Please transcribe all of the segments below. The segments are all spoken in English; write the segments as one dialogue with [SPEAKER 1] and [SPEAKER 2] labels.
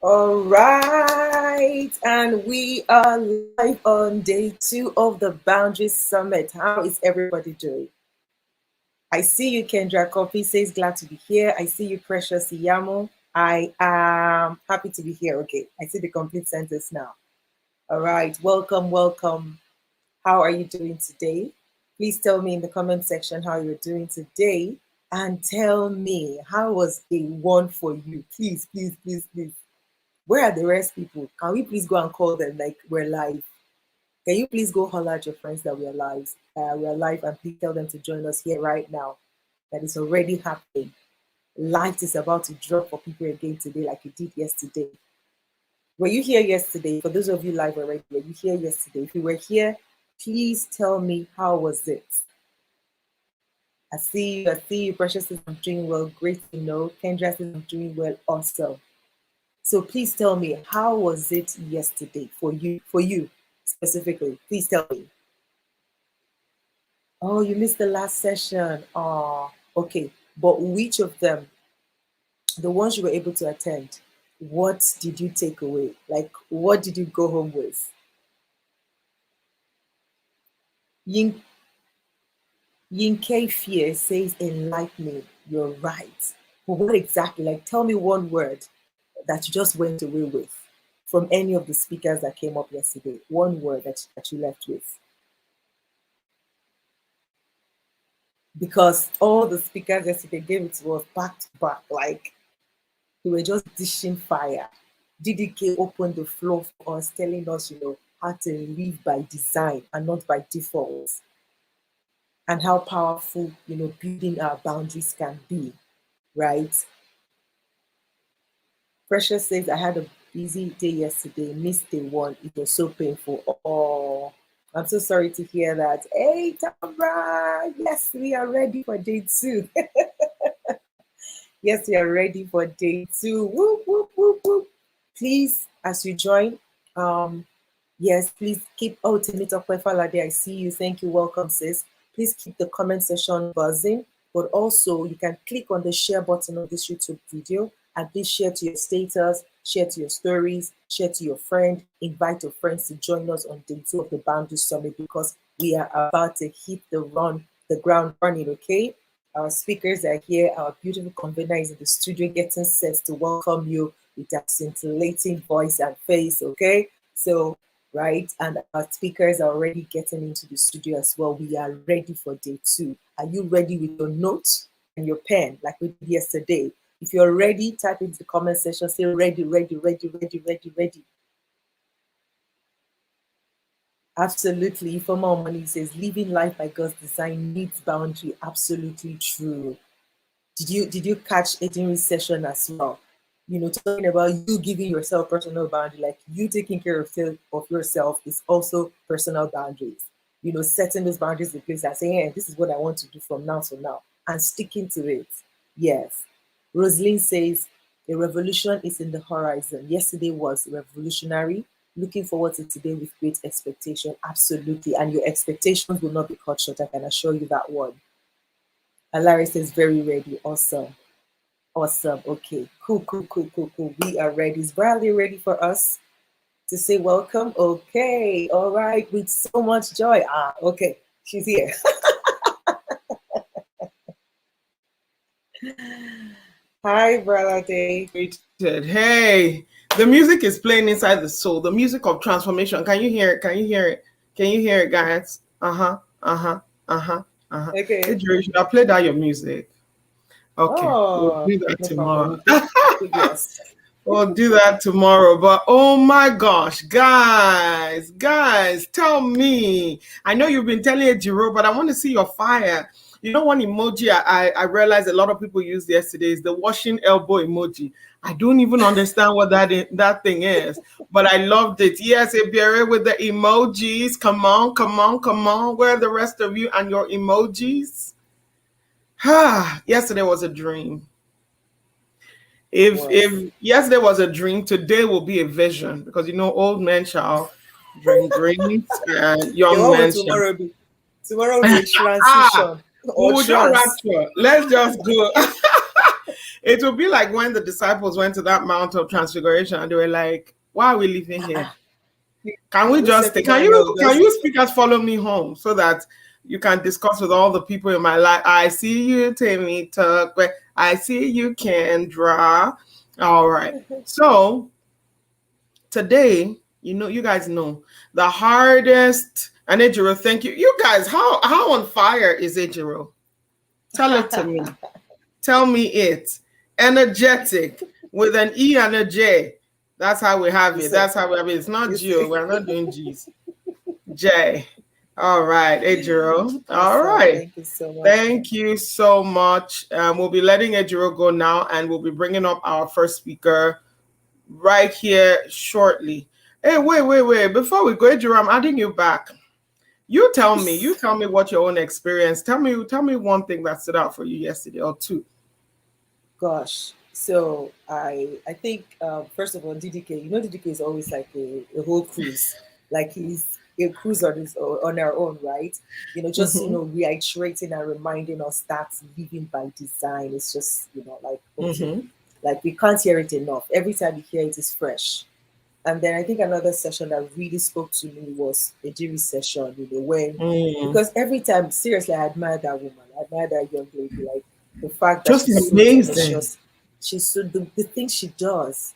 [SPEAKER 1] All right, and we are live on day 2 of the Boundaries Summit. How is everybody doing? I see you, Kendra Coffee says glad to be here. I see you, Precious Iyamo. I am happy to be here. Okay, I see the complete sentence now. All right, welcome, welcome. How are you doing today? Please tell me in the comment section how you're doing today, and tell me how was day 1 for you. Please, please, please, please. Where are the rest people? Can we please go and call them like we're live? Can you please go holler at your friends that we are live? We are live, and please tell them to join us here right now. That is already happening. Light is about to drop for people again today, like it did yesterday. Were you here yesterday? For those of you live already, were you here yesterday? If you were here, please tell me how was it? I see you. Precious says I'm doing well. Great to know. Kendra says I'm doing well. Awesome. So please tell me, how was it yesterday for you? For you specifically, please tell me. Oh, you missed the last session. Oh, okay. But which of them, the ones you were able to attend, what did you take away? Like, what did you go home with? Yin Yinke Fear says enlightening. You're right. But what exactly? Like, tell me one word that you just went away with from any of the speakers that came up yesterday. One word that you left with. Because all the speakers yesterday gave it to us back to back, like they were just dishing fire. DDK opened the floor for us, telling us, how to live by design and not by default, and how powerful, building our boundaries can be, right? Precious says, I had a busy day yesterday, missed day 1. It was so painful. Oh, I'm so sorry to hear that. Hey, Tamra, yes, we are ready for day 2. Yes, we are ready for day 2. Whoop, whoop, whoop, whoop. Please, as you join, yes, please keep, oh, Temita Kwefalade, I see you. Thank you. Welcome, sis. Please keep the comment section buzzing, but also you can click on the share button of this YouTube video and please share to your status, share to your stories, share to your friend, invite your friends to join us on day 2 of the Boundary Summit because we are about to hit the ground running, okay? Our speakers are here. Our beautiful convener is in the studio getting set to welcome you with that scintillating voice and face, okay? So, right, and our speakers are already getting into the studio as well. We are ready for day 2. Are you ready with your notes and your pen like we did yesterday? If you're ready, type into the comment section, say ready, ready, ready, ready, ready, ready. Absolutely. Formal Money says living life by God's design needs boundary. Absolutely true. Did you catch Ejin's session as well? Talking about you giving yourself personal boundary, like you taking care of yourself is also personal boundaries. Setting those boundaries in place and saying, hey, this is what I want to do from now to now, and sticking to it. Yes. Rosalind says a revolution is in the horizon. Yesterday was revolutionary. Looking forward to today with great expectation. Absolutely. And your expectations will not be cut short. I can assure you that one. Alaris is very ready. Awesome. Awesome. Okay. Cool, cool, cool, cool, cool. We are ready. Is Bradley ready for us to say welcome? Okay. All right. With so much joy. Okay. She's here. Hi, Bradley.
[SPEAKER 2] Hey, the music is playing inside the soul. The music of transformation. Can you hear it? Can you hear it? Can you hear it, guys? Uh-huh. Uh-huh. Uh-huh. Uh-huh.
[SPEAKER 1] Okay.
[SPEAKER 2] Hey, Jerry, should I play that your music? Okay. We'll
[SPEAKER 1] Oh,
[SPEAKER 2] do that
[SPEAKER 1] no
[SPEAKER 2] tomorrow.
[SPEAKER 1] problem. Yes.
[SPEAKER 2] We'll do that tomorrow. But oh my gosh, guys, tell me. I know you've been telling Ejiro, but I want to see your fire. One emoji I realized a lot of people used yesterday is the washing elbow emoji. I don't even understand what that thing is, but I loved it. Yes, Ibiere with the emojis. Come on, come on, come on. Where are the rest of you and your emojis? Yesterday was a dream. If yesterday was a dream, today will be a vision because old men shall dream dreams and
[SPEAKER 1] Okay,
[SPEAKER 2] young
[SPEAKER 1] what will
[SPEAKER 2] men shall.
[SPEAKER 1] tomorrow be? Tomorrow will be a transition
[SPEAKER 2] We
[SPEAKER 1] or
[SPEAKER 2] will just
[SPEAKER 1] trans.
[SPEAKER 2] rapture. Let's just go. It will be like when the disciples went to that Mount of Transfiguration and they were like, why are we living here?
[SPEAKER 1] Ah,
[SPEAKER 2] Can we
[SPEAKER 1] who
[SPEAKER 2] just
[SPEAKER 1] set
[SPEAKER 2] stay?
[SPEAKER 1] the
[SPEAKER 2] Can
[SPEAKER 1] man up?
[SPEAKER 2] you speakers follow me home so that you can discuss with all the people in my life? I see you, Tammy Tuck. I see you, Kendra. All right. So today, you guys know the hardest. And Ejiro, thank you. You guys, how on fire is Ejiro? Tell it to me. Tell me it. Energetic with an E and a J. That's how we have
[SPEAKER 1] You
[SPEAKER 2] it.
[SPEAKER 1] see,
[SPEAKER 2] That's how we have it. It's not
[SPEAKER 1] you
[SPEAKER 2] G.
[SPEAKER 1] see.
[SPEAKER 2] We're not doing G's. J. All right, Ejiro. All
[SPEAKER 1] Awesome.
[SPEAKER 2] right.
[SPEAKER 1] Thank you so much.
[SPEAKER 2] Thank you so much. We'll be letting Ejiro go now, and we'll be bringing up our first speaker right here shortly. Hey, wait. Before we go, Ejiro, I'm adding you back. You tell me what your own experience. Tell me one thing that stood out for you yesterday or two.
[SPEAKER 1] Gosh. So I think first of all, DDK, DDK is always like a whole cruise. Like he's a cruise on our own, right? Just
[SPEAKER 2] Mm-hmm.
[SPEAKER 1] reiterating and reminding us that living by design is just, like okay.
[SPEAKER 2] Mm-hmm.
[SPEAKER 1] Like we can't hear it enough. Every time you hear it is fresh. And then I think another session that really spoke to me was a jury session, when
[SPEAKER 2] Mm.
[SPEAKER 1] because every time, seriously, I admire that woman, I admire that young lady, like the fact that
[SPEAKER 2] Just
[SPEAKER 1] she's so
[SPEAKER 2] amazing.
[SPEAKER 1] tenacious, she's so the things she does,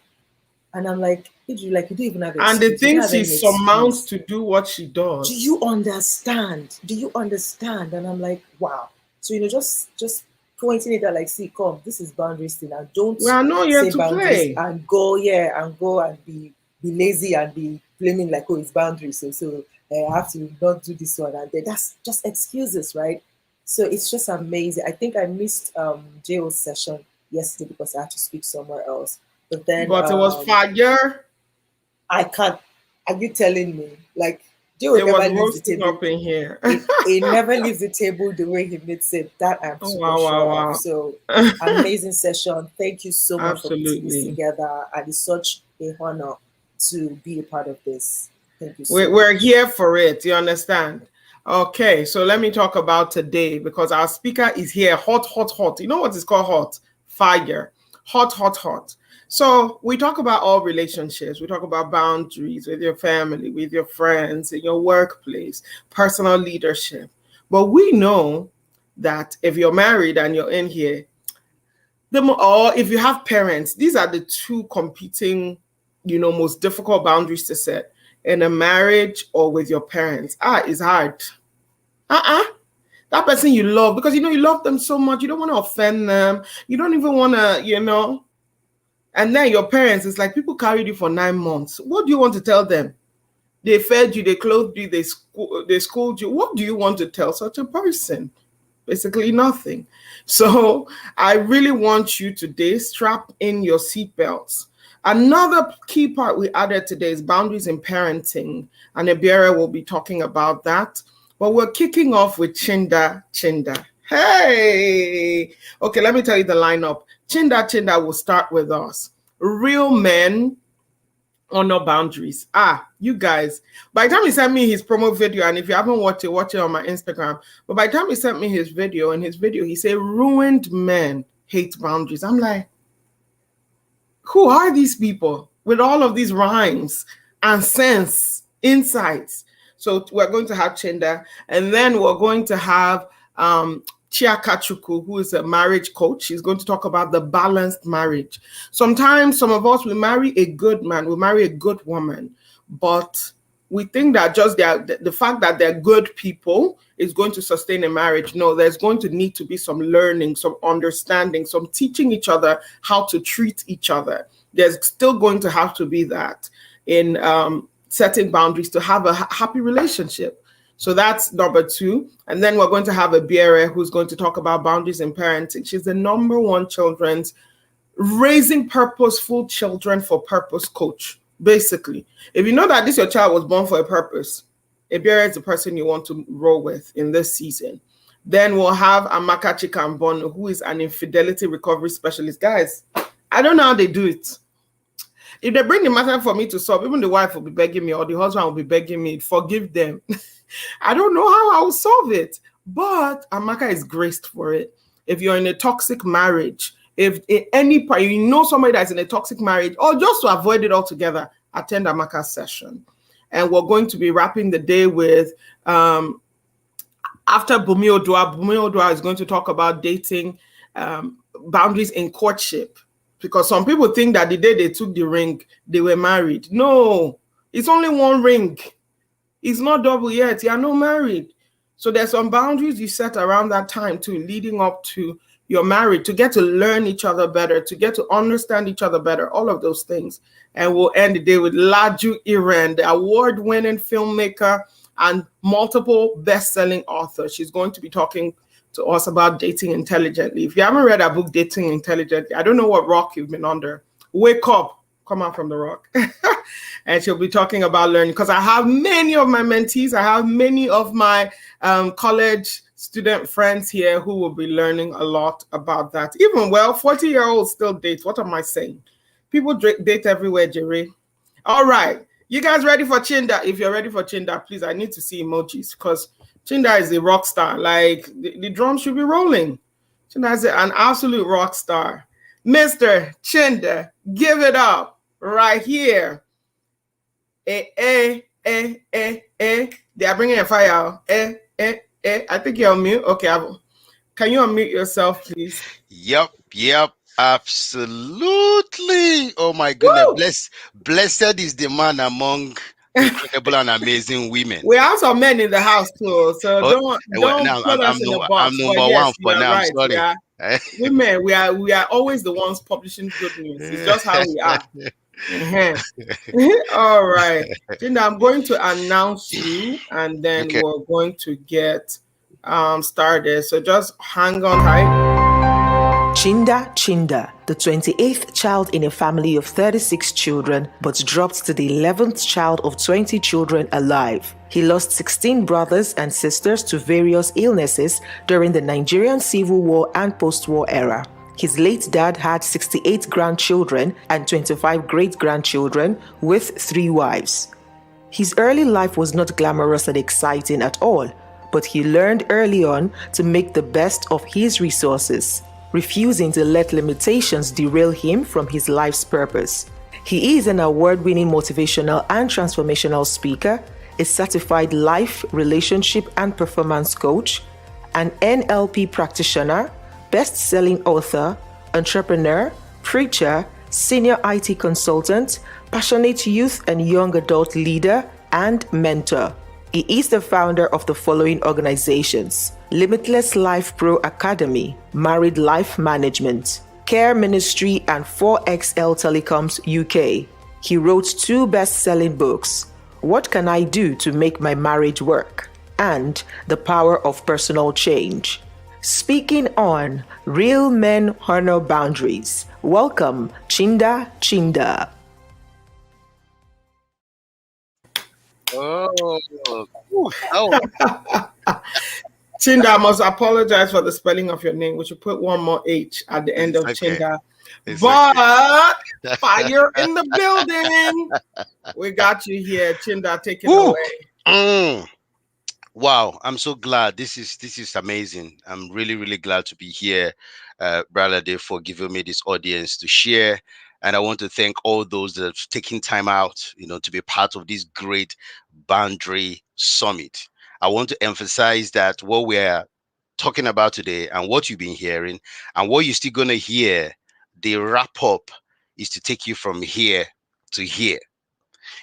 [SPEAKER 1] and I'm like, you don't even have
[SPEAKER 2] And the
[SPEAKER 1] excuse, you don't
[SPEAKER 2] things
[SPEAKER 1] have
[SPEAKER 2] she
[SPEAKER 1] any
[SPEAKER 2] surmounts
[SPEAKER 1] excuse.
[SPEAKER 2] to do what she
[SPEAKER 1] Do
[SPEAKER 2] does.
[SPEAKER 1] you understand? Do you understand? And I'm like, wow. So just pointing it out, like, see, come, this is boundaries thing, and don't
[SPEAKER 2] We are not here
[SPEAKER 1] say
[SPEAKER 2] to
[SPEAKER 1] boundaries
[SPEAKER 2] play.
[SPEAKER 1] and go, yeah, and go and be lazy and be claiming like, oh, it's boundaries, so I have to not do this one, and then that's just excuses, right? So it's just amazing. I think I missed JO's session yesterday because I had to speak somewhere else, but then
[SPEAKER 2] But it was fire.
[SPEAKER 1] I can't. Are you telling me? Like, Joe
[SPEAKER 2] It was
[SPEAKER 1] never leaves the
[SPEAKER 2] roasting
[SPEAKER 1] table.
[SPEAKER 2] up in here.
[SPEAKER 1] He never leaves the table the way he meets it. That I'm
[SPEAKER 2] Oh,
[SPEAKER 1] super
[SPEAKER 2] wow,
[SPEAKER 1] sure of.
[SPEAKER 2] wow,
[SPEAKER 1] So,
[SPEAKER 2] wow.
[SPEAKER 1] amazing session. Thank you so much for putting this
[SPEAKER 2] Absolutely.
[SPEAKER 1] together. And it's such a honor to be a part of this. Thank you so
[SPEAKER 2] We're
[SPEAKER 1] much.
[SPEAKER 2] here for it. You understand? Okay, so let me talk about today because our speaker is here. Hot, hot, hot. You know what is called hot? Fire. Hot, hot, hot. So we talk about all relationships. We talk about boundaries with your family, with your friends, in your workplace, personal leadership. But we know that if you're married and you're in here, or if you have parents, these are the two competing, most difficult boundaries to set in a marriage or with your parents. It's hard. Uh-uh. That person you love, because you love them so much, you don't want to offend them. You don't even want to. And then your parents, it's like people carried you for 9 months. What do you want to tell them? They fed you, they clothed you, they schooled you. What do you want to tell such a person? Basically nothing. So I really want you today, strap in your seatbelts. Another key part we added today is boundaries in parenting, and Ebiera will be talking about that. But we're kicking off with Chinda. Hey! Okay, let me tell you the lineup. Chinda will start with us. Real men honor boundaries. You guys. By the time he sent me his promo video, and if you haven't watched it, watch it on my Instagram. But by the time he sent me his video, he said, ruined men hate boundaries. I'm like, who are these people with all of these rhymes and sense, insights? So we're going to have Chinda, and then we're going to have Chia Kachuku, who is a marriage coach. She's going to talk about the balanced marriage. Sometimes some of us, we marry a good man, we marry a good woman, but we think that just the fact that they're good people is going to sustain a marriage. No, there's going to need to be some learning, some understanding, some teaching each other how to treat each other. There's still going to have to be that in setting boundaries to have a happy relationship. So that's number two. And then we're going to have a Biere who's going to talk about boundaries in parenting. She's the number one children's raising purposeful children for purpose coach. Basically, if you know that your child was born for a purpose, Ebiera is the person you want to roll with in this season. Then we'll have Amaka Chikambon, who is an infidelity recovery specialist. Guys, I don't know how they do it. If they bring the matter for me to solve, even the wife will be begging me or the husband will be begging me, forgive them. I don't know how I will solve it, but Amaka is graced for it. If you're in a toxic marriage, if in any part you know somebody that's in a toxic marriage, or just to avoid it altogether, attend Amaka's session. And we're going to be wrapping the day with after Bumi Odua is going to talk about dating, boundaries in courtship. Because some people think that the day they took the ring, they were married. No, it's only one ring. It's not double yet. You are not married. So there's some boundaries you set around that time too, leading up to your marriage, to get to learn each other better, to get to understand each other better, all of those things. And we'll end the day with Laju Iran, the award-winning filmmaker and multiple best-selling author. She's going to be talking to us about dating intelligently. If you haven't read her book, Dating Intelligently, I don't know what rock you've been under. Wake up, come out from the rock. And she'll be talking about learning, because I have many of my mentees, I have many of my college student friends here who will be learning a lot about that. Even, 40-year-olds still date. What am I saying? People date everywhere, Jerry. All right. You guys ready for Chinda? If you're ready for Chinda, please, I need to see emojis, because Chinda is a rock star. Like, the drums should be rolling. Chinda is an absolute rock star. Mr. Chinda, give it up right here. They are bringing a fire. I think you're on mute. Okay, can you unmute yourself, please?
[SPEAKER 3] Yep, absolutely. Oh my goodness. Blessed is the man among incredible and amazing women.
[SPEAKER 2] We have some men in the house too, so don't put us in a box.
[SPEAKER 3] I'm number one for now.
[SPEAKER 2] Right.
[SPEAKER 3] I'm sorry.
[SPEAKER 2] Women, we are always the ones publishing good news. It's just how we are. All right. Chinda, I'm going to announce you, and then we're going to get started. So just hang on tight.
[SPEAKER 1] Chinda, the 28th child in a family of 36 children, but dropped to the 11th child of 20 children alive. He lost 16 brothers and sisters to various illnesses during the Nigerian Civil War and post-war era. His late dad had 68 grandchildren and 25 great-grandchildren with 3 wives. His early life was not glamorous and exciting at all, but he learned early on to make the best of his resources, refusing to let limitations derail him from his life's purpose. He is an award-winning motivational and transformational speaker, a certified life, relationship, and performance coach, an NLP practitioner, best-selling author, entrepreneur, preacher, senior IT consultant, passionate youth and young adult leader, and mentor. He is the founder of the following organizations: Limitless Life Pro Academy, Married Life Management, Care Ministry, and 4XL Telecoms UK. He wrote 2 best-selling books, What Can I Do to Make My Marriage Work? And The Power of Personal Change. Speaking on Real Men Honor Boundaries, welcome Chinda.
[SPEAKER 3] Oh.
[SPEAKER 2] Chinda, I must apologize for the spelling of your name. We should put one more H at the end of Chinda. But fire in the building. We got you here. Chinda, take it away.
[SPEAKER 3] Wow, I'm so glad. This is amazing. I'm really, really glad to be here, Brother Dave, for giving me this audience to share. And I want to thank all those that have taken time out, to be part of this great boundary summit. I want to emphasize that what we're talking about today and what you've been hearing and what you're still going to hear, the wrap up is to take you from here to here.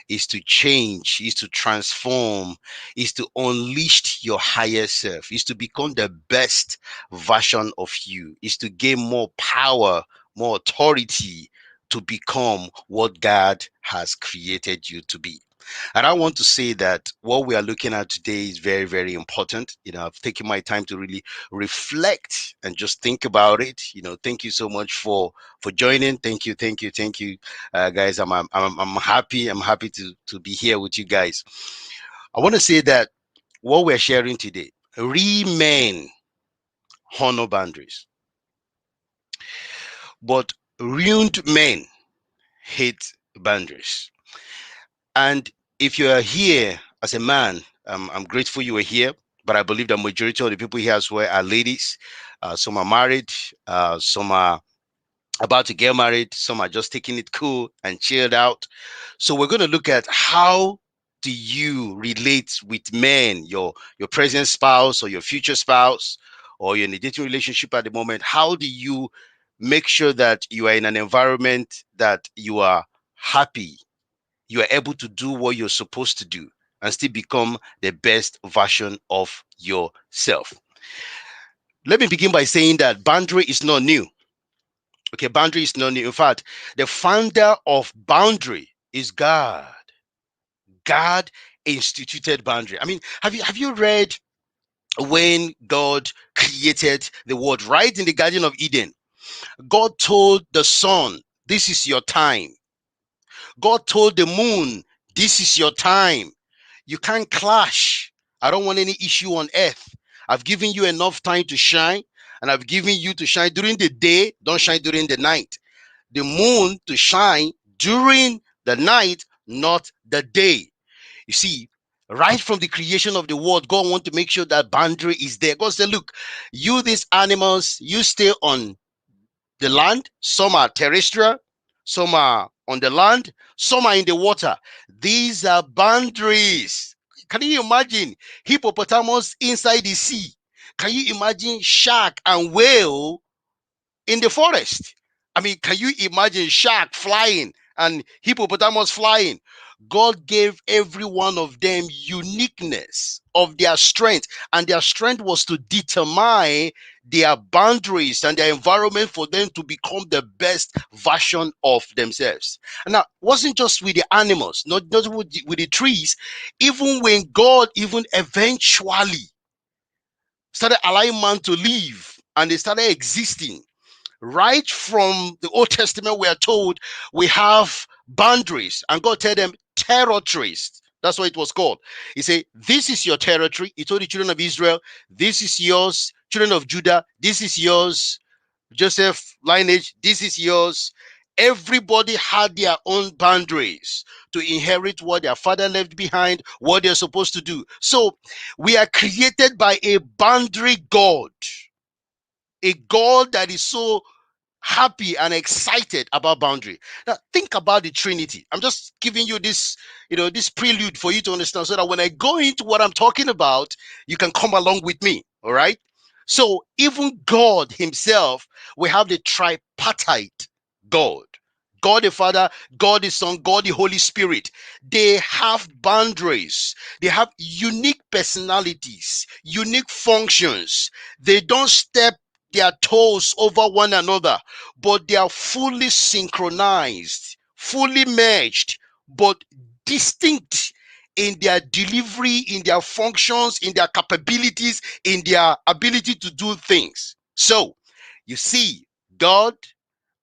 [SPEAKER 3] Is to change, is to transform, is to unleash your higher self, is to become the best version of you, is to gain more power, more authority to become what God has created you to be. And I want to say that what we are looking at today is very, very important. I've taken my time to really reflect and just think about it. Thank you so much for joining. Thank you, guys. I'm happy. I'm happy to be here with you guys. I want to say that what we're sharing today, real men honor boundaries, but ruined men hate boundaries. And if you are here as a man, I'm grateful you were here, but I believe the majority of the people here as well are ladies. Some are married, some are about to get married. Some are just taking it cool and chilled out. So we're going to look at how do you relate with men, your present spouse or your future spouse, or you're in a dating relationship at the moment. How do you make sure that you are in an environment that you are happy, you are able to do what you're supposed to do and still become the best version of yourself? Let me begin by saying that boundary is not new. Okay, boundary is not new. In fact, the founder of boundary is God. God instituted boundary. I mean, have you read when God created the world right in the Garden of Eden? God told the sun, "This is your time." God told the moon, "This is your time. You can't clash. I don't want any issue on earth. I've given you enough time to shine, and I've given you to shine during the day. Don't shine during the night. The moon to shine during the night, not the day." You see, right from the creation of the world, God wants to make sure that boundary is there. God said, "Look, you, these animals, you stay on the land. Some are terrestrial, some are on the land, some are in the water. These are boundaries." Can you imagine hippopotamus inside the sea? Can you imagine shark and whale in the forest? I mean, can you imagine shark flying and hippopotamus flying? God gave every one of them uniqueness of their strength, and their strength was to determine their boundaries and their environment for them to become the best version of themselves. And now, it wasn't just with the animals, not with the trees. Even when God even eventually started allowing man to live and they started existing, right from the Old Testament, we are told we have boundaries, and God tell them territories. That's what it was called. He said, "This is your territory." He told the children of Israel, "This is yours." Children of Judah, "This is yours." Joseph lineage, "This is yours." Everybody had their own boundaries to inherit what their father left behind, what they're supposed to do. So we are created by a boundary God, a God that is so happy and excited about boundary. Now think about the Trinity. I'm just giving you this, this prelude for you to understand, so that when I go into what I'm talking about, you can come along with me. All right. So even God himself, we have the tripartite God. God the Father, God the Son, God the Holy Spirit. They have boundaries. They have unique personalities, unique functions. They don't step their toes over one another, but they are fully synchronized, fully merged, but distinct in their delivery, in their functions, in their capabilities, in their ability to do things. So you see, God,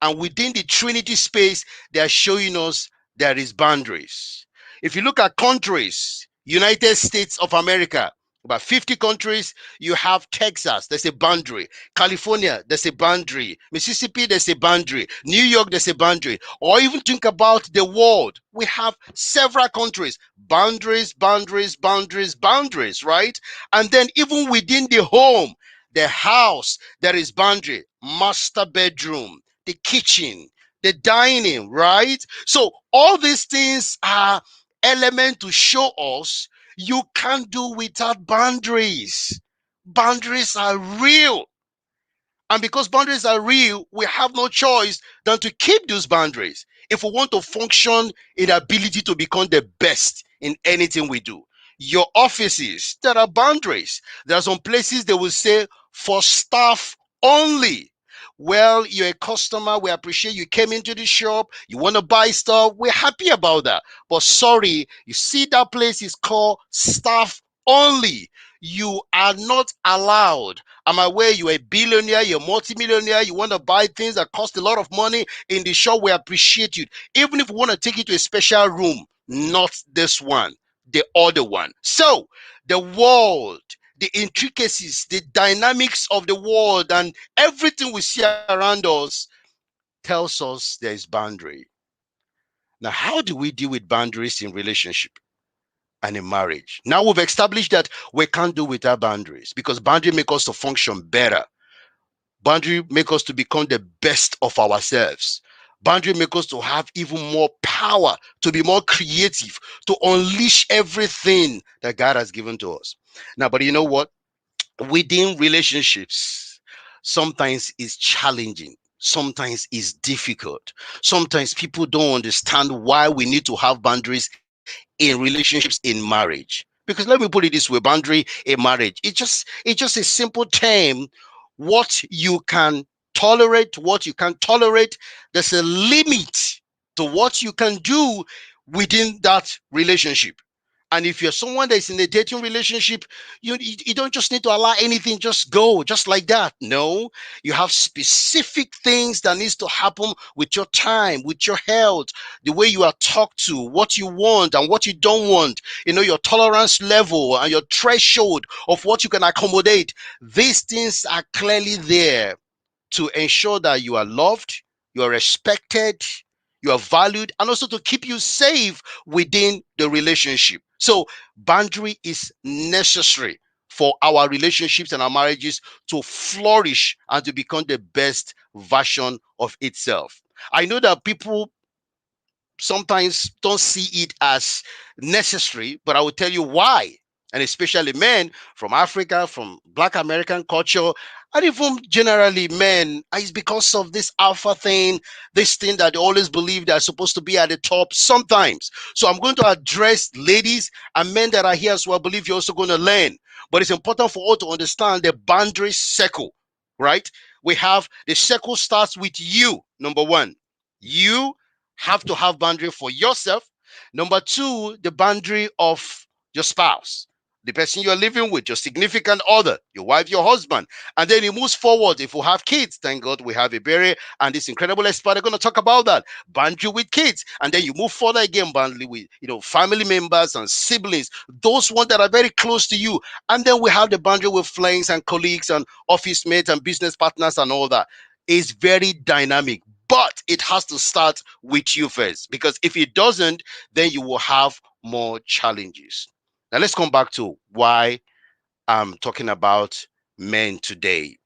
[SPEAKER 3] and within the Trinity space, they are showing us there is boundaries. If you look at countries, United States of America, about 50 countries, you have Texas, there's a boundary. California, there's a boundary. Mississippi, there's a boundary. New York, there's a boundary. Or even think about the world. We have several countries, boundaries, boundaries, boundaries, boundaries, right? And then even within the home, the house, there is boundary. Master bedroom, the kitchen, the dining, right? So all these things are elements to show us you can't do without boundaries. Boundaries are real. And because boundaries are real, we have no choice than to keep those boundaries if we want to function in the ability to become the best in anything we do. Your offices, there are boundaries. There are some places they will say for staff only. Well, you're a customer. We appreciate you came into the shop. You want to buy stuff. We're happy about that. But sorry, you see that place is called staff only. You are not allowed. I'm aware you're a billionaire, you're a multimillionaire, you want to buy things that cost a lot of money in the shop. We appreciate you. Even if we want to take you to a special room, not this one, the other one. So the world, the intricacies, the dynamics of the world, and everything we see around us tells us there is boundary. Now, how do we deal with boundaries in relationship and in marriage? Now we've established that we can't do without boundaries, because boundaries make us to function better. Boundary make us to become the best of ourselves. Boundary make us to have even more power, to be more creative, to unleash everything that God has given to us. Now, but you know what? Within relationships, sometimes it's challenging. Sometimes it's difficult. Sometimes people don't understand why we need to have boundaries in relationships in marriage. Because let me put it this way, boundary in marriage. It's just a simple term. What you can tolerate, what you can't tolerate, there's a limit to what you can do within that relationship. And if you're someone that's in a dating relationship, you don't just need to allow anything just go just like that. No, you have specific things that needs to happen with your time, with your health, the way you are talked to, what you want and what you don't want. Your tolerance level and your threshold of what you can accommodate. These things are clearly there to ensure that you are loved, you are respected, you are valued, and also to keep you safe within the relationship. So, boundary is necessary for our relationships and our marriages to flourish and to become the best version of itself. I know that people sometimes don't see it as necessary, but I will tell you why. And especially men from Africa, from Black American culture, and even generally men, is because of this alpha thing, this thing that they always believe they're supposed to be at the top sometimes. So I'm going to address ladies and men that are here as well. I believe you're also going to learn. But it's important for all to understand the boundary circle, right? We have the circle starts with you, number one. You have to have boundary for yourself. Number two, the boundary of your spouse, the person you're living with, your significant other, your wife, your husband. And then it moves forward. If we have kids, thank God we have a Berry and this incredible expert are going to talk about that. Boundary with kids. And then you move further again, boundary with family members and siblings, those ones that are very close to you. And then we have the boundary with friends and colleagues and office mates and business partners and all that. It's very dynamic, but it has to start with you first, because if it doesn't, then you will have more challenges. Now let's come back to why I'm talking about men today.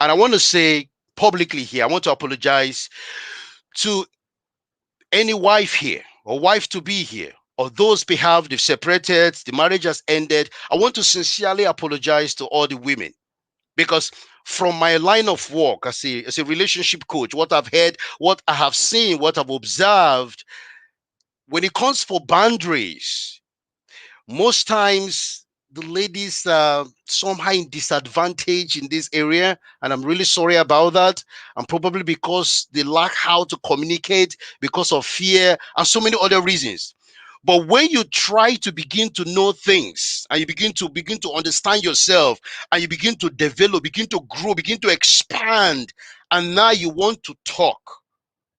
[SPEAKER 3] And I want to say publicly here, I want to apologize to any wife here or wife to be here, or those perhaps they've separated, the marriage has ended. I want to sincerely apologize to all the women, because from my line of work as a relationship coach, what I've heard, what I have seen, what I've observed, when it comes for boundaries, most times the ladies are somehow in disadvantage in this area, and I'm really sorry about that. And probably because they lack how to communicate, because of fear and so many other reasons. But when you try to begin to know things and you begin to understand yourself, and you begin to develop, begin to grow, begin to expand, and now you want to talk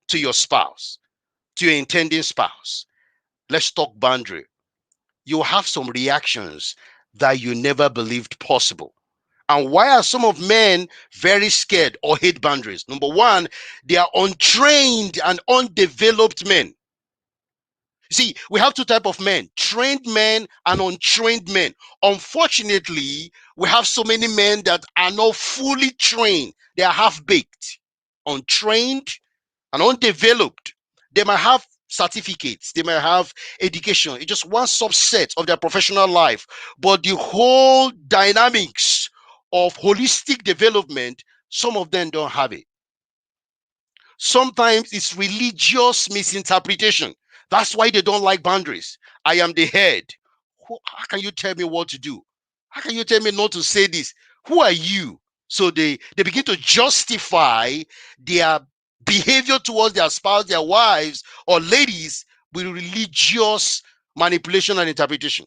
[SPEAKER 3] to your spouse, to your intending spouse, let's talk boundary. You have some reactions that you never believed possible. And why are some of men very scared or hate boundaries? Number one, they are untrained and undeveloped men. See, we have two types of men: trained men and untrained men. Unfortunately, we have so many men that are not fully trained. They are half-baked, untrained, and undeveloped. They might have certificates, they might have education. It's just one subset of their professional life. But the whole dynamics of holistic development, some of them don't have it. Sometimes it's religious misinterpretation. That's why they don't like boundaries. I am the head. How can you tell me what to do? How can you tell me not to say this? Who are you? So they begin to justify their behavior towards their spouse, their wives, or ladies with religious manipulation and interpretation.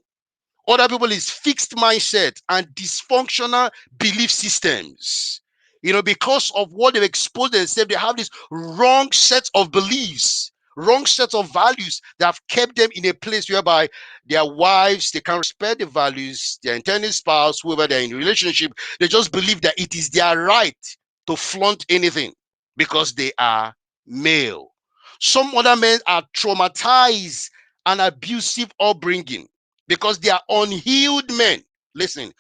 [SPEAKER 3] Other people is fixed mindset and dysfunctional belief systems. Because of what they've exposed themselves, they have this wrong set of beliefs, wrong set of values that have kept them in a place whereby their wives, they can't respect the values, their intended spouse, whoever they're in a relationship, they just believe that it is their right to flaunt anything because they are male. Some other men are traumatized and abusive upbringing because they are unhealed men. Listen,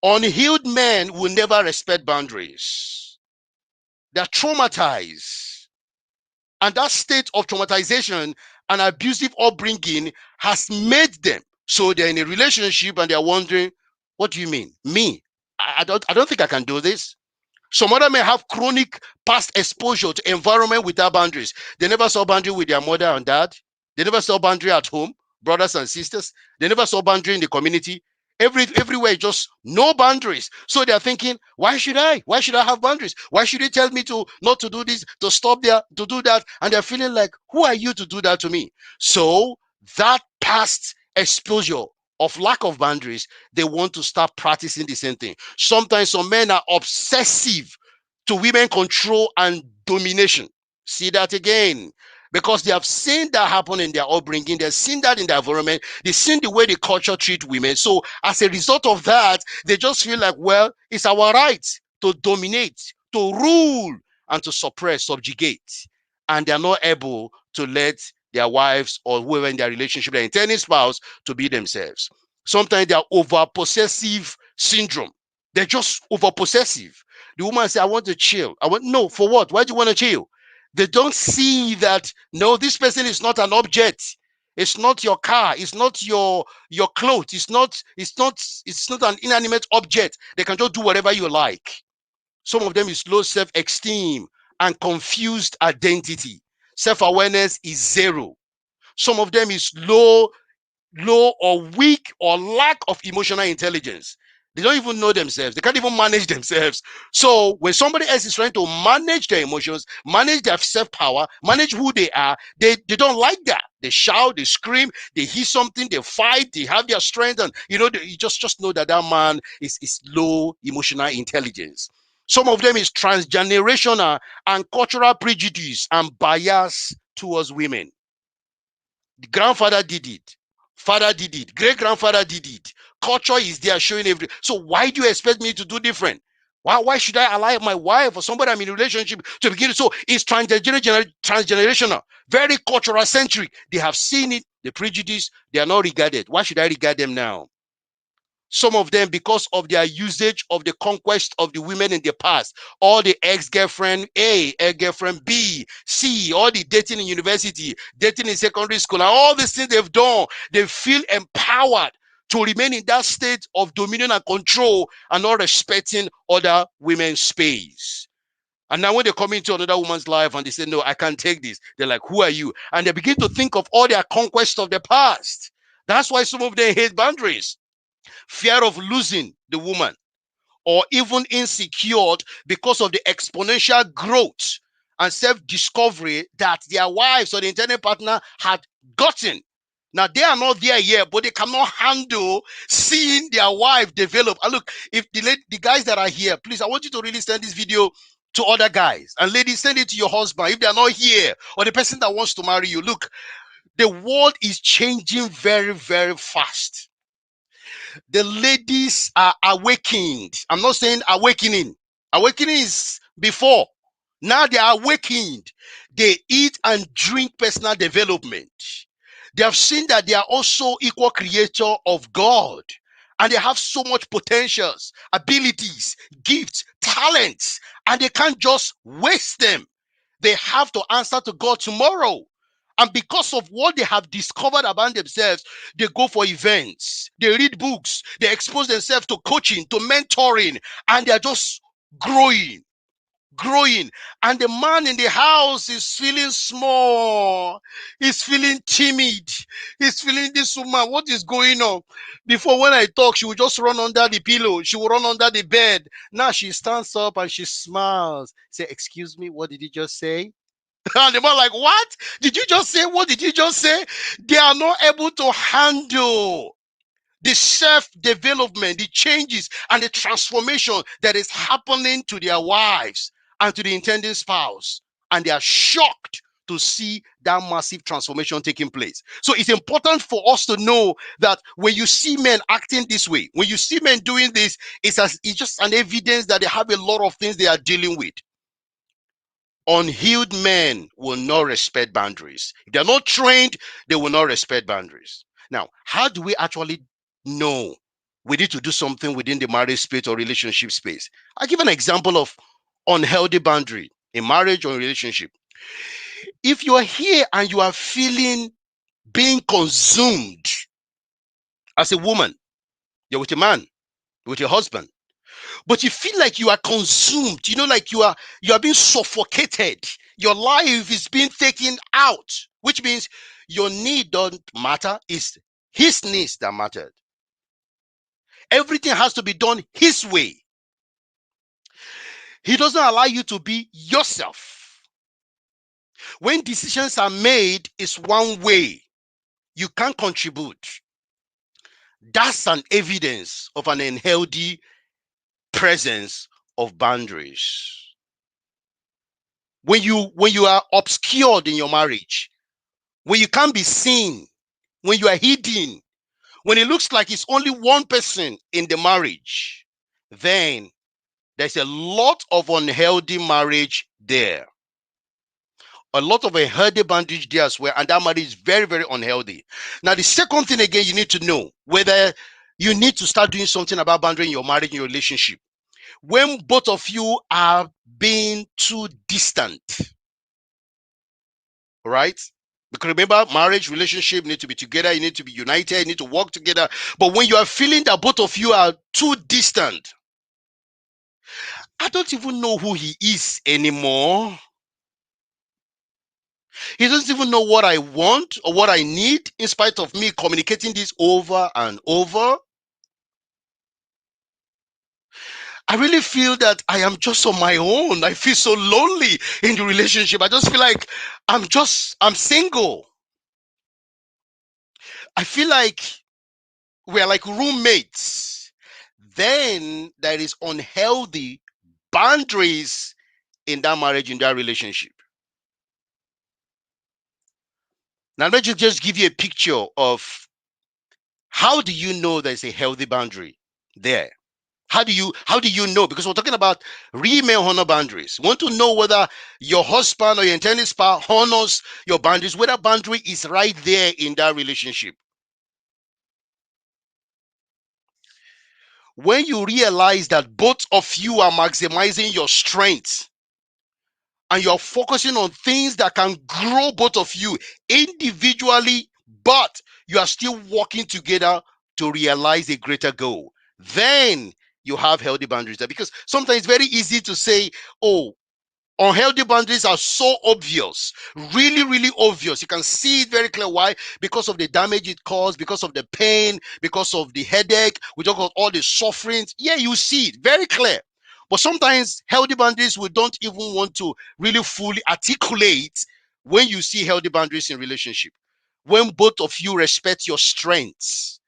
[SPEAKER 3] unhealed men will never respect boundaries. They're traumatized. And that state of traumatization and abusive upbringing has made them. So they're in a relationship and they're wondering, what do you mean? Me? I don't think I can do this. Some other men have chronic past exposure to environment without boundaries. They never saw boundary with their mother and dad. They never saw boundary at home, brothers and sisters. They never saw boundary in the community. Everywhere, just no boundaries. So they're thinking, why should I? Why should I have boundaries? Why should you tell me to not to do this, to stop there, to do that? And they're feeling like, who are you to do that to me? So that past exposure of lack of boundaries, they want to start practicing the same thing. Sometimes some men are obsessive to women control and domination. See that again. Because they have seen that happen in their upbringing, they've seen that in their environment, they've seen the way the culture treat women. So as a result of that, they just feel like, well, it's our right to dominate, to rule, and to suppress, subjugate. And they're not able to let their wives or whoever in their relationship, their intended spouse, to be themselves. Sometimes they are over possessive syndrome. They're just over possessive. The woman say, I want to chill. I want, no, for what? Why do you want to chill? They don't see that, no, this person is not an object. It's not your car. It's not your clothes. It's not an inanimate object. They can just do whatever you like. Some of them is low self-esteem and confused identity. Self-awareness is zero. Some of them is low or weak or lack of emotional intelligence. They don't even know themselves. They can't even manage themselves. So when somebody else is trying to manage their emotions, manage their self-power, manage who they are, they don't like that. They shout, they scream, they hear something, they fight, they have their strength, and you just know that that man is low emotional intelligence. Some of them is transgenerational and cultural prejudice and bias towards women. The grandfather did it. Father did it. Great grandfather did it. Culture is there showing every. So why do you expect me to do different? Why should I allow my wife or somebody I'm in a relationship to begin? So it's transgenerational, very cultural centric. They have seen it, the prejudice, they are not regarded. Why should I regard them now? Some of them, because of their usage of the conquest of the women in the past, all the ex-girlfriend A, ex-girlfriend B, C, all the dating in university, dating in secondary school, and all these things they've done, they feel empowered to remain in that state of dominion and control and not respecting other women's space. And now when they come into another woman's life and they say, no, I can't take this, they're like, who are you? And they begin to think of all their conquests of the past. That's why some of them hate boundaries. Fear of losing the woman, or even insecure because of the exponential growth and self-discovery that their wives or the intended partner had gotten. Now they are not there yet, but they cannot handle seeing their wife develop. And look, if the guys that are here, please, I want you to really send this video to other guys. And ladies, send it to your husband if they are not here, or the person that wants to marry you. Look, the world is changing very, very fast. The ladies are awakened. I'm not saying awakening. Awakening is before. Now they are awakened. They eat and drink personal development. They have seen that they are also equal creator of God. And they have so much potentials, abilities, gifts, talents, and they can't just waste them. They have to answer to God tomorrow. And because of what they have discovered about themselves, they go for events, they read books, they expose themselves to coaching, to mentoring, and they're just growing, growing. And the man in the house is feeling small, he's feeling timid, he's feeling, this woman, what is going on? Before, when I talk, she would just run under the pillow, she would run under the bed. Now she stands up and she smiles. Say, excuse me, what did you just say? And the man like, what did you just say? What did you just say? They are not able to handle the self-development, the changes, and the transformation that is happening to their wives and to the intending spouse. And they are shocked to see that massive transformation taking place. So it's important for us to know that when you see men acting this way, when you see men doing this, it's just an evidence that they have a lot of things they are dealing with. Unhealed men will not respect boundaries. If they're not trained, they will not respect boundaries. Now, how do we actually know we need to do something within the marriage space or relationship space. I give an example of unhealthy boundary in marriage or relationship. If you are here and you are feeling being consumed as a woman, you're with a man, with your husband, but you feel like you are consumed, like you are being suffocated. Your life is being taken out, which means your need don't matter. It's his needs that matter. Everything has to be done his way. He doesn't allow you to be yourself. When decisions are made, it's one way. You can't contribute. That's an evidence of an unhealthy presence of boundaries. When you are obscured in your marriage, when you can't be seen, when you are hidden, when it looks like it's only one person in the marriage, then there's a lot of unhealthy marriage there. A lot of unhealthy boundaries there as well, and that marriage is very, very unhealthy. Now, the second thing again, you need to know whether you need to start doing something about boundary in your marriage, in your relationship. When both of you are being too distant, right? Because remember, marriage, relationship need to be together, you need to be united, you need to work together. But when you are feeling that both of you are too distant, I don't even know who he is anymore. He doesn't even know what I want or what I need, in spite of me communicating this over and over. I really feel that I am just on my own. I feel so lonely in the relationship. I just feel like I'm single. I feel like we're like roommates. Then there is unhealthy boundaries in that marriage, in that relationship. Now, let me just give you a picture of how do you know there's a healthy boundary there. How do you know? Because we're talking about real male honor boundaries. Want to know whether your husband or your intended spouse honors your boundaries, whether boundary is right there in that relationship. When you realize that both of you are maximizing your strengths and you're focusing on things that can grow both of you individually, but you are still working together to realize a greater goal, then you have healthy boundaries there. Because sometimes it's very easy to say, oh, unhealthy boundaries are so obvious, really, really obvious. You can see it very clear. Why? Because of the damage it caused, because of the pain, because of the headache. We talk about all the sufferings. Yeah, you see it very clear. But sometimes healthy boundaries we don't even want to really fully articulate when you see healthy boundaries in relationship. When both of you respect your strengths,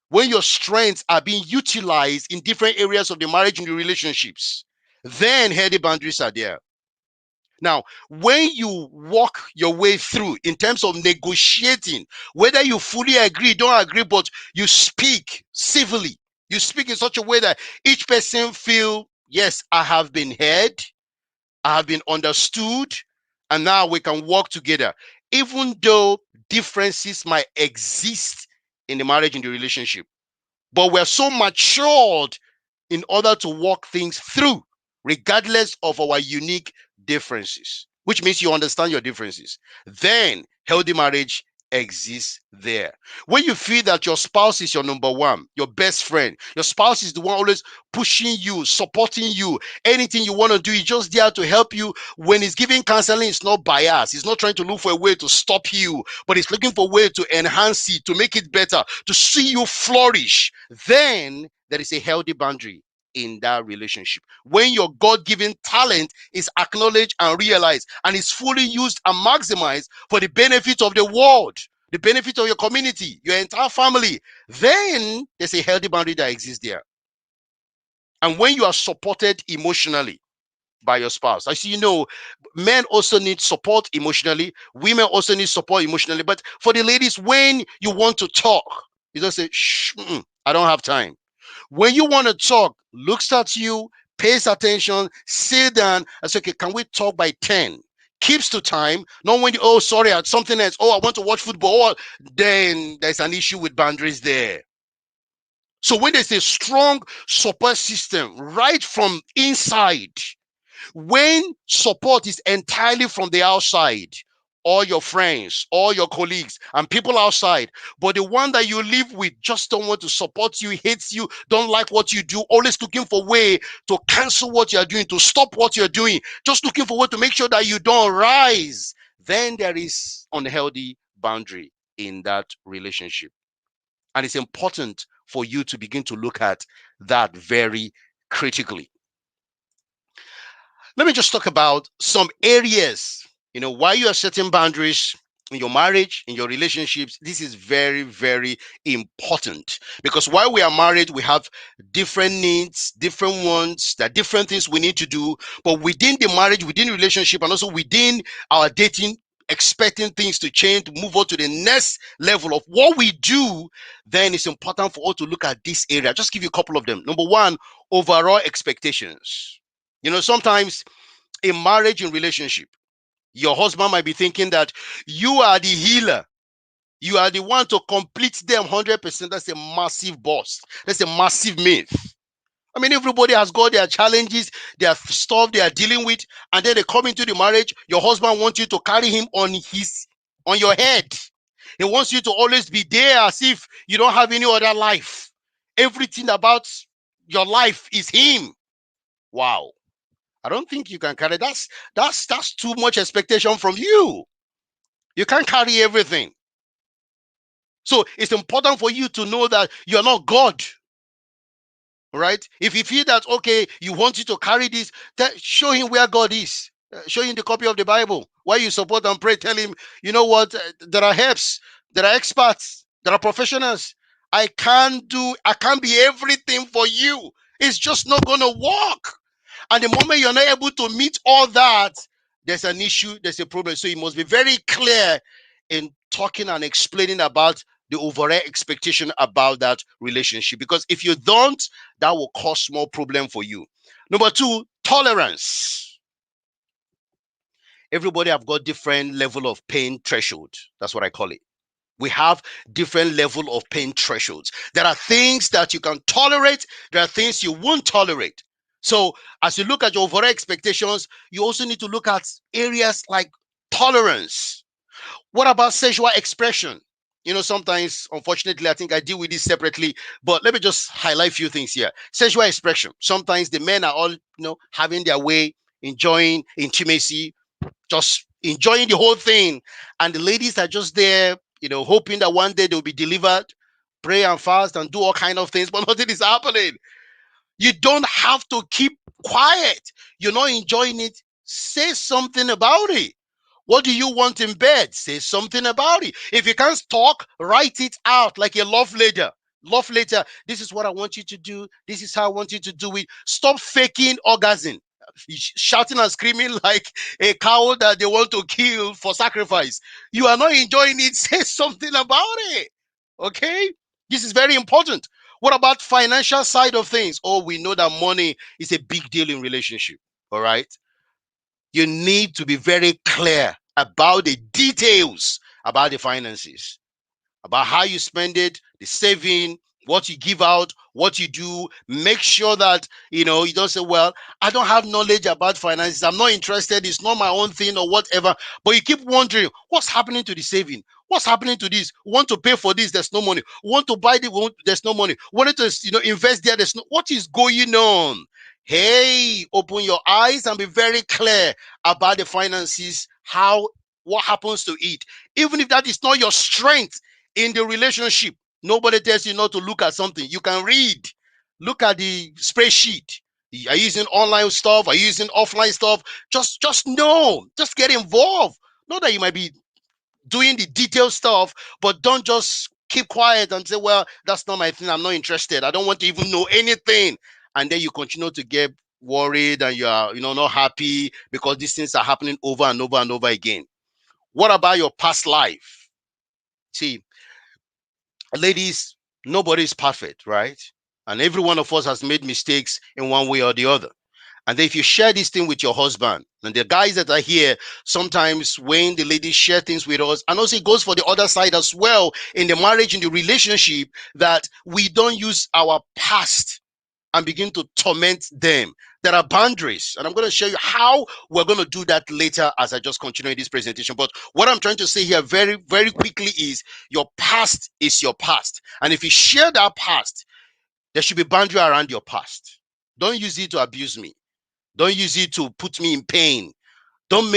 [SPEAKER 3] when your strengths are being utilized in different areas of the marriage and the relationships, then healthy boundaries are there. Now, when you walk your way through in terms of negotiating, whether you fully agree, don't agree, but you speak civilly, you speak in such a way that each person feel, yes, I have been heard, I have been understood, and now we can work together. Even though differences might exist in the marriage, in the relationship, but we're so matured in order to walk things through, regardless of our unique differences, which means you understand your differences. Then healthy marriage exists there. When you feel that your spouse is your number one, your best friend, your spouse is the one always pushing you, supporting you, anything you want to do, he's just there to help you. When he's giving counseling, it's not bias. He's not trying to look for a way to stop you, but he's looking for a way to enhance it, to make it better, to see you flourish. Then there is a healthy boundary in that relationship. When your God-given talent is acknowledged and realized and is fully used and maximized for the benefit of the world, the benefit of your community, your entire family, then there's a healthy boundary that exists there. And when you are supported emotionally by your spouse, as you know, men also need support emotionally, women also need support emotionally. But for the ladies, when you want to talk, you just say, shh, I don't have time. When you want to talk, looks at you, pays attention, sit down, and say, okay, can we talk by 10? Keeps to time, not when you, oh, sorry, I had something else. Oh, I want to watch football. Then there's an issue with boundaries there. So when there's a strong support system right from inside, when support is entirely from the outside, all your friends, all your colleagues, and people outside, but the one that you live with just don't want to support you, hates you, don't like what you do, always looking for way to cancel what you're doing, to stop what you're doing, just looking for way to make sure that you don't rise, then there is unhealthy boundary in that relationship. And it's important for you to begin to look at that very critically. Let me just talk about some areas, why you are setting boundaries in your marriage, in your relationships. This is very, very important, because while we are married, we have different needs, different wants, there are different things we need to do. But within the marriage, within the relationship, and also within our dating, expecting things to change, to move on to the next level of what we do, then it's important for us to look at this area. I'll just give you a couple of them. Number one, overall expectations. Sometimes in marriage, in relationship, your husband might be thinking that you are the healer. You are the one to complete them 100%. That's a massive boss. That's a massive myth. I mean, everybody has got their challenges, their stuff they are dealing with, and then they come into the marriage. Your husband wants you to carry him on your head. He wants you to always be there as if you don't have any other life. Everything about your life is him. Wow. I don't think you can carry that's too much expectation from you. You can't carry everything. So it's important for you to know that you're not God. Right? If you feel that, okay, you want you to carry this, show him where God is. Show him the copy of the Bible. Why you support and pray, tell him, you know what, there are helps, there are experts, there are professionals. I can't be everything for you. It's just not gonna work. And the moment you're not able to meet all that, there's an issue, there's a problem. So you must be very clear in talking and explaining about the overall expectation about that relationship. Because if you don't, that will cause more problem for you. Number two, tolerance. Everybody have got different level of pain threshold. That's what I call it. We have different level of pain thresholds. There are things that you can tolerate. There are things you won't tolerate. So as you look at your overall expectations, you also need to look at areas like tolerance. What about sexual expression? Sometimes, unfortunately, I think I deal with this separately, but let me just highlight a few things here. Sexual expression. Sometimes the men are all, having their way, enjoying intimacy, just enjoying the whole thing. And the ladies are just there, hoping that one day they'll be delivered, pray and fast and do all kind of things, but nothing is happening. You don't have to keep quiet. You're not enjoying it. Say something about it. What do you want in bed? Say something about it. If you can't talk, write it out like a love letter. Love letter. This is what I want you to do. This is how I want you to do it. Stop faking orgasm. Shouting and screaming like a cow that they want to kill for sacrifice. You are not enjoying it. Say something about it. Okay? This is very important. What about financial side of things? Oh, we know that money is a big deal in relationship. All right? You need to be very clear about the details about the finances, about how you spend it, the saving, what you give out, what you do. Make sure that you don't say, well, I don't have knowledge about finances, I'm not interested, it's not my own thing or whatever. But you keep wondering what's happening to the saving, what's happening to this. We want to pay for this, there's no money. We want to buy there's no money. We wanted to invest there, there's no. What is going on? Hey, open your eyes and be very clear about the finances, what happens to it. Even if that is not your strength in the relationship, nobody tells you not to look at something. You can read. Look at the spreadsheet. Are you using online stuff? Are you using offline stuff? Just know. Just get involved. Not that you might be doing the detailed stuff, but don't just keep quiet and say, well, that's not my thing. I'm not interested. I don't want to even know anything. And then you continue to get worried and you are, not happy because these things are happening over and over and over again. What about your past life? See, ladies, nobody is perfect, right? And every one of us has made mistakes in one way or the other. And then if you share this thing with your husband, and the guys that are here, sometimes when the ladies share things with us, and also it goes for the other side as well, in the marriage, in the relationship, that we don't use our past and begin to torment them. There are boundaries, and I'm going to show you how we're going to do that later as I just continue this presentation. But what I'm trying to say here very, very quickly is your past is your past. And if you share that past, there should be boundary around your past. Don't use it to abuse me. Don't use it to put me in pain. Don't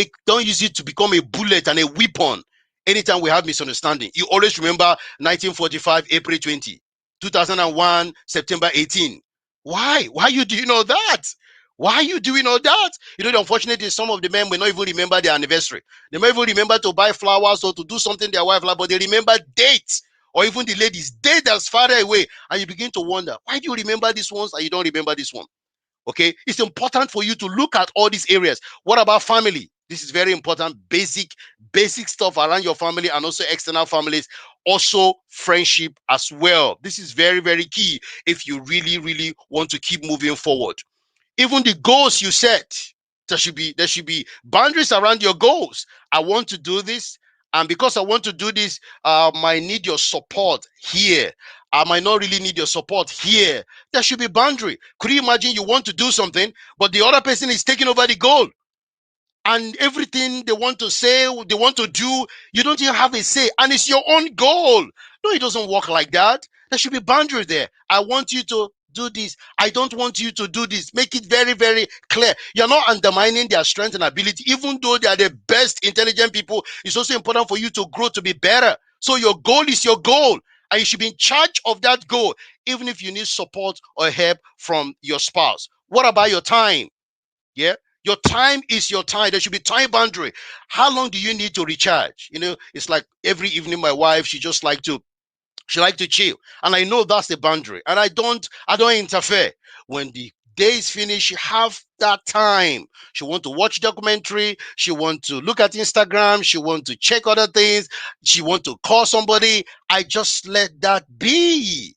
[SPEAKER 3] use it to become a bullet and a weapon anytime we have misunderstanding. You always remember 1945 April 20, 2001 September 18. Why you doing all that? Why are you doing all that? You know, the unfortunate is some of the men will not even remember their anniversary. They may even remember to buy flowers or to do something their wife like, but they remember dates, or even the ladies date that's farther away, and you begin to wonder, why do you remember this ones and you don't remember this one? Okay, it's important for you to look at all these areas. What about family? This is very important. Basic stuff around your family and also external families. Also friendship as well. This is very, very key if you really, really want to keep moving forward. Even the goals you set, there should be boundaries around your goals. I want to do this, and because I want to do this, I might need your support here. I might not really need your support here. There should be boundary. Could you imagine you want to do something, but the other person is taking over the goal? And everything they want to say, they want to do, you don't even have a say, and it's your own goal. No, it doesn't work like that. There should be boundary there. I want you to do this. I don't want you to do this. Make it very, very clear. You're not undermining their strength and ability. Even though they are the best intelligent people, it's also important for you to grow to be better. So your goal is your goal, and you should be in charge of that goal, even if you need support or help from your spouse. What about your time? Yeah. Your time is your time. There should be time boundary. How long do you need to recharge? You know, it's like every evening my wife, she like to chill. And I know that's the boundary. And I don't interfere. When the day is finished, she have that time. She want to watch documentary. She want to look at Instagram. She want to check other things. She want to call somebody. I just let that be,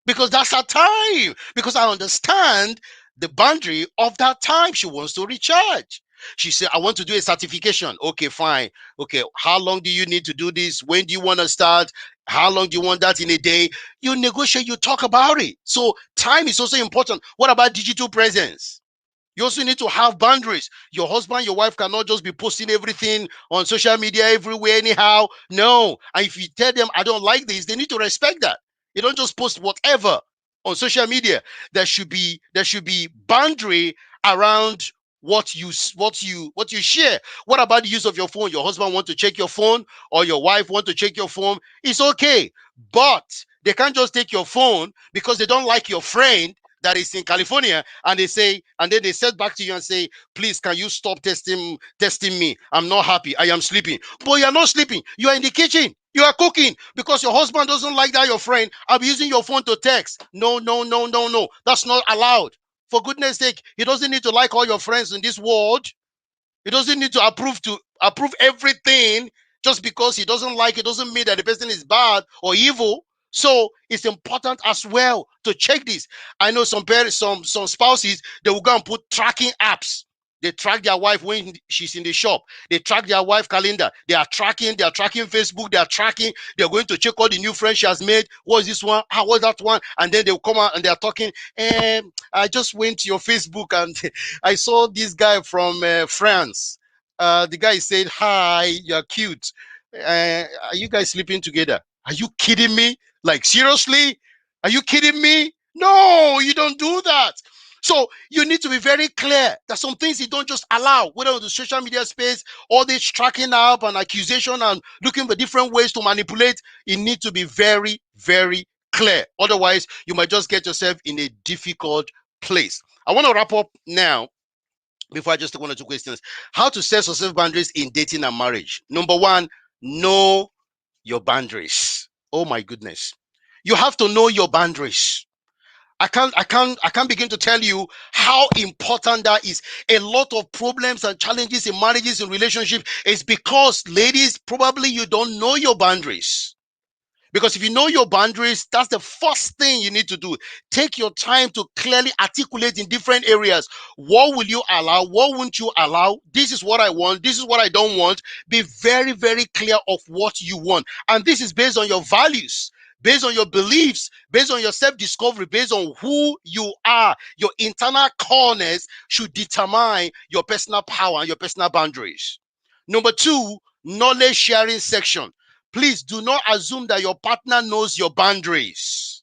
[SPEAKER 3] because that's her time. Because I understand the boundary of that time. She wants to recharge. She said, I want to do a certification. Okay, fine. Okay, how long do you need to do this? When do you want to start? How long do you want that in a day? You negotiate, you talk about it. So time is also important. What about digital presence? You also need to have boundaries. Your husband, your wife cannot just be posting everything on social media everywhere anyhow. No. And if you tell them, I don't like this, they need to respect that. You don't just post whatever on social media. There should be boundary around what you share. What about the use of your phone? Your husband want to check your phone, or your wife want to check your phone. It's okay. But they can't just take your phone because they don't like your friend that is in California, and then they said back to you and say, please, can you stop testing me? I'm not happy. I am sleeping. But you're not sleeping. You are in the kitchen. You are cooking because your husband doesn't like that your friend. I'm using your phone to text. No, no, no, no, no. That's not allowed. For goodness sake, he doesn't need to like all your friends in this world. He doesn't need to approve everything. Just because he doesn't like it doesn't mean that the person is bad or evil. So it's important as well to check this. I know some parents, some spouses, they will go and put tracking apps. They track their wife when she's in the shop. They track their wife calendar. They are tracking Facebook. They're going to check all the new friends she has made. What's this one? How was that one? And then they'll come out and they're talking. I just went to your Facebook and I saw this guy from France. The guy said, hi, you're cute. Are you guys sleeping together? Are you kidding me? Like, seriously? Are you kidding me? No, you don't do that. So you need to be very clear that some things you don't just allow, whether on the social media space, all this tracking up and accusation and looking for different ways to manipulate. It needs to be very, very clear. Otherwise, you might just get yourself in a difficult place. I want to wrap up now before I just take one or two questions. How to set yourself boundaries in dating and marriage. Number one, know your boundaries. Oh my goodness. You have to know your boundaries. I can't begin to tell you how important that is. A lot of problems and challenges in marriages and relationships is because, ladies, probably you don't know your boundaries. Because if you know your boundaries, that's the first thing you need to do. Take your time to clearly articulate in different areas. What will you allow? What won't you allow? This is what I want. This is what I don't want. Be very, very clear of what you want. And this is based on your values, based on your beliefs, based on your self-discovery, based on who you are. Your internal corners should determine your personal power and your personal boundaries. Number two, knowledge sharing section. Please do not assume that your partner knows your boundaries.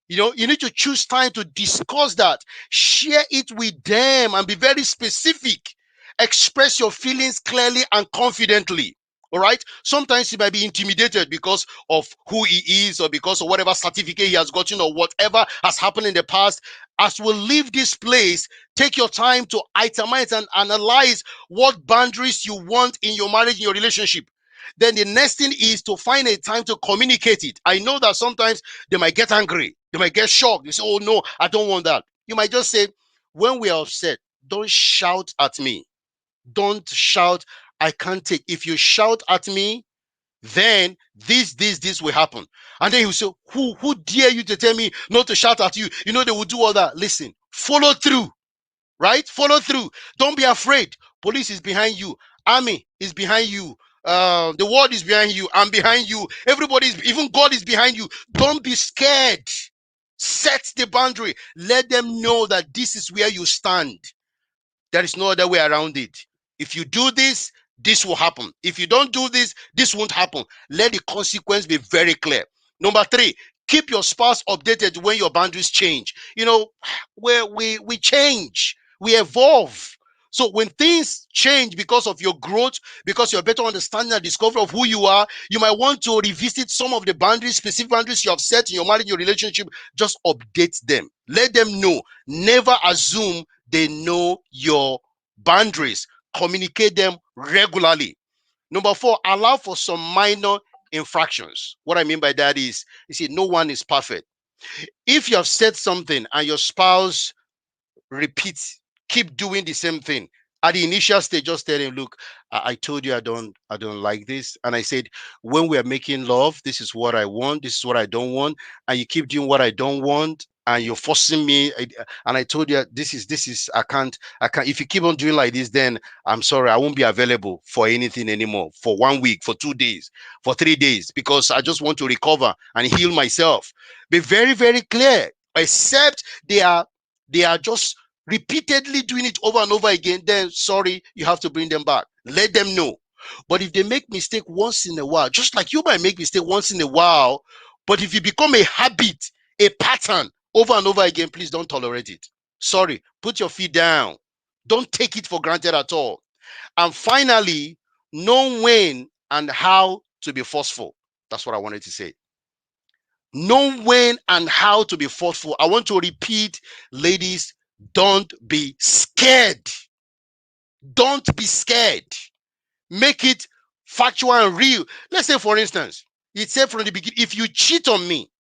[SPEAKER 3] You need to choose time to discuss that. Share it with them and be very specific. Express your feelings clearly and confidently. All right. Sometimes he might be intimidated because of who he is or because of whatever certificate he has gotten or whatever has happened in the past. As we leave this place, take your time to itemize and analyze what boundaries you want in your marriage, in your relationship. Then the next thing is to find a time to communicate it. I know that sometimes they might get angry, they might get shocked. You say, oh no, I don't want that. You might just say, when we are upset, don't shout at me. Don't shout, I can't take. If you shout at me, then this will happen. And then he will say, who dare you to tell me not to shout at you? You know they will do all that. Listen, follow through, right? Follow through. Don't be afraid. Police is behind you. Army is behind you. The world is behind you. I'm behind you. Everybody is, even God is behind you. Don't be scared. Set the boundary. Let them know that this is where you stand. There is no other way around it. If you do this, this will happen. If you don't do this, this won't happen. Let the consequence be very clear. Number three, keep your spouse updated when your boundaries change. Where we change, we evolve. So when things change because of your growth, because you're better understanding and discovery of who you are, you might want to revisit some of the boundaries, specific boundaries you have set in your marriage, your relationship. Just update them. Let them know. Never assume they know your boundaries. Communicate them regularly. Number four, allow for some minor infractions. What I mean by that is, you see, no one is perfect. If you have said something and your spouse repeats, keep doing the same thing. At the initial stage, just tell him, look, I told you I don't like this. And I said, when we are making love, this is what I want, this is what I don't want. And you keep doing what I don't want, and you're forcing me. And I told you this is I can't. If you keep on doing like this, then I'm sorry, I won't be available for anything anymore for 1 week, for 2 days, for 3 days, because I just want to recover and heal myself. Be very, very clear. Except they are just repeatedly doing it over and over again, then sorry, you have to bring them back. Let them know. But if they make mistake once in a while, just like you might make mistake once in a while, but if you become a habit, a pattern over and over again, please don't tolerate it. Sorry, put your feet down. Don't take it for granted at all. And finally, know when and how to be forceful. That's what I wanted to say. Know when and how to be forceful. I want to repeat, ladies, don't be scared. Don't be scared. Make it factual and real. Let's say, for instance, it said from the beginning, if you cheat on me,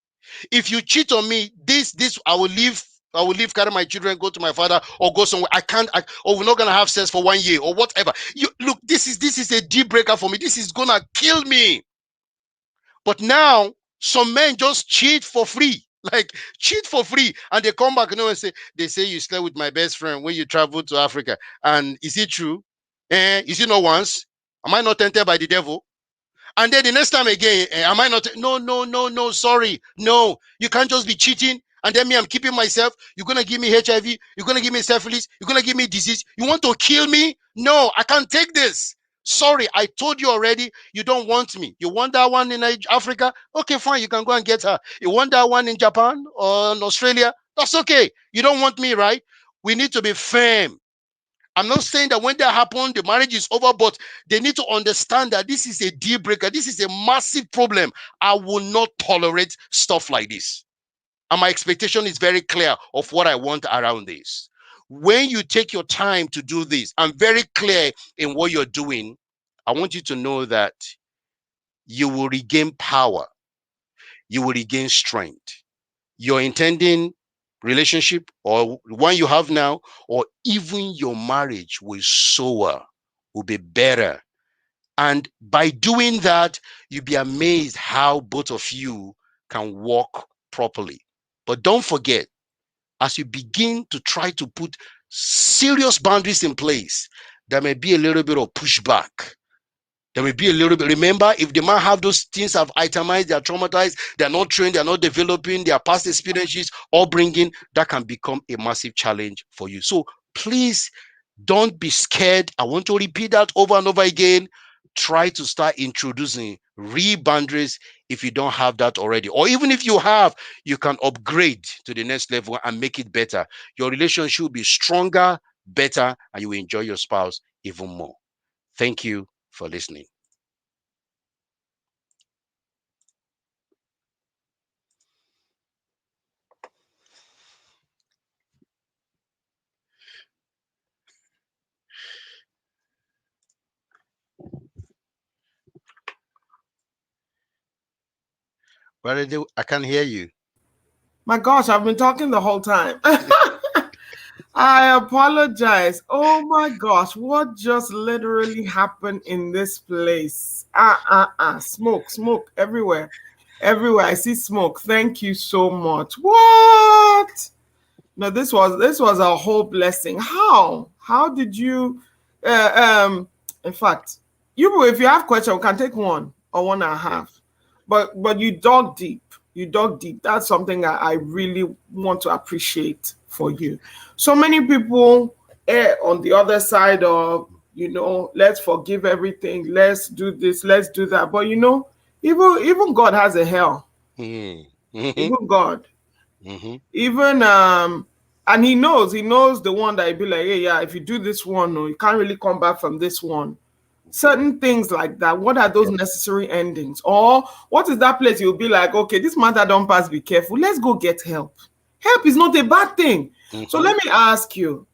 [SPEAKER 3] this I will leave, carry my children, go to my father, or go somewhere. Or we're not gonna have sex for 1 year, or whatever. You look, this is a deal breaker for me. This is gonna kill me. But now some men just cheat for free. Like cheat for free, and they come back, and say they say you slept with my best friend when you traveled to Africa. And is it true? Is it not once? Am I not tempted by the devil? And then the next time again, am I not? No, no, no, no, sorry. No, you can't just be cheating. And then me, I'm keeping myself. You're going to give me HIV. You're going to give me syphilis. You're going to give me disease. You want to kill me? No, I can't take this. Sorry, I told you already, you don't want me. You want that one in Africa? Okay, fine, you can go and get her. You want that one in Japan or in Australia? That's okay. You don't want me, right? We need to be firm. I'm not saying that when that happens, the marriage is over, but they need to understand that this is a deal breaker. This is a massive problem. I will not tolerate stuff like this. And my expectation is very clear of what I want around this. When you take your time to do this, I'm very clear in what you're doing. I want you to know that you will regain power. You will regain strength. Your intending relationship or one you have now, or even your marriage will soar, will be better, And by doing that, you'll be amazed how both of you can work properly. But don't forget, as you begin to try to put serious boundaries in place, there may be a little bit of pushback. There may be a little bit. Remember, if the man have those things have itemized, they are traumatized, they are not trained, they are not developing, their past experiences, all bringing, that can become a massive challenge for you. So please don't be scared. I want to repeat that over and over again. Try to start introducing real boundaries if you don't have that already. Or even if you have, you can upgrade to the next level and make it better. Your relationship will be stronger, better, and you will enjoy your spouse even more. Thank you for listening. Brother, I can't hear you.
[SPEAKER 2] My gosh, I've been talking the whole time. I apologize. Oh my gosh, what just literally happened in this place? Smoke, smoke everywhere. Everywhere I see smoke. Thank you so much. What? No, this was a whole blessing. How did you in fact, if you have questions, we can take one or one and a half. But you dug deep. You dug deep. That's something I really want to appreciate for you. So many people err on the other side of, let's forgive everything, let's do this, let's do that. But even God has a hell.
[SPEAKER 3] Mm-hmm. Mm-hmm.
[SPEAKER 2] Even God.
[SPEAKER 3] Mm-hmm.
[SPEAKER 2] Even and he knows the one that he'd be like, hey, yeah, if you do this one, no, you can't really come back from this one. Certain things like that. What are those
[SPEAKER 3] Yeah.
[SPEAKER 2] necessary endings? Or what is that place you'll be like, okay, this matter don't pass, be careful. Let's go get help. Help is not a bad thing. So
[SPEAKER 3] Mm-hmm.
[SPEAKER 2] let me ask you,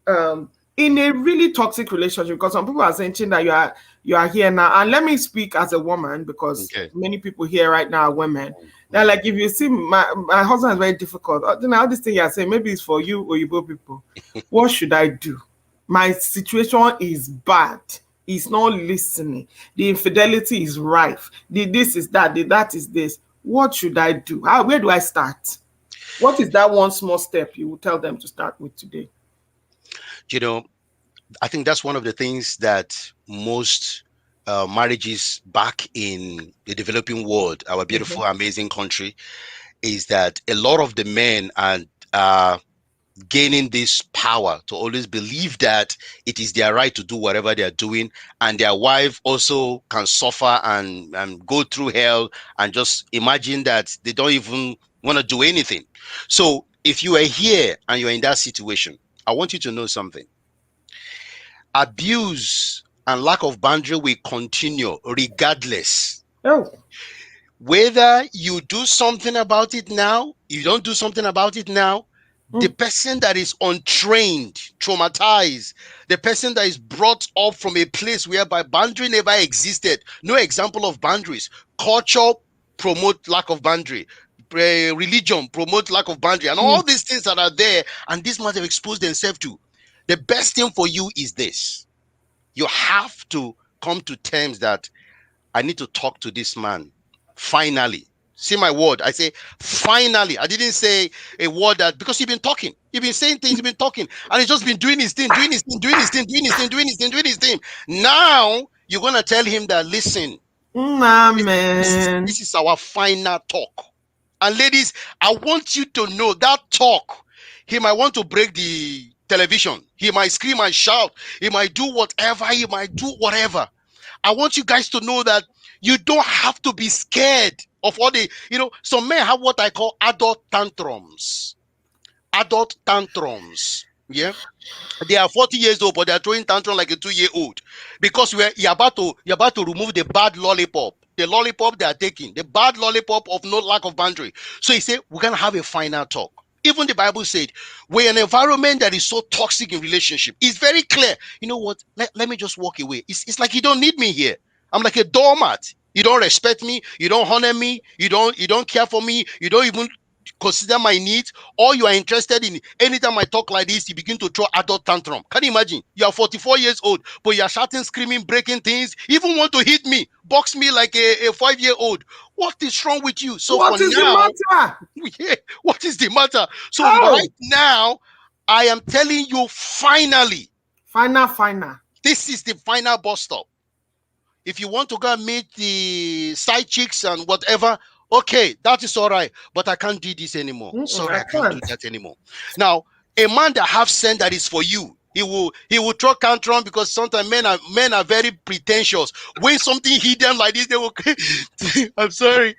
[SPEAKER 2] in a really toxic relationship, because some people are saying, Chinda, you are here now. And let me speak as a woman, because
[SPEAKER 3] Okay.
[SPEAKER 2] many people here right now are women. They're
[SPEAKER 3] Mm.
[SPEAKER 2] like, if you see my husband is very difficult. All this thing you're saying, maybe it's for you or you both people. What should I do? My situation is bad. He's not listening. The infidelity is rife. The this is that. The that is this. What should I do? Where do I start? What is that one small step you will tell them to start with today?
[SPEAKER 3] You know, I think that's one of the things that most marriages back in the developing world, our
[SPEAKER 2] Mhm.
[SPEAKER 3] beautiful, amazing country, is that a lot of the men are gaining this power to always believe that it is their right to do whatever they are doing, and their wife also can suffer and go through hell and just imagine that they don't even want to do anything. So if you are here and you're in that situation, I want you to know something. Abuse and lack of boundary will continue regardless.
[SPEAKER 2] Oh.
[SPEAKER 3] Whether you do something about it now, you don't do something about it now, the
[SPEAKER 2] Mm,
[SPEAKER 3] person that is untrained, traumatized, the person that is brought up from a place whereby boundary never existed, no example of boundaries, culture promote lack of boundary, religion promote lack of boundary, and all
[SPEAKER 2] mm,
[SPEAKER 3] these things that are there, and these must have exposed themselves to. The best thing for you is this: you have to come to terms that I need to talk to this man. Finally. See my word. I say finally. I didn't say a word that, because you've been talking. You've been saying things, you've been talking, and he's just been doing his thing, doing his thing, doing his thing, doing his thing, doing his thing, doing his thing. Now you're gonna tell him that, listen,
[SPEAKER 2] amen.
[SPEAKER 3] this is our final talk. And ladies, I want you to know that talk. He might want to break the television. He might scream and shout. He might do whatever. He might do whatever. I want you guys to know that you don't have to be scared of all some men have what I call adult tantrums. Adult tantrums. Yeah. They are 40 years old, but they are throwing tantrum like a 2-year-old because you're about to remove the bad lollipop, the lollipop they are taking, the bad lollipop of no lack of boundary. So he said, we're gonna have a final talk. Even the Bible said, we're an environment that is so toxic in relationship. It's very clear. You know what? Let me just walk away. It's like you don't need me here. I'm like a doormat. You don't respect me. You don't honor me. You don't care for me. You don't even consider my needs, or you are interested in anytime I talk like this, you begin to throw adult tantrum. Can you imagine? You are 44 years old, but you are shouting, screaming, breaking things, even want to hit me, box me like a 5-year-old. What is wrong with you? So for
[SPEAKER 2] What is the
[SPEAKER 3] now,
[SPEAKER 2] matter?
[SPEAKER 3] yeah, what is the matter? So
[SPEAKER 2] Oh,
[SPEAKER 3] right now, I am telling you, finally,
[SPEAKER 2] final.
[SPEAKER 3] this is the final bus stop. If you want to go and meet the side chicks and whatever, okay, that is all right. But I can't do this anymore. Sorry,
[SPEAKER 2] I
[SPEAKER 3] I can't do
[SPEAKER 2] can't.
[SPEAKER 3] that anymore. Now, a man that have sense that is for you, he will throw tantrum, because sometimes men are very pretentious. When something hit them like this, they will I'm sorry,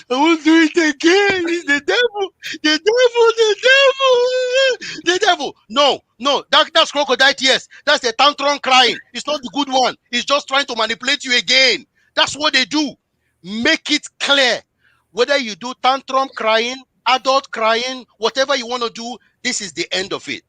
[SPEAKER 3] I won't do it again. It's the devil, the devil, the devil. No, that's crocodile tears. That's the tantrum crying. It's not the good one. It's just trying to manipulate you again. That's what they do. Make it clear. Whether you do tantrum crying, adult crying, whatever you want to do, this is the end of it.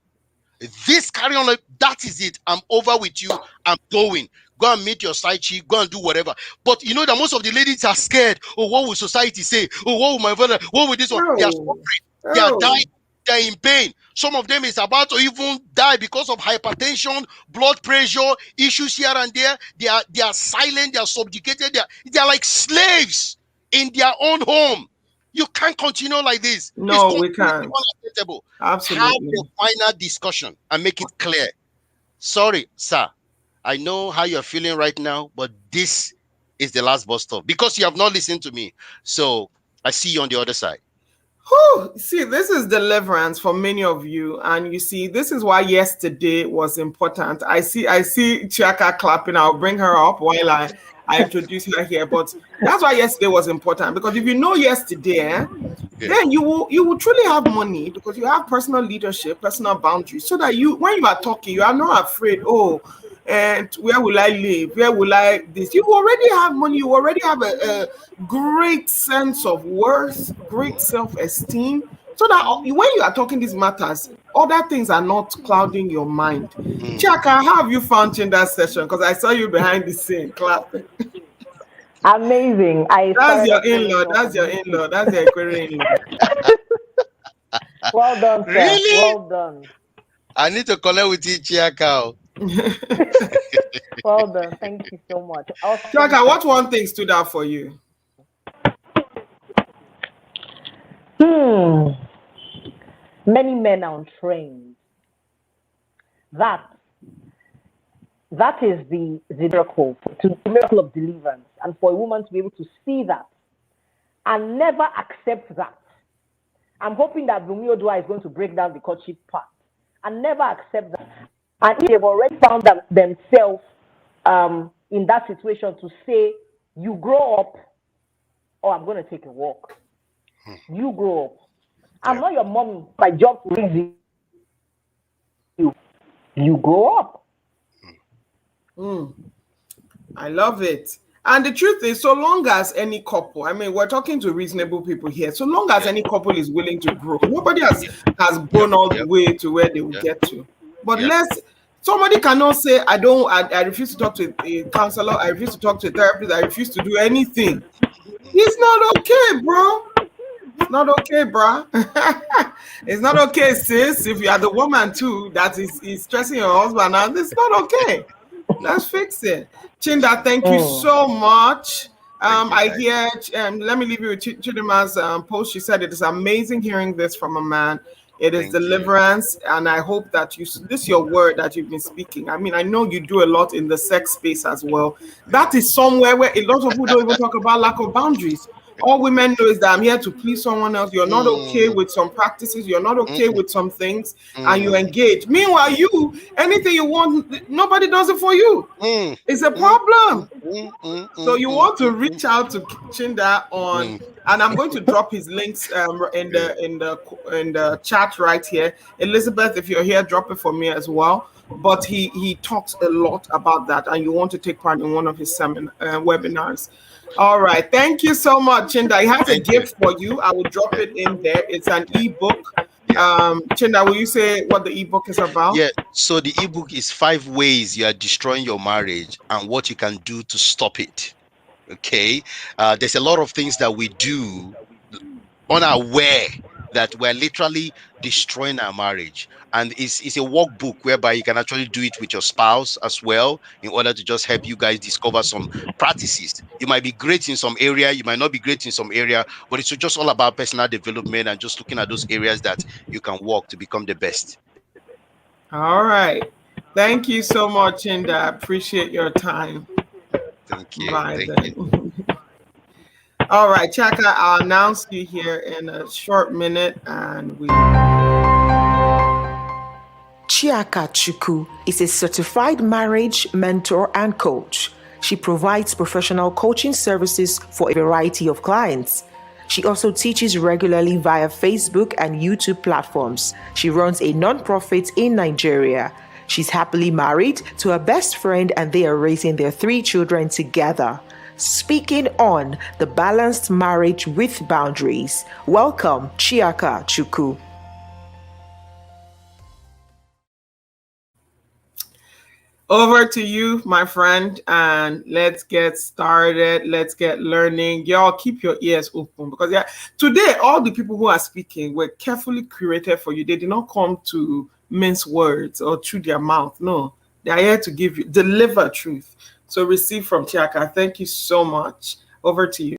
[SPEAKER 3] This carry on, that is it. I'm over with you. I'm going. Go and meet your side chick. Go and do whatever. But you know that most of the ladies are scared. Oh, what will society say? Oh, what will my father? What will this one? They are
[SPEAKER 2] Oh,
[SPEAKER 3] suffering. They are
[SPEAKER 2] oh.
[SPEAKER 3] dying. They are in pain. Some of them is about to even die because of hypertension, blood pressure, issues here and there. They are silent. They are subjugated. They are like slaves in their own home. You can't continue like this. It's
[SPEAKER 2] No, we
[SPEAKER 3] completely
[SPEAKER 2] can't.
[SPEAKER 3] unacceptable. Have a
[SPEAKER 2] Absolutely.
[SPEAKER 3] final discussion and make it clear. Sorry, sir. I know how you're feeling right now, but this is the last bus stop, because you have not listened to me. So I see you on the other side.
[SPEAKER 2] Whew. See, this is deliverance for many of you, and you see, this is why yesterday was important. I see Chiaka clapping. I'll bring her up while I introduce her here. But that's why yesterday was important, because if you know yesterday,
[SPEAKER 3] Yeah.
[SPEAKER 2] then you will truly have money, because you have personal leadership, personal boundaries, so that you, when you are talking, you are not afraid. Oh, and where will I live? Where will I this? You already have money. You already have a great sense of worth, great self-esteem, so that when you are talking these matters, other things are not clouding your mind.
[SPEAKER 3] Mm.
[SPEAKER 2] Chaka, how have you found Chinda session? Because I saw you behind the scene clapping.
[SPEAKER 4] Amazing. I
[SPEAKER 2] That's
[SPEAKER 4] started
[SPEAKER 2] your
[SPEAKER 4] off
[SPEAKER 2] in-law.
[SPEAKER 4] following up
[SPEAKER 2] That's
[SPEAKER 4] on
[SPEAKER 2] your
[SPEAKER 4] YouTube.
[SPEAKER 2] in-law. That's your Equatorial in-law.
[SPEAKER 4] Well done, sir.
[SPEAKER 3] Really?
[SPEAKER 4] Well done.
[SPEAKER 3] I need to connect with you, Chiaka.
[SPEAKER 4] Well done. Thank you so much. Awesome
[SPEAKER 2] Chaka, what
[SPEAKER 4] session.
[SPEAKER 2] one thing stood out for you?
[SPEAKER 4] Hmm. Many men are untrained. That that is the miracle, the miracle of deliverance, and for a woman to be able to see that and never accept that. I'm hoping that Bumi Odua is going to break down the courtship part and never accept that. And if they've already found themselves in that situation, to say, you grow up, or I'm going to take a walk. You grow up. I'm
[SPEAKER 3] Yeah.
[SPEAKER 4] not your mommy. My job to raise you. You grow up.
[SPEAKER 2] I love it. And the truth is, so long as any couple, I mean, we're talking to reasonable people here, so long as
[SPEAKER 3] Yeah.
[SPEAKER 2] any couple is willing to grow, nobody has
[SPEAKER 3] Yep.
[SPEAKER 2] grown all the
[SPEAKER 3] Yep.
[SPEAKER 2] way to where they will
[SPEAKER 3] Yeah.
[SPEAKER 2] get to. But
[SPEAKER 3] Yeah.
[SPEAKER 2] somebody cannot say, I refuse to talk to a counselor, I refuse to talk to a therapist, I refuse to do anything. It's not okay, bro. It's not okay, bro. It's not okay, sis. If you are the woman too that is stressing your husband out, it's not okay. Let's fix it. Chinda, thank you
[SPEAKER 4] Mm.
[SPEAKER 2] so much.
[SPEAKER 3] Thank you,
[SPEAKER 2] I
[SPEAKER 3] guys.
[SPEAKER 2] hear, let me leave you with Chidima's post. She said it is amazing hearing this from a man. It is
[SPEAKER 3] Thank you.
[SPEAKER 2] deliverance, and I hope that this is your word that you've been speaking. I mean, I know you do a lot in the sex space as well.
[SPEAKER 3] Yeah.
[SPEAKER 2] That is somewhere where a lot of people don't even talk about lack of boundaries. All women know is that I'm here to please someone else. You're not okay
[SPEAKER 3] Mm,
[SPEAKER 2] with some practices. You're not okay
[SPEAKER 3] mm,
[SPEAKER 2] with some things, and you
[SPEAKER 3] mm,
[SPEAKER 2] engage. Meanwhile, anything you want, nobody does it for you.
[SPEAKER 3] mm,
[SPEAKER 2] It's a
[SPEAKER 3] mm,
[SPEAKER 2] problem.
[SPEAKER 3] mm, mm,
[SPEAKER 2] So
[SPEAKER 3] mm,
[SPEAKER 2] you
[SPEAKER 3] mm,
[SPEAKER 2] want to
[SPEAKER 3] mm, mm,
[SPEAKER 2] reach out to Chinda on,
[SPEAKER 3] mm.
[SPEAKER 2] and I'm going to drop his links in
[SPEAKER 3] Yeah.
[SPEAKER 2] the chat right here. Elizabeth, if you're here, drop it for me as well. But he talks a lot about that, and you want to take part in one of his webinars. All right, thank you so much, Chinda. He has a
[SPEAKER 3] Thank you.
[SPEAKER 2] gift for you. I will drop
[SPEAKER 3] Yeah.
[SPEAKER 2] it in there. It's an ebook.
[SPEAKER 3] Yeah.
[SPEAKER 2] Chinda, will you say what the ebook is about?
[SPEAKER 3] Yeah. So the ebook is 5 ways you are destroying your marriage and what you can do to stop it. Okay. There's a lot of things that we do unaware that we're literally destroying our marriage. And it's a workbook whereby you can actually do it with your spouse as well, in order to just help you guys discover some practices. You might be great in some area, you might not be great in some area, but it's just all about personal development and just looking at those areas that you can work to become the best.
[SPEAKER 2] All right. Thank you so much, Chinda. I appreciate your time.
[SPEAKER 3] Thank you.
[SPEAKER 2] Bye
[SPEAKER 3] Thank you.
[SPEAKER 2] then. All right, Chaka, I'll announce you here in a short minute and we.
[SPEAKER 1] Chiaka Chuku is a certified marriage mentor and coach. She provides professional coaching services for a variety of clients. She also teaches regularly via Facebook and YouTube platforms. She runs a nonprofit in Nigeria. She's happily married to her best friend and they are raising their 3 children together. Speaking on the balanced marriage with boundaries, welcome Chiaka Chuku.
[SPEAKER 2] Over to you, my friend, and let's get started. Let's get learning. Y'all keep your ears open because yeah, today all the people who are speaking were carefully curated for you. They did not come to mince words or chew their mouth. No, they are here to give you deliver truth. So receive from Chiaka. Thank you so much. Over to you.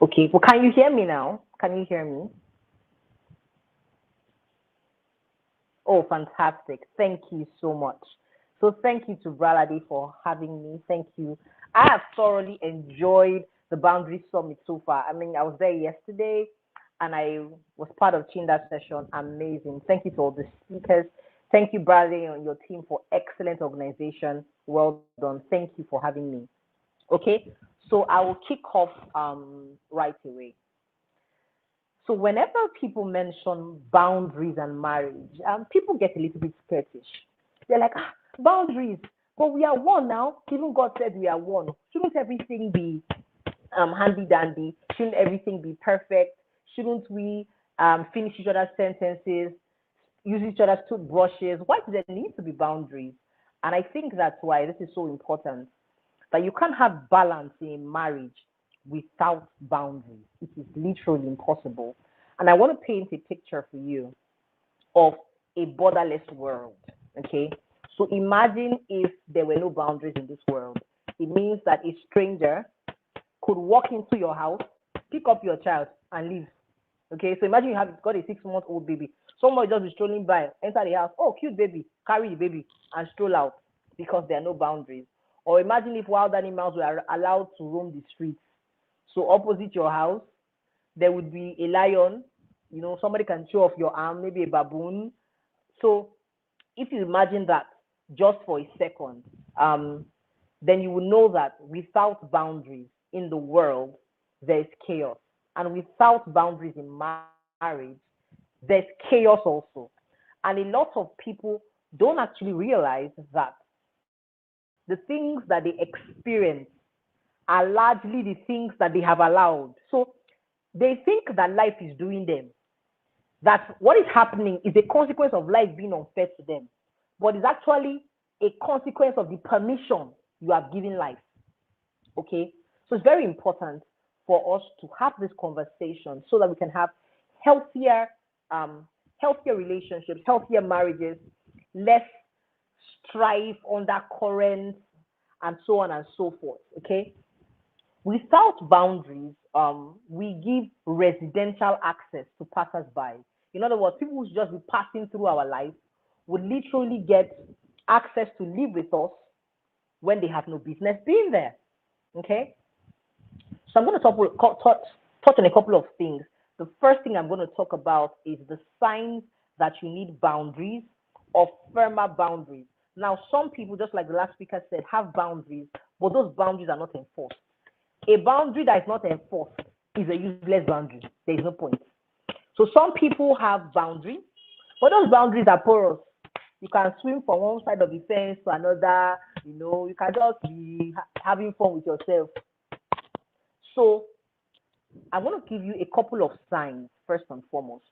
[SPEAKER 4] Okay, well, can you hear me now? Can you hear me? Oh, fantastic. Thank you so much. So thank you to Bralade for having me. Thank you. I have thoroughly enjoyed the Boundary Summit so far. I mean, I was there yesterday and I was part of Chinda's session. Amazing. Thank you to all the speakers. Thank you, Bralade, and your team for excellent organization. Well done. Thank you for having me. Okay, so I will kick off right away. So whenever people mention boundaries and marriage, people get a little bit skittish. They're like, boundaries, but we are one now. Even God said we are one. Shouldn't everything be handy dandy? Shouldn't everything be perfect? Shouldn't we finish each other's sentences, use each other's toothbrushes? Why do there need to be boundaries? And I think that's why this is so important. That you can't have balance in marriage without boundaries. It is literally impossible. And I want to paint a picture for you of a borderless world. Okay. So imagine if there were no boundaries in this world. It means that a stranger could walk into your house, pick up your child, and leave. Okay. So imagine you have got a 6-month-old baby. Someone just be strolling by, enter the house. Oh, cute baby. Carry the baby and stroll out because there are no boundaries. Or imagine if wild animals were allowed to roam the streets. So opposite your house, there would be a lion. You know, somebody can show off your arm, maybe a baboon. So if you imagine that just for a second, then you will know that without boundaries in the world, there's chaos. And without boundaries in marriage, there's chaos also. And a lot of people don't actually realize that the things that they experience are largely the things that they have allowed. So they think that life is doing them, that what is happening is a consequence of life being unfair to them, but it's actually a consequence of the permission you have given life. Okay, so it's very important for us to have this conversation so that we can have healthier, healthier relationships, healthier marriages, less strife, undercurrents, and so on and so forth. Okay, without boundaries, we give residential access to passers-by. In other words, people who just be passing through our life would literally get access to live with us when they have no business being there. Okay? So I'm going to touch on a couple of things. The first thing I'm going to talk about is the signs that you need boundaries or firmer boundaries. Now, some people, just like the last speaker said, have boundaries, but those boundaries are not enforced. A boundary that is not enforced is a useless boundary. There is no point. So some people have boundaries, but those boundaries are porous. You can swim from one side of the fence to another. You know, you can just be having fun with yourself. So I want to give you a couple of signs, first and foremost,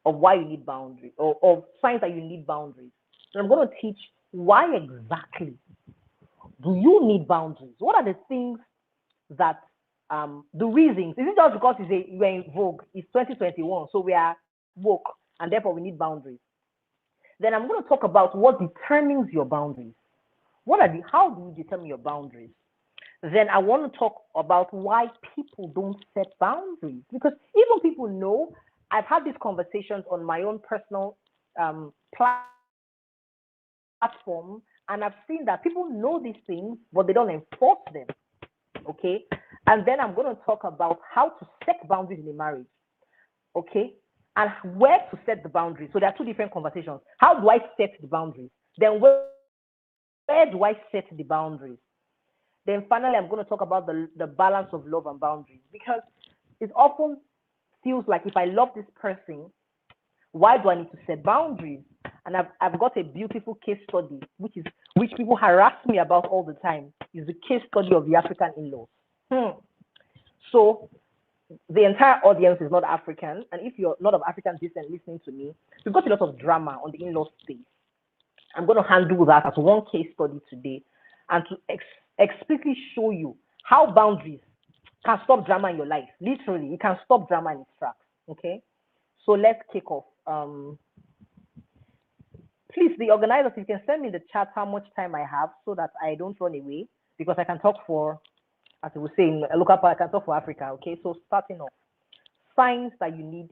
[SPEAKER 4] of why you need boundaries, or of signs that you need boundaries. And I'm going to teach why exactly do you need boundaries? What are the things that the reasons? Is it just because we're in vogue? It's 2021, so we are woke, and therefore we need boundaries. Then I'm going to talk about what determines your boundaries. How do you determine your boundaries? Then I want to talk about why people don't set boundaries. Because even people know, I've had these conversations on my own personal platform, and I've seen that people know these things, but they don't enforce them. Okay? And then I'm going to talk about how to set boundaries in a marriage. Okay? And where to set the boundaries. So there are two different conversations. How do I set the boundaries? Then where do I set the boundaries? Then finally, I'm going to talk about the balance of love and boundaries, because it often feels like if I love this person, why do I need to set boundaries? And I've got a beautiful case study, which people harass me about all the time. Is the case study of the African in-laws. So the entire audience is not African, and if you're not of African descent listening to me, we've got a lot of drama on the in-law space. I'm going to handle that as one case study today, and to explicitly show you how boundaries can stop drama in your life. Literally, it can stop drama in its tracks. Okay, so let's kick off. Please, the organizers, you can send me in the chat how much time I have so that I don't run away, because I can talk for, as we say in a local part, I can talk for Africa. Okay, so starting off, signs that you need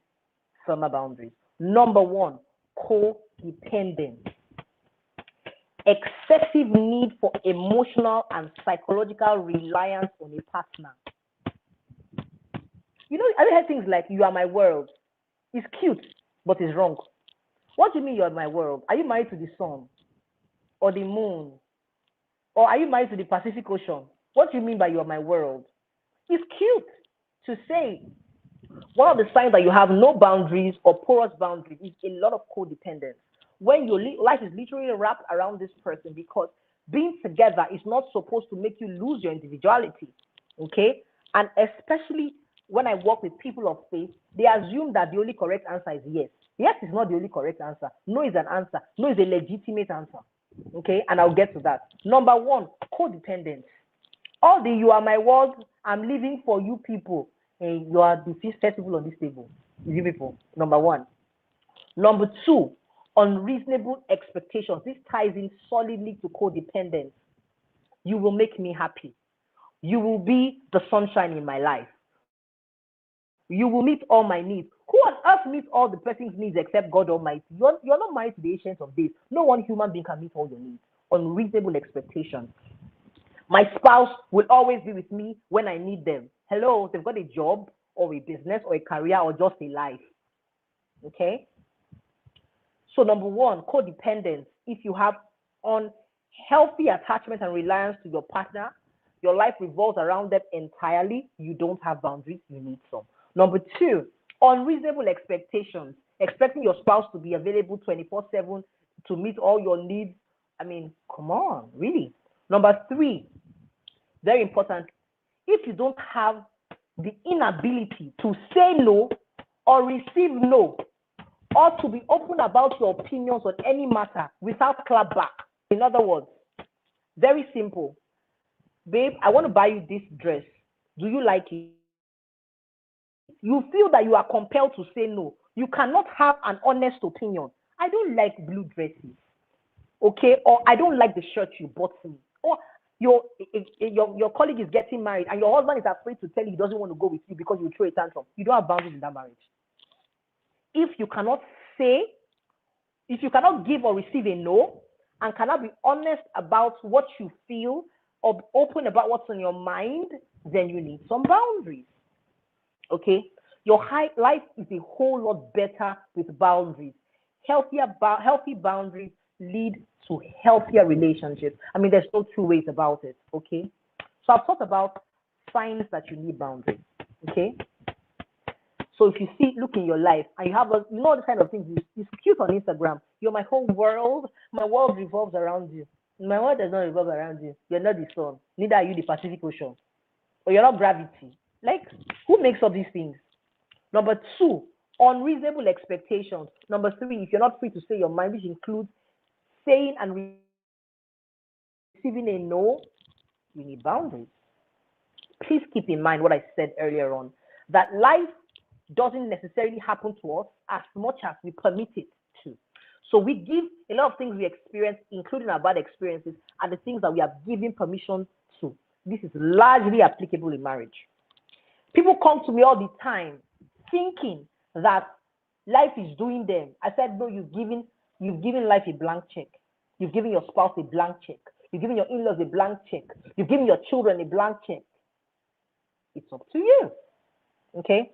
[SPEAKER 4] firmer boundaries. Number one, codependence. Excessive need for emotional and psychological reliance on a partner. You know, I heard things like, you are my world. It's cute, but it's wrong. What do you mean you are my world? Are you married to the sun or the moon? Or are you married to the Pacific Ocean? What do you mean by you are my world? It's cute to say. One of the signs that you have no boundaries or porous boundaries is a lot of codependence. When your life is literally wrapped around this person, because being together is not supposed to make you lose your individuality. Okay? And especially when I work with people of faith, they assume that the only correct answer is yes. Yes is not the only correct answer. No is an answer. No is a legitimate answer. Okay? And I'll get to that. Number one, codependence. All the you are my world, I'm living for you people. And you are the first people on this table. You people. Number one. Number two, unreasonable expectations. This ties in solidly to codependence. You will make me happy. You will be the sunshine in my life. You will meet all my needs. Who on earth meets all the person's needs except God Almighty? You're not married to the Ancient of Days. No one human being can meet all your needs. Unreasonable expectations. My spouse will always be with me when I need them. Hello, they've got a job or a business or a career or just a life. Okay? So number one, codependence. If you have unhealthy attachment and reliance to your partner, your life revolves around them entirely, you don't have boundaries, you need some. Number two, unreasonable expectations. Expecting your spouse to be available 24/7 to meet all your needs. I mean, come on, really. Number three, very important, if you don't have the inability to say no or receive no, or to be open about your opinions on any matter without clap back. In other words, very simple. Babe, I want to buy you this dress. Do you like it? You feel that you are compelled to say no. You cannot have an honest opinion. I don't like blue dresses. Okay? Or I don't like the shirt you bought me. Or your colleague is getting married and your husband is afraid to tell you he doesn't want to go with you because you throw a tantrum. You don't have boundaries in that marriage. If you cannot give or receive a no, and cannot be honest about what you feel or open about what's on your mind, then you need some boundaries. Okay? Your life is a whole lot better with boundaries. Healthy boundaries lead to healthier relationships. I mean, there's no two ways about it. Okay? So I've talked about signs that you need boundaries. Okay? So if you look in your life and you have all the kind of things, it's cute on Instagram. You're my whole world. My world revolves around you. My world does not revolve around you. You're not the sun. Neither are you the Pacific Ocean. Or you're not gravity. Like, who makes up these things? Number two, unreasonable expectations. Number three, if you're not free to say your mind, which includes saying and receiving a no, you need boundaries. Please keep in mind what I said earlier on, that life doesn't necessarily happen to us as much as we permit it to. So we give a lot of things we experience, including our bad experiences, and the things that we have given permission to. This is largely applicable in marriage. People come to me all the time thinking that life is doing them. I said, no, you've given life a blank check. You've given your spouse a blank check. You've given your in-laws a blank check. You've given your children a blank check. It's up to you. Okay?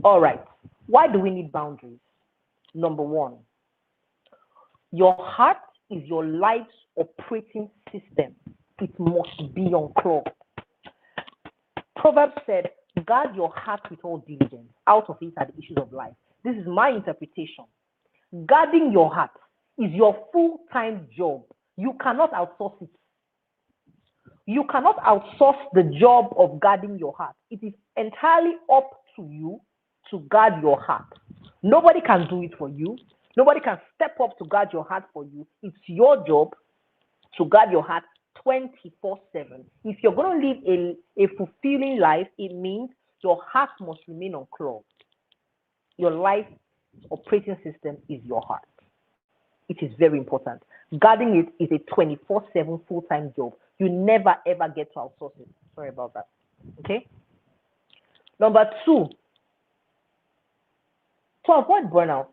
[SPEAKER 4] All right. Why do we need boundaries? Number one, your heart is your life's operating system. It must be unclogged. Proverbs said, guard your heart with all diligence. Out of it are the issues of life. This is my interpretation. Guarding your heart is your full-time job. You cannot outsource it. You cannot outsource the job of guarding your heart. It is entirely up to you to guard your heart. Nobody can do it for you. Nobody can step up to guard your heart for you. It's your job to guard your heart 24/7. If you're going to live a fulfilling life, it means your heart must remain unclogged. Your life operating system is your heart. It is very important. Guarding it is a 24/7 full-time job. You never ever get to outsource it. Sorry about that. Okay? Number two, to avoid burnout,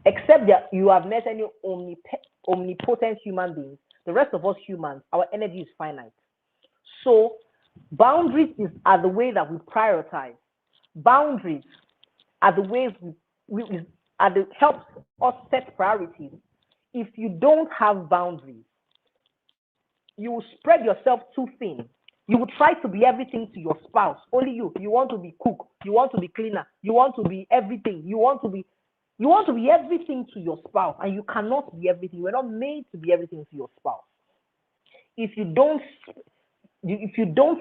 [SPEAKER 4] except that you have met any omnipotent human beings, the rest of us humans, our energy is finite. So boundaries are the way that we prioritize. Boundaries are the ways helps us set priorities. If you don't have boundaries, you will spread yourself too thin. You will try to be everything to your spouse. Only you. You want to be cook. You want to be cleaner. You want to be everything. You want to be everything to your spouse, and you cannot be everything. You're not made to be everything to your spouse. If you don't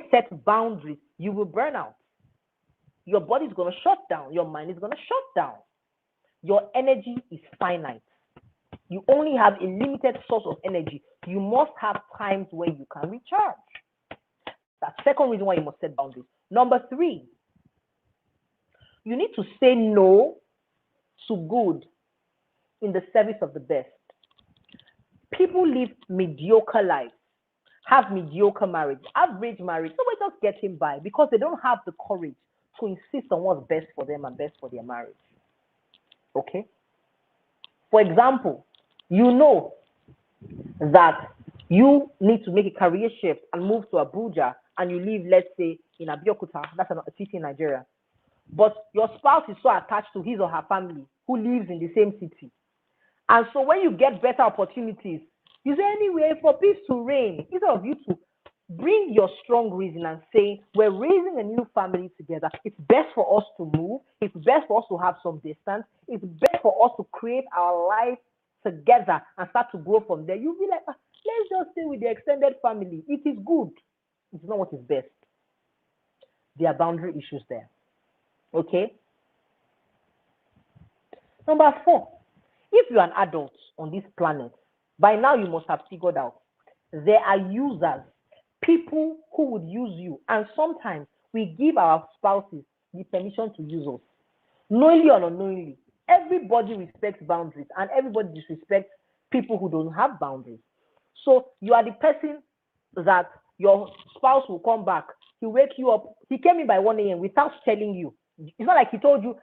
[SPEAKER 4] set boundaries, you will burn out. Your body is going to shut down. Your mind is going to shut down. Your energy is finite. You only have a limited source of energy. You must have times where you can recharge. That's the second reason why you must set boundaries. Number three, you need to say no to good in the service of the best. People live mediocre lives, have mediocre marriage, average marriage. Nobody just getting by because they don't have the courage to insist on what's best for them and best for their marriage. Okay? For example, you know that you need to make a career shift and move to Abuja, and you live, let's say, in Abeokuta, that's a city in Nigeria. But your spouse is so attached to his or her family who lives in the same city. And so when you get better opportunities, you say, anyway, for peace to reign, instead of you to bring your strong reason and say, we're raising a new family together. It's best for us to move. It's best for us to have some distance. It's best for us to create our life together and start to grow from there. You'll be like, let's just stay with the extended family. It is good. It's not what is best. There are boundary issues there. Okay? Number four, if you're an adult on this planet, by now you must have figured out there are users, people who would use you, and sometimes we give our spouses the permission to use us, knowingly or unknowingly. Everybody respects boundaries, and everybody disrespects people who don't have boundaries. So you are the person that your spouse will come back. He'll wake you up. He came in by 1 a.m. without telling you. It's not like he told you,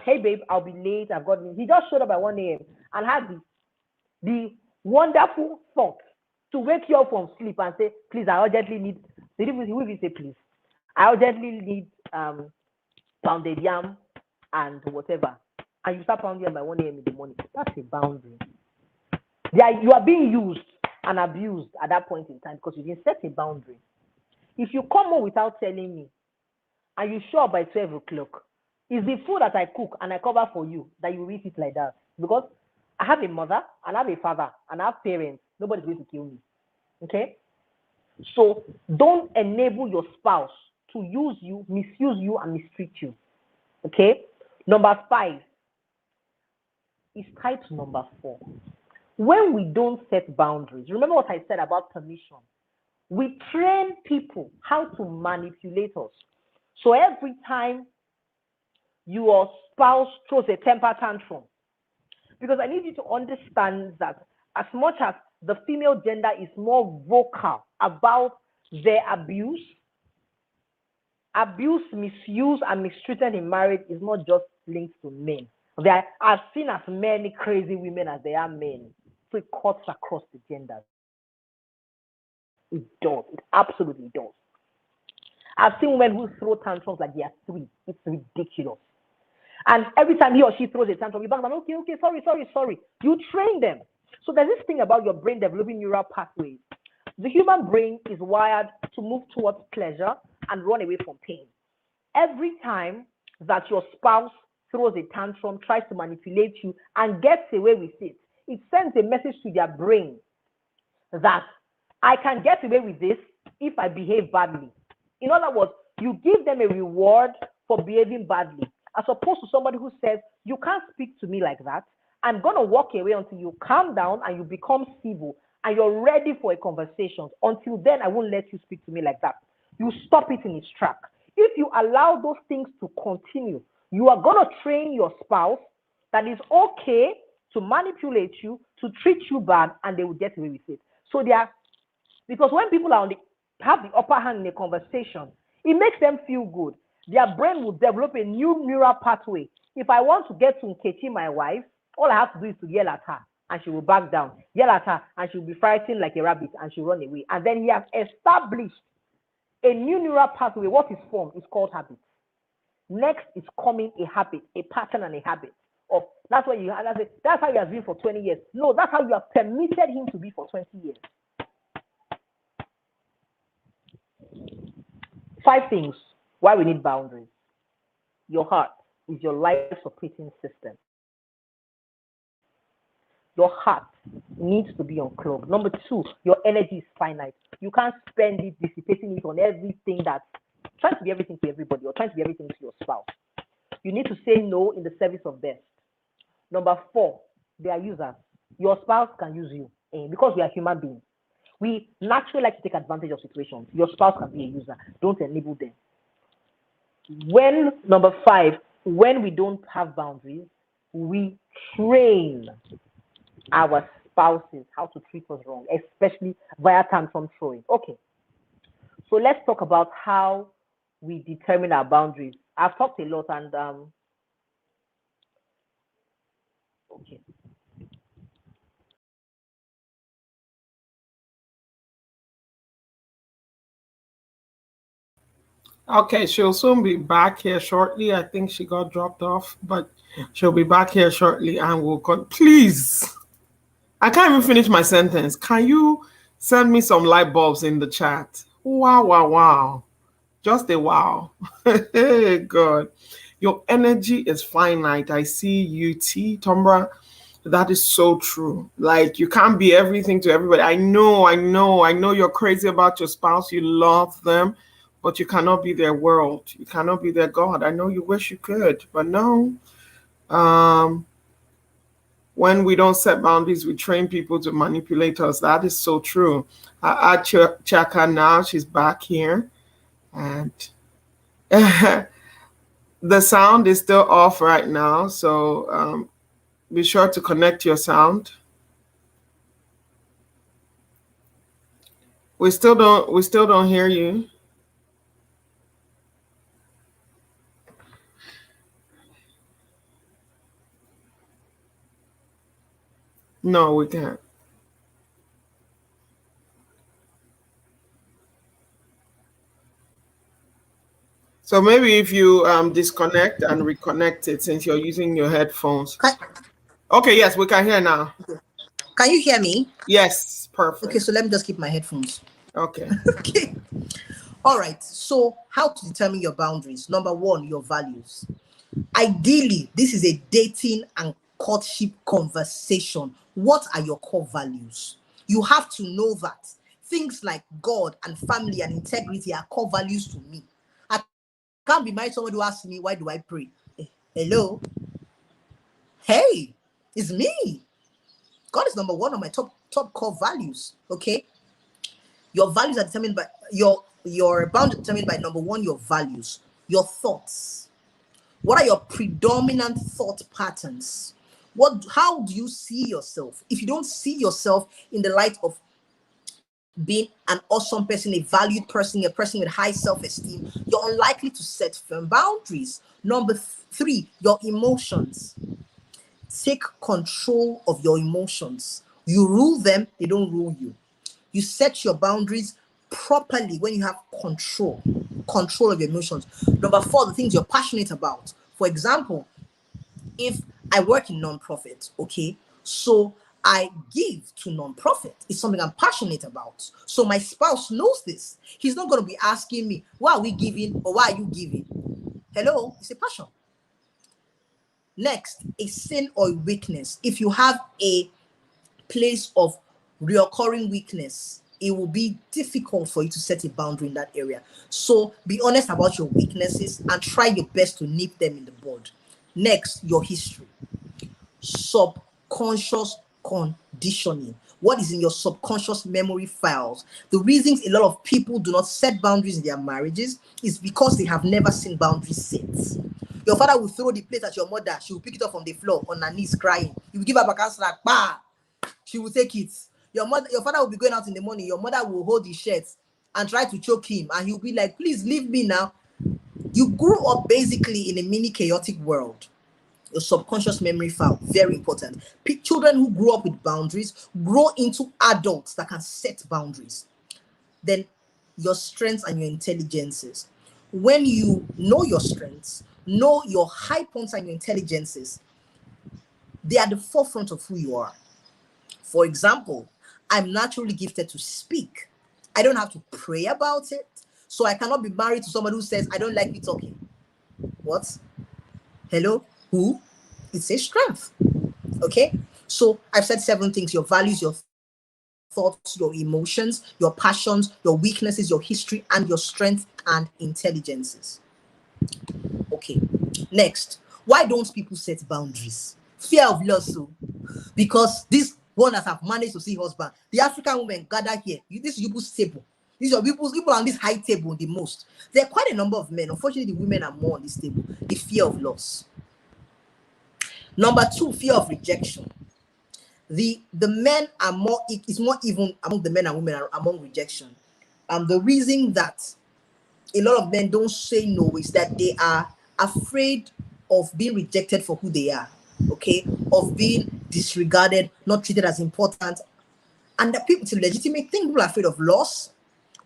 [SPEAKER 4] hey babe, I'll be late. I've got me. He just showed up by 1 a.m. and had the wonderful thought to wake you up from sleep and say, please, I urgently need, he will say, please, I urgently need pounded yam and whatever. And you start pounding yam by 1 a.m. in the morning. That's a boundary. You are being used and abused at that point in time because you didn't set a boundary. If you come home without telling me and you show up by 12 o'clock, it's the food that I cook and I cover for you that you eat it like that. Because I have a mother and I have a father and I have parents Nobody's going to kill me. Okay? So don't enable your spouse to use you, misuse you, and mistreat you. Okay? Number 5 is tied to number 4. When we don't set boundaries, remember what I said about permission. We train people how to manipulate us. So every time your spouse throws a temper tantrum, because I need you to understand that as much as the female gender is more vocal about their abuse, misuse, and mistreatment in marriage is not just linked to men. They are seen as many crazy women as they are men. So it cuts across the genders. It does. It absolutely does. I've seen women who throw tantrums like they are 3. It's ridiculous. And every time he or she throws a tantrum, you back them, okay, sorry. You train them. So there's this thing about your brain developing neural pathways. The human brain is wired to move towards pleasure and run away from pain. Every time that your spouse throws a tantrum, tries to manipulate you, and gets away with it, it sends a message to their brain that I can get away with this if I behave badly. In other words, you give them a reward for behaving badly, as opposed to somebody who says, you can't speak to me like that. I'm going to walk away until you calm down and you become civil and you're ready for a conversation. Until then, I won't let you speak to me like that. You stop it in its track. If you allow those things to continue, you are going to train your spouse that it's okay to manipulate you, to treat you bad, and they will get away with it. So they are, because when people are have the upper hand in a conversation, it makes them feel good. Their brain will develop a new neural pathway. If I want to get to Nkechi, my wife, all I have to do is to yell at her, and she will back down. Yell at her, and she'll be frightened like a rabbit, and she'll run away. And then he has established a new neural pathway. What is formed is called habit. Next is coming a habit, a pattern and a habit. Of that's how you have been for 20 years. No, that's how you have permitted him to be for 20 years. 5 things why we need boundaries. Your heart is your life operating system. Your heart needs to be unclogged. Number 2, your energy is finite. You can't spend it dissipating it on everything that's trying to be everything to everybody or trying to be everything to your spouse. You need to say no in the service of best. Number 4, they are users. Your spouse can use you because we are human beings. We naturally like to take advantage of situations. Your spouse can be a user. Don't enable them. Number 5, when we don't have boundaries, we train our spouses how to treat us wrong, especially via tantrum throwing. Okay, so let's talk about how we determine our boundaries. I've talked a lot and okay.
[SPEAKER 2] Okay, she'll soon be back here shortly. I think she got dropped off, but she'll be back here shortly and we'll please. I can't even finish my sentence. Can you send me some light bulbs in the chat? Wow. Just a wow. Hey, God. Your energy is finite. I see you, T. Tombra. That is so true. Like, you can't be everything to everybody. I know you're crazy about your spouse. You love them, but you cannot be their world. You cannot be their God. I know you wish you could, but no. When we don't set boundaries, we train people to manipulate us. That is so true. I check her now. She's back here. And the sound is still off right now. So be sure to connect your sound. We still don't hear you. No, we can't. So maybe if you disconnect and reconnect it since you're using your headphones. Okay, yes, we can hear now.
[SPEAKER 5] Can you hear me?
[SPEAKER 2] Yes, perfect.
[SPEAKER 5] Okay, so let me just keep my headphones.
[SPEAKER 2] Okay.
[SPEAKER 5] Okay. All right. So how to determine your boundaries? Number 1, your values. Ideally, this is a dating and courtship conversation. What are your core values? You have to know that things like God and family and integrity are core values to me. I can't be married to somebody who asks me, why do I pray? Hello? Hey, it's me. God is number one on my top core values. Okay. Your values are determined by your boundaries determined by number one, your values, your thoughts. What are your predominant thought patterns? How do you see yourself? If you don't see yourself in the light of being an awesome person, a valued person, a person with high self-esteem, you're unlikely to set firm boundaries. Number three, your emotions. Take control of your emotions. You rule them, they don't rule you. You set your boundaries properly when you have control of your emotions. Number four, the things you're passionate about. For example, if I work in non-profit, okay, so I give to non-profit. It's something I'm passionate about. So my spouse knows this. He's not going to be asking me, why are we giving or why are you giving? Hello, it's a passion. Next, a sin or a weakness. If you have a place of reoccurring weakness, it will be difficult for you to set a boundary in that area. So be honest about your weaknesses and try your best to nip them in the bud. Next, your history. Subconscious conditioning. What is in your subconscious memory files? The reasons a lot of people do not set boundaries in their marriages is because they have never seen boundaries set. Your father will throw the plate at your mother. She will pick it up from the floor on her knees crying. You will give her back a slap. Bah! She will take it. Your father will be going out in the morning. Your mother will hold his shirt and try to choke him. And he'll be like, please leave me now. You grew up basically in a mini chaotic world. Your subconscious memory file, very important. Children who grow up with boundaries grow into adults that can set boundaries. Then your strengths and your intelligences. When you know your strengths, know your high points and your intelligences, they are the forefront of who you are. For example, I'm naturally gifted to speak. I don't have to pray about it. So I cannot be married to somebody who says, I don't like you talking. What? Hello? Who? It's a strength. Okay? So I've said 7 things: your values, your thoughts, your emotions, your passions, your weaknesses, your history, and your strengths and intelligences. Okay. Next, why don't people set boundaries? Fear of loss. So, because these one that have managed to see husband, the African women gather here. This is people's table. These are people on this high table the most. There are quite a number of men. Unfortunately, the women are more on this table. The fear of loss. Number 2, fear of rejection. The men are more, it's more even among the men and women among rejection. The reason that a lot of men don't say no is that they are afraid of being rejected for who they are, okay? Of being disregarded, not treated as important. And the people, it's a legitimate thing. People are afraid of loss,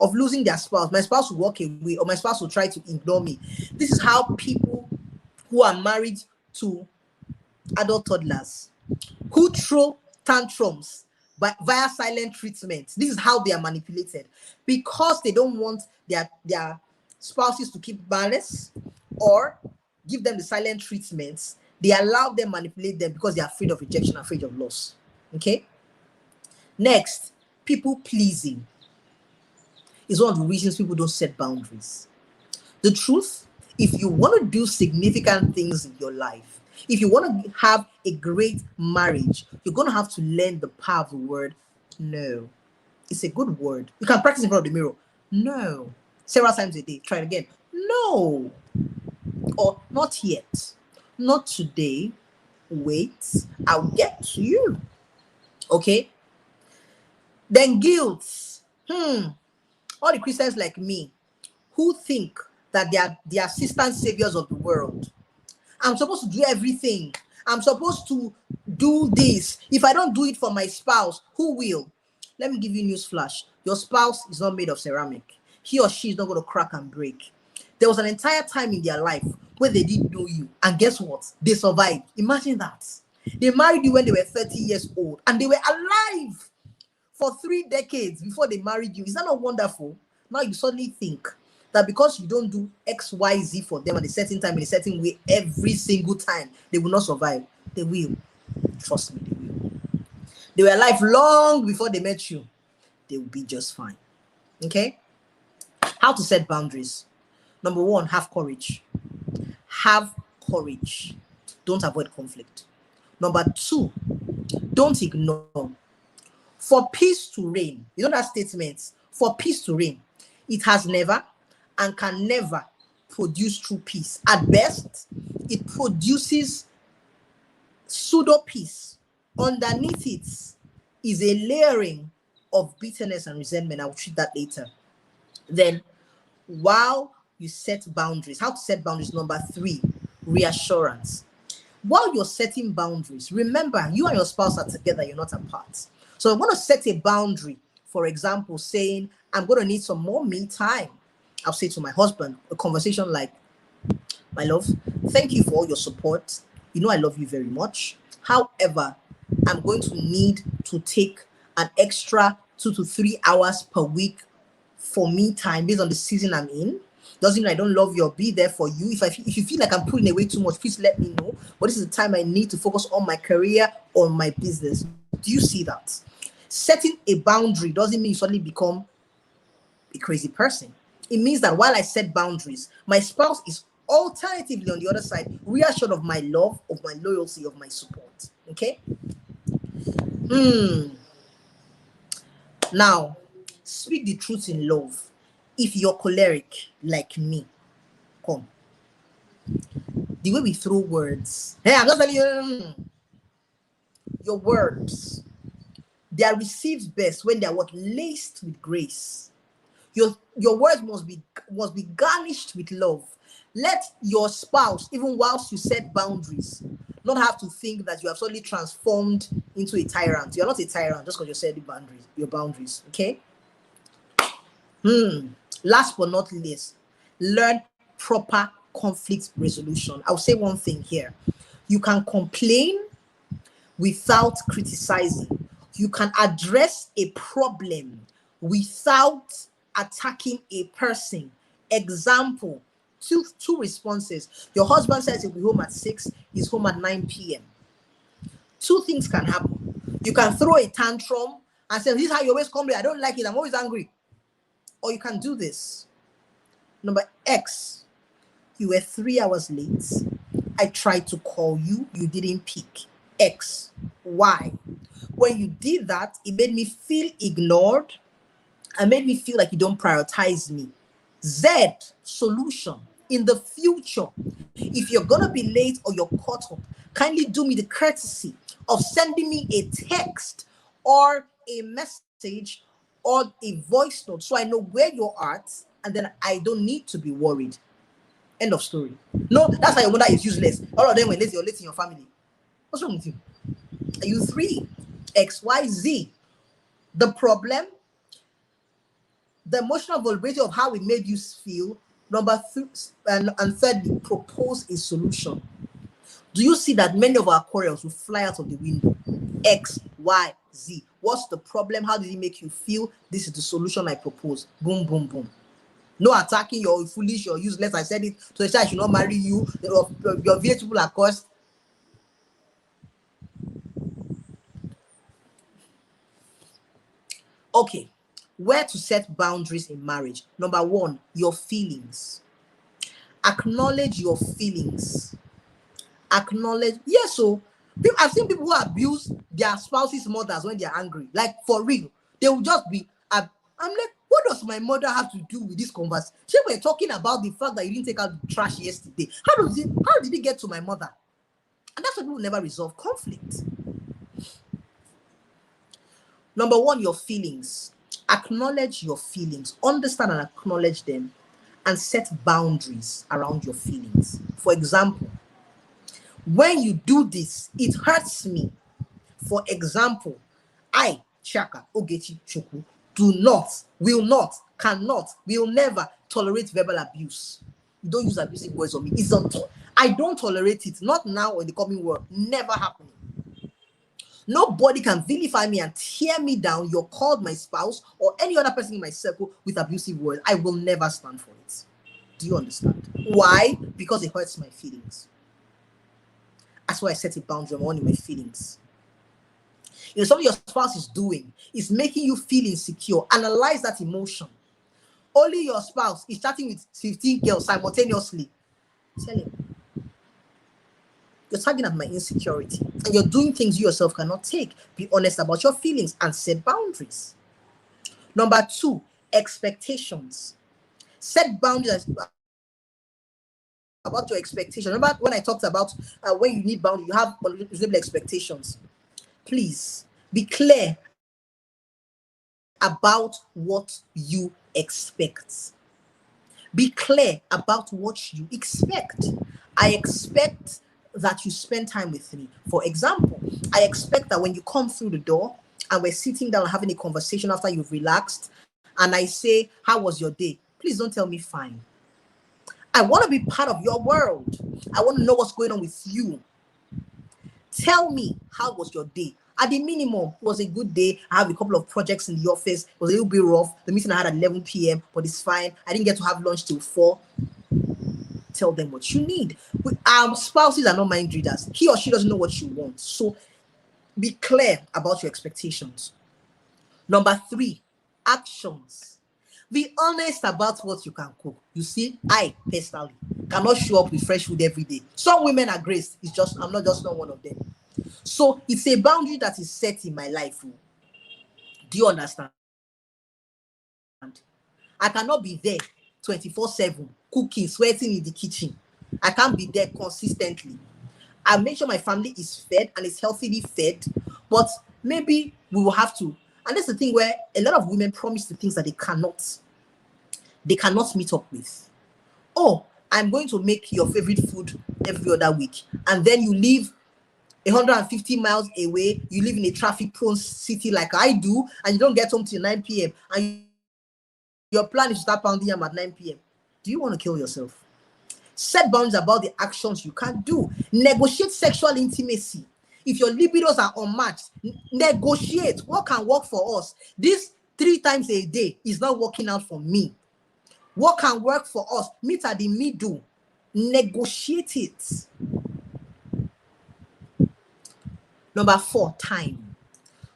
[SPEAKER 5] of losing their spouse. My spouse will walk away, or my spouse will try to ignore me. This is how people who are married to adult toddlers, who throw tantrums via silent treatment, this is how they are manipulated, because they don't want their spouses to keep balance or give them the silent treatments. They allow them, manipulate them, because they are afraid of rejection, afraid of loss. Okay. Next, people pleasing is one of the reasons people don't set boundaries. The truth, if you want to do significant things in your life, if you want to have a great marriage, you're going to have to learn the power of the word no. It's a good word. You can practice in front of the mirror. No. Several times a day. Try it again. No. Or not yet. Not today. Wait. I'll get to you. Okay? Then guilt. All the Christians like me who think that they are the assistant saviors of the world. I'm supposed to do everything. I'm supposed to do this. If I don't do it for my spouse, who will? Let me give you a news flash. Your spouse is not made of ceramic. He or she is not going to crack and break. There was an entire time in their life where they didn't know you. And guess what? They survived. Imagine that. They married you when they were 30 years old. And they were alive for 3 decades before they married you. Is that not wonderful? Now you suddenly think that because you don't do X, Y, Z for them at a certain time in a certain way every single time, they will not survive. They will. Trust me, they will. They were alive long before they met you. They will be just fine. Okay? How to set boundaries. Number one, have courage. Have courage. Don't avoid conflict. Number two, don't ignore. For peace to reign, you know that statement, for peace to reign, it has never and can never produce true peace. At best, it produces pseudo peace. Underneath it is a layering of bitterness and resentment. I will treat that later. Then, while you set boundaries, how to set boundaries. Number three, reassurance. While you're setting boundaries, remember you and your spouse are together, you're not apart. So I'm going to set a boundary, for example, saying, I'm going to need some more me time. I'll say to my husband, a conversation like, my love, thank you for all your support. You know I love you very much. However, I'm going to need to take an extra 2 to 3 hours per week for me time based on the season I'm in. Doesn't mean I don't love you or be there for you. If you feel like I'm pulling away too much, please let me know. But this is the time I need to focus on my career, on my business. Do you see that? Setting a boundary doesn't mean you suddenly become a crazy person. It means that while I set boundaries, my spouse is alternatively on the other side, reassured of my love, of my loyalty, of my support. Okay? Now, speak the truth in love. If you're choleric like me, come. The way we throw words. Hey, I'm just telling you, your words, they are received best when they are what? Laced with grace. Your words must be garnished with love. Let your spouse, even whilst you set boundaries, not have to think that you have suddenly transformed into a tyrant. You're not a tyrant just because you're setting your boundaries. Okay? Last but not least, learn proper conflict resolution. I'll say one thing here. You can complain without criticizing. You can address a problem without attacking a person. Example, two responses. Your husband says he'll be home at 6, he's home at 9 p.m. Two things can happen. You can throw a tantrum and say, this is how you always come here. I don't like it. I'm always angry. Or you can do this. Number X, you were 3 hours late. I tried to call you. You didn't pick. X. Y. When you did that, it made me feel ignored. It made me feel like you don't prioritize me. Z. Solution. In the future, if you're going to be late or you're caught up, kindly do me the courtesy of sending me a text or a message or a voice note so I know where you're at, and then I don't need to be worried. End of story. No, that's why your mother is useless. All of them were late, you're late in your family. What's wrong with you? Are you 3? X, Y, Z. The problem, the emotional vulnerability of how it made you feel. Number 3, and thirdly, propose a solution. Do you see that many of our quarrels will fly out of the window? X, Y, Z. What's the problem? How did it make you feel? This is the solution I propose. Boom, boom, boom. No attacking, you're foolish, you're useless. I said it, so I should not marry you. Your village people are cursed. Okay, where to set boundaries in marriage. Number 1, your feelings. Acknowledge your feelings. Acknowledge. Yes, so I've seen people who abuse their spouses' mothers when they're angry. Like, for real. They will just be, I'm like, what does my mother have to do with this conversation? We're talking about the fact that you didn't take out the trash yesterday. How did it get to my mother? And that's why people never resolve conflict. Number 1, your feelings. Acknowledge your feelings. Understand and acknowledge them. And set boundaries around your feelings. For example, when you do this, it hurts me. For example, I, Chaka, Ogechi, Choku, do not, will not, cannot, will never tolerate verbal abuse. You don't use abusive words on me. I don't tolerate it. Not now or in the coming world. Never happening. Nobody can vilify me and tear me down. You're called my spouse or any other person in my circle with abusive words. I will never stand for it. Do you understand? Why? Because it hurts my feelings. That's why I set a boundary on my feelings. If something your spouse is doing is making you feel insecure, analyze that emotion. Only your spouse is chatting with 15 girls simultaneously. Tell him, you're tagging at my insecurity and you're doing things you yourself cannot take. Be honest about your feelings and set boundaries. Number 2, expectations. Set boundaries about your expectations. Remember when I talked about when you need boundaries, you have unreasonable expectations. Please be clear about what you expect. Be clear about what you expect. I expect that you spend time with me. For example, I expect that when you come through the door and we're sitting down having a conversation after you've relaxed, and I say, how was your day? Please don't tell me fine. I want to be part of your world. I want to know what's going on with you. Tell me, how was your day? At the minimum, it was a good day. I have a couple of projects in the office. It was a little bit rough. The meeting I had at 11 p.m., but it's fine. I didn't get to have lunch till 4. Tell them what you need. Our spouses are not mind readers. He or she doesn't know what you want. So be clear about your expectations. Number 3, actions. Be honest about what you can cook. You see, I personally cannot show up with fresh food every day. Some women are graced. It's just I'm not one of them. So it's a boundary that is set in my life. Do you understand? I cannot be there 24/7 cooking, sweating in the kitchen. I can't be there consistently. I make sure my family is fed and is healthily fed, but maybe we will have to. And that's the thing where a lot of women promise the things that they cannot meet up with. Oh, I'm going to make your favorite food every other week, and then you live 150 miles away, you live in a traffic-prone city like I do, and you don't get home till 9 p.m. and your plan is to start pounding them at 9 p.m. Do you want to kill yourself? Set boundaries about the actions you can't do. Negotiate sexual intimacy. If your libidos are unmatched, negotiate. What can work for us? This 3 times a day is not working out for me. What can work for us? Meet at the middle. Negotiate it. Number 4, time.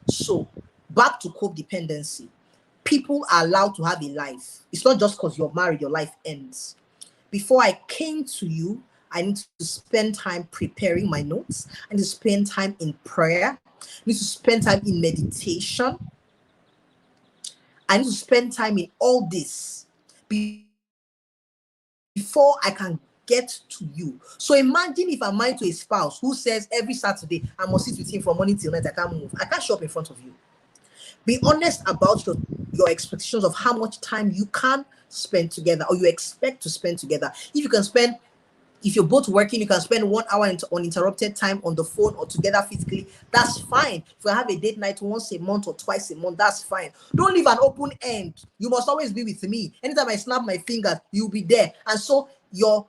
[SPEAKER 5] So, back to codependency. People are allowed to have a life. It's not just because you're married, your life ends. Before I came to you, I need to spend time preparing my notes. I need to spend time in prayer. I need to spend time in meditation. I need to spend time in all this before I can get to you. So imagine if I'm married to a spouse who says every Saturday I must sit with him from morning till night. I can't move. I can't show up in front of you. Be honest about your expectations of how much time you can spend together or you expect to spend together. If you're both working, you can spend 1 hour uninterrupted time on the phone or together physically. That's fine. If you have a date night once a month or twice a month, that's fine. Don't leave an open end. You must always be with me. Anytime I snap my fingers, you'll be there. And so your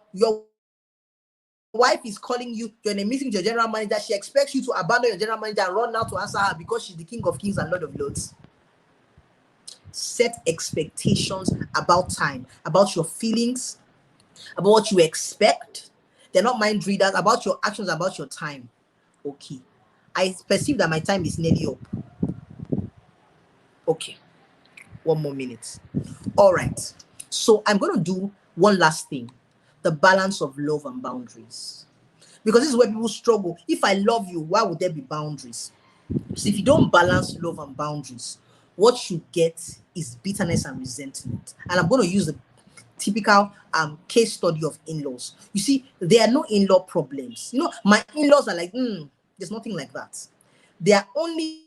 [SPEAKER 5] wife is calling you, you're in a meeting with your general manager. She expects you to abandon your general manager and run now to answer her because she's the king of kings and lord of lords. Set expectations about time, about your feelings, about what you expect. They're not mind readers. About your actions, about your time. Okay. I perceive that my time is nearly up. Okay. 1 more minute. All right. So I'm going to do one last thing. The balance of love and boundaries. Because this is where people struggle. If I love you, why would there be boundaries? So if you don't balance love and boundaries, what you get is bitterness and resentment. And I'm going to use the typical case study of in-laws. You see, there are no in-law problems. You know, my in-laws are like, there's nothing like that. They are only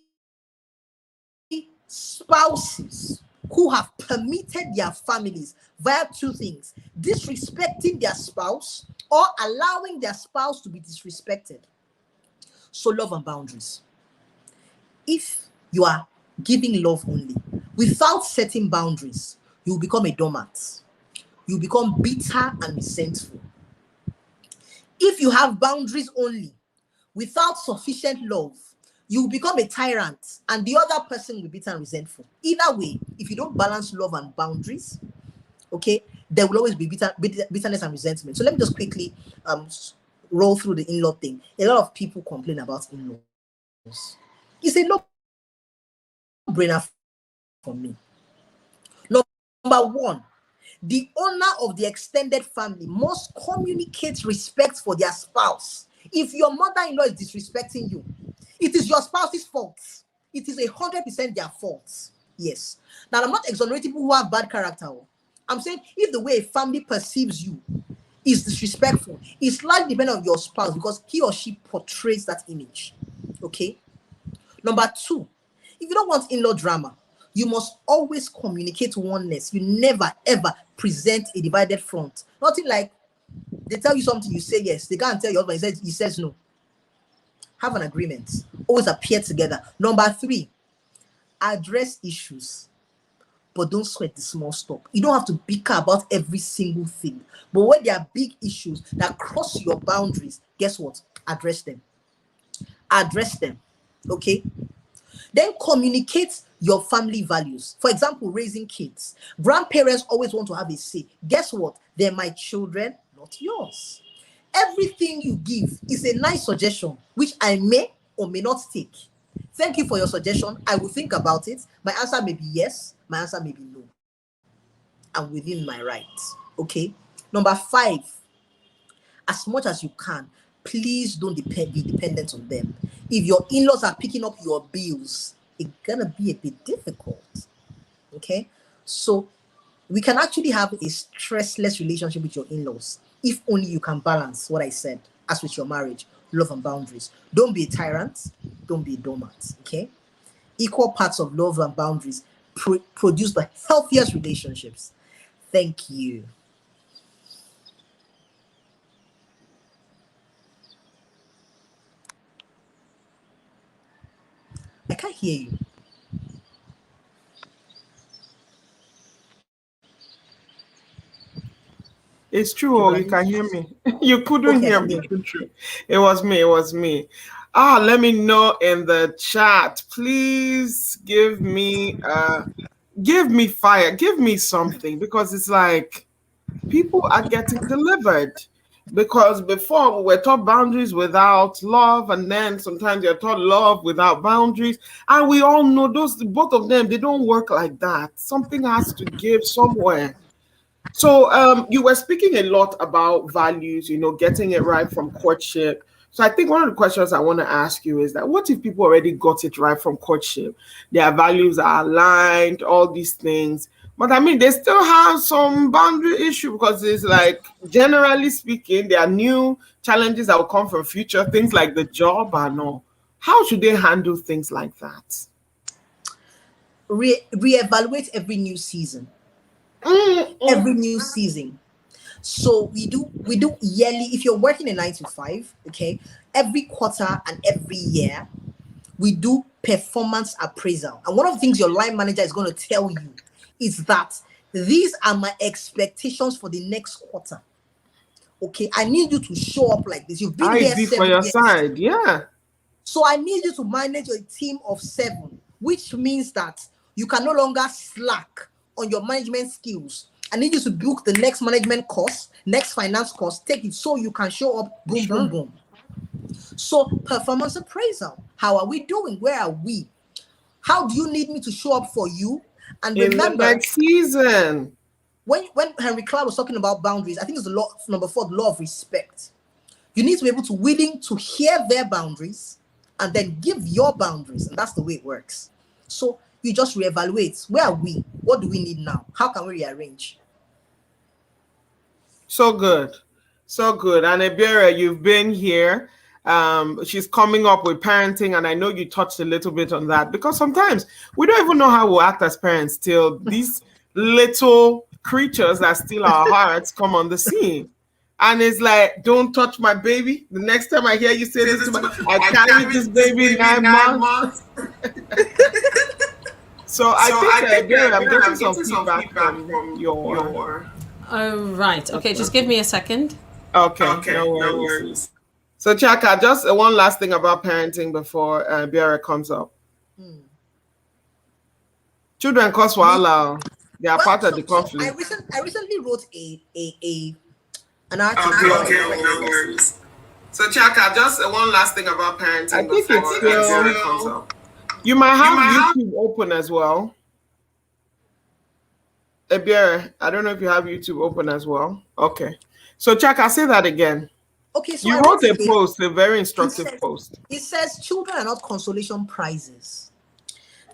[SPEAKER 5] spouses who have permitted their families via 2 things: disrespecting their spouse or allowing their spouse to be disrespected. So love and boundaries. If you are giving love only without setting boundaries, you will become a doormat. You become bitter and resentful. If you have boundaries only without sufficient love, you will become a tyrant and the other person will be bitter and resentful. Either way, if you don't balance love and boundaries, okay, there will always be bitterness and resentment. So let me just quickly roll through the in-law thing. A lot of people complain about in-laws. It's a no no-brainer for me. Number one, the owner of the extended family must communicate respect for their spouse. If your mother-in-law is disrespecting you, it is your spouse's fault. It is 100% their fault. Yes. Now, I'm not exonerating people who have bad character. I'm saying if the way a family perceives you is disrespectful, it's slightly dependent on your spouse because he or she portrays that image. Okay. Number two, if you don't want in-law drama, you must always communicate oneness. You never ever present a divided front. Nothing like they tell you something, you say yes. They can't tell your husband, he says no. Have an agreement. Always appear together. Number three, address issues, but don't sweat the small stuff. You don't have to bicker about every single thing. But when there are big issues that cross your boundaries, guess what? Address them. Address them. Okay? Then communicate your family values. For example, raising kids. Grandparents always want to have a say. Guess what? They're my children, not yours. Everything you give is a nice suggestion, which I may or may not take. Thank you for your suggestion. I will think about it. My answer may be yes. My answer may be no. I'm within my rights. Okay? Number five, as much as you can, please don't be dependent on them. If your in-laws are picking up your bills, it's gonna be a bit difficult. Okay? So we can actually have a stressless relationship with your in-laws if only you can balance what I said, as with your marriage, love and boundaries. Don't be a tyrant. Don't be a doormat. Okay? Equal parts of love and boundaries produce the healthiest relationships. Thank you. I can't hear you.
[SPEAKER 2] It's true. Oh, you can hear me. You couldn't hear me. True. It was me. It was me. Let me know in the chat. Please give me fire. Give me something, because it's like people are getting delivered. Because before we were taught boundaries without love, and then sometimes you're taught love without boundaries. And we all know both of them, they don't work like that. Something has to give somewhere. So you were speaking a lot about values, getting it right from courtship. So I think one of the questions I want to ask you is that what if people already got it right from courtship? Their values are aligned, all these things. But I mean, they still have some boundary issue, because it's like, generally speaking, there are new challenges that will come from future, things like the job and all. How should they handle things like that?
[SPEAKER 5] Reevaluate every new season. Every new season. So we do yearly. If you're working a 9 to 5, okay, every quarter and every year we do performance appraisal. And one of the things your line manager is going to tell you is that these are my expectations for the next quarter. Okay, I need you to show up like this. You've been here 7
[SPEAKER 2] for your
[SPEAKER 5] years.
[SPEAKER 2] side, yeah.
[SPEAKER 5] So I need you to manage a team of 7, which means that you can no longer slack on your management skills. I need you to book the next management course, next finance course, take it so you can show up, boom, boom, boom. So performance appraisal. How are we doing? Where are we? How do you need me to show up for you? And remember,
[SPEAKER 2] in the next season.
[SPEAKER 5] When Henry Cloud was talking about boundaries, I think it's the law, number 4, the law of respect. You need to be able to willing to hear their boundaries and then give your boundaries. And that's the way it works. So you just reevaluate. Where are we? What do we need now? How can we rearrange?
[SPEAKER 2] So good. So good. And Ebere, you've been here. She's coming up with parenting, and I know you touched a little bit on that, because sometimes we don't even know how we'll act as parents till these little creatures that steal our hearts come on the scene. And it's like, don't touch my baby. The next time I hear you say this to me, I carried this baby 9 months. So I think I'm getting some feedback from your...
[SPEAKER 6] Oh, right. Okay, just give me a second.
[SPEAKER 2] Okay, no worries. So Chaka, just one last thing about parenting before Biara comes up. Children cause wahala. They are part of the conflict.
[SPEAKER 5] I recently wrote an article. Okay, no worries.
[SPEAKER 2] So Chaka, just one last thing about parenting before Biara comes up. You might have YouTube open as well. Ebiere, I don't know if you have YouTube open as well. Okay. So, Chuck, I'll say that again.
[SPEAKER 5] Okay, so
[SPEAKER 2] You
[SPEAKER 5] I
[SPEAKER 2] wrote a
[SPEAKER 5] here.
[SPEAKER 2] post, a very instructive post.
[SPEAKER 5] It says children are not consolation prizes.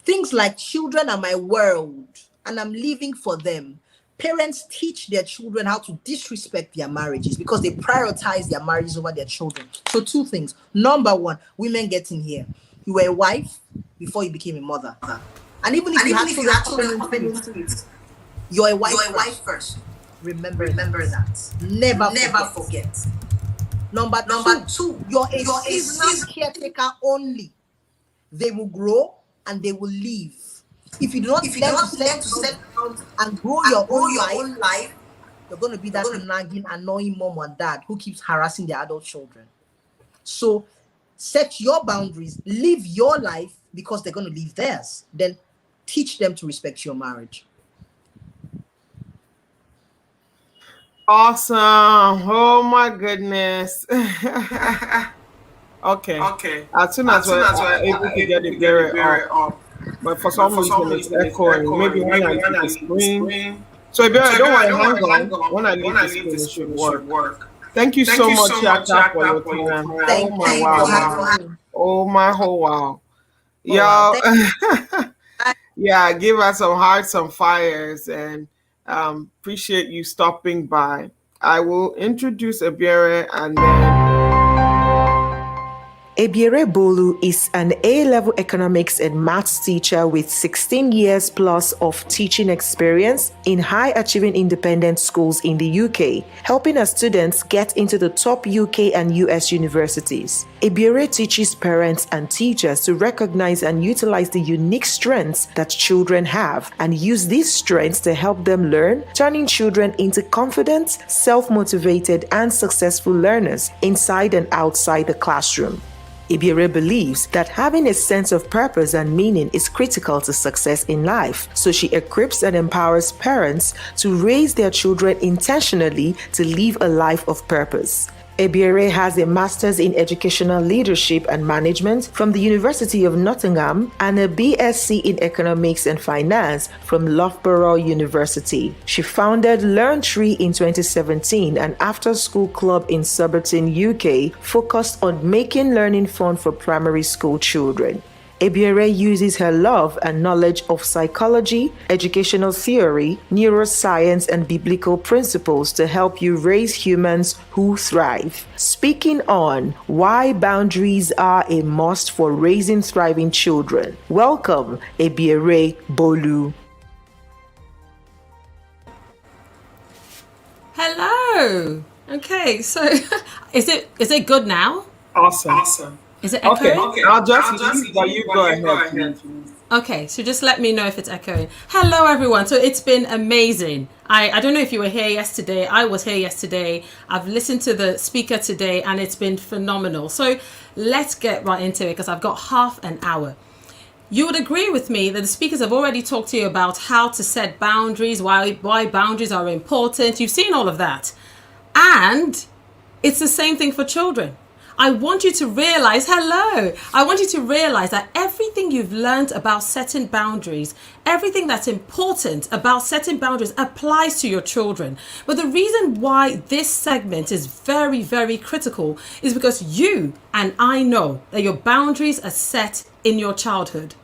[SPEAKER 5] Things like children are my world and I'm living for them. Parents teach their children how to disrespect their marriages because they prioritize their marriages over their children. So two things. Number one, women getting here. You were a wife before you became a mother. And even if you had children coming into it, you're a wife first. Remember that. Never forget. Number two, you're a seasonal caretaker only. They will grow and they will leave. If you do not learn to set down and grow your own life, you're going to be that nagging, annoying mom or dad who keeps harassing their adult children. So set your boundaries, live your life because they're going to live theirs. Then teach them to respect your marriage.
[SPEAKER 2] Awesome. Oh my goodness. Okay. As soon as we're able to get it very up. But for some reason it's echoing. Maybe when I leave the screen. So Ebiere, don't worry, hang on. When I leave the screen, it should work. Thank you so much, Chaka, for your time. Oh my wow. Oh my whole wow. Y'all, yeah, give us some hearts, some fires, and appreciate you stopping by. I will introduce Ebiere and then.
[SPEAKER 1] Ebiere Bolu is an A-level economics and maths teacher with 16 years plus of teaching experience in high-achieving independent schools in the UK, helping her students get into the top UK and US universities. Ebiere teaches parents and teachers to recognize and utilize the unique strengths that children have and use these strengths to help them learn, turning children into confident, self-motivated, and successful learners inside and outside the classroom. Ebiere believes that having a sense of purpose and meaning is critical to success in life, so she equips and empowers parents to raise their children intentionally to live a life of purpose. Ebiere has a Master's in Educational Leadership and Management from the University of Nottingham and a BSc in Economics and Finance from Loughborough University. She founded LearnTree in 2017, an after-school club in Surbiton, UK, focused on making learning fun for primary school children. Ebiere uses her love and knowledge of psychology, educational theory, neuroscience, and biblical principles to help you raise humans who thrive. Speaking on why boundaries are a must for raising thriving children, welcome Ebiere Bolu.
[SPEAKER 6] Hello. Okay, so is it good now?
[SPEAKER 2] Awesome.
[SPEAKER 6] Is it echoing?
[SPEAKER 2] Okay. I'll just leave, but you go ahead.
[SPEAKER 6] Okay, so just let me know if it's echoing. Hello, everyone. So it's been amazing. I don't know if you were here yesterday. I was here yesterday. I've listened to the speaker today, and it's been phenomenal. So let's get right into it because I've got half an hour. You would agree with me that the speakers have already talked to you about how to set boundaries, why boundaries are important. You've seen all of that. And it's the same thing for children. I want you to realize that everything you've learned about setting boundaries, everything that's important about setting boundaries applies to your children. But the reason why this segment is very, very critical is because you and I know that your boundaries are set in your childhood.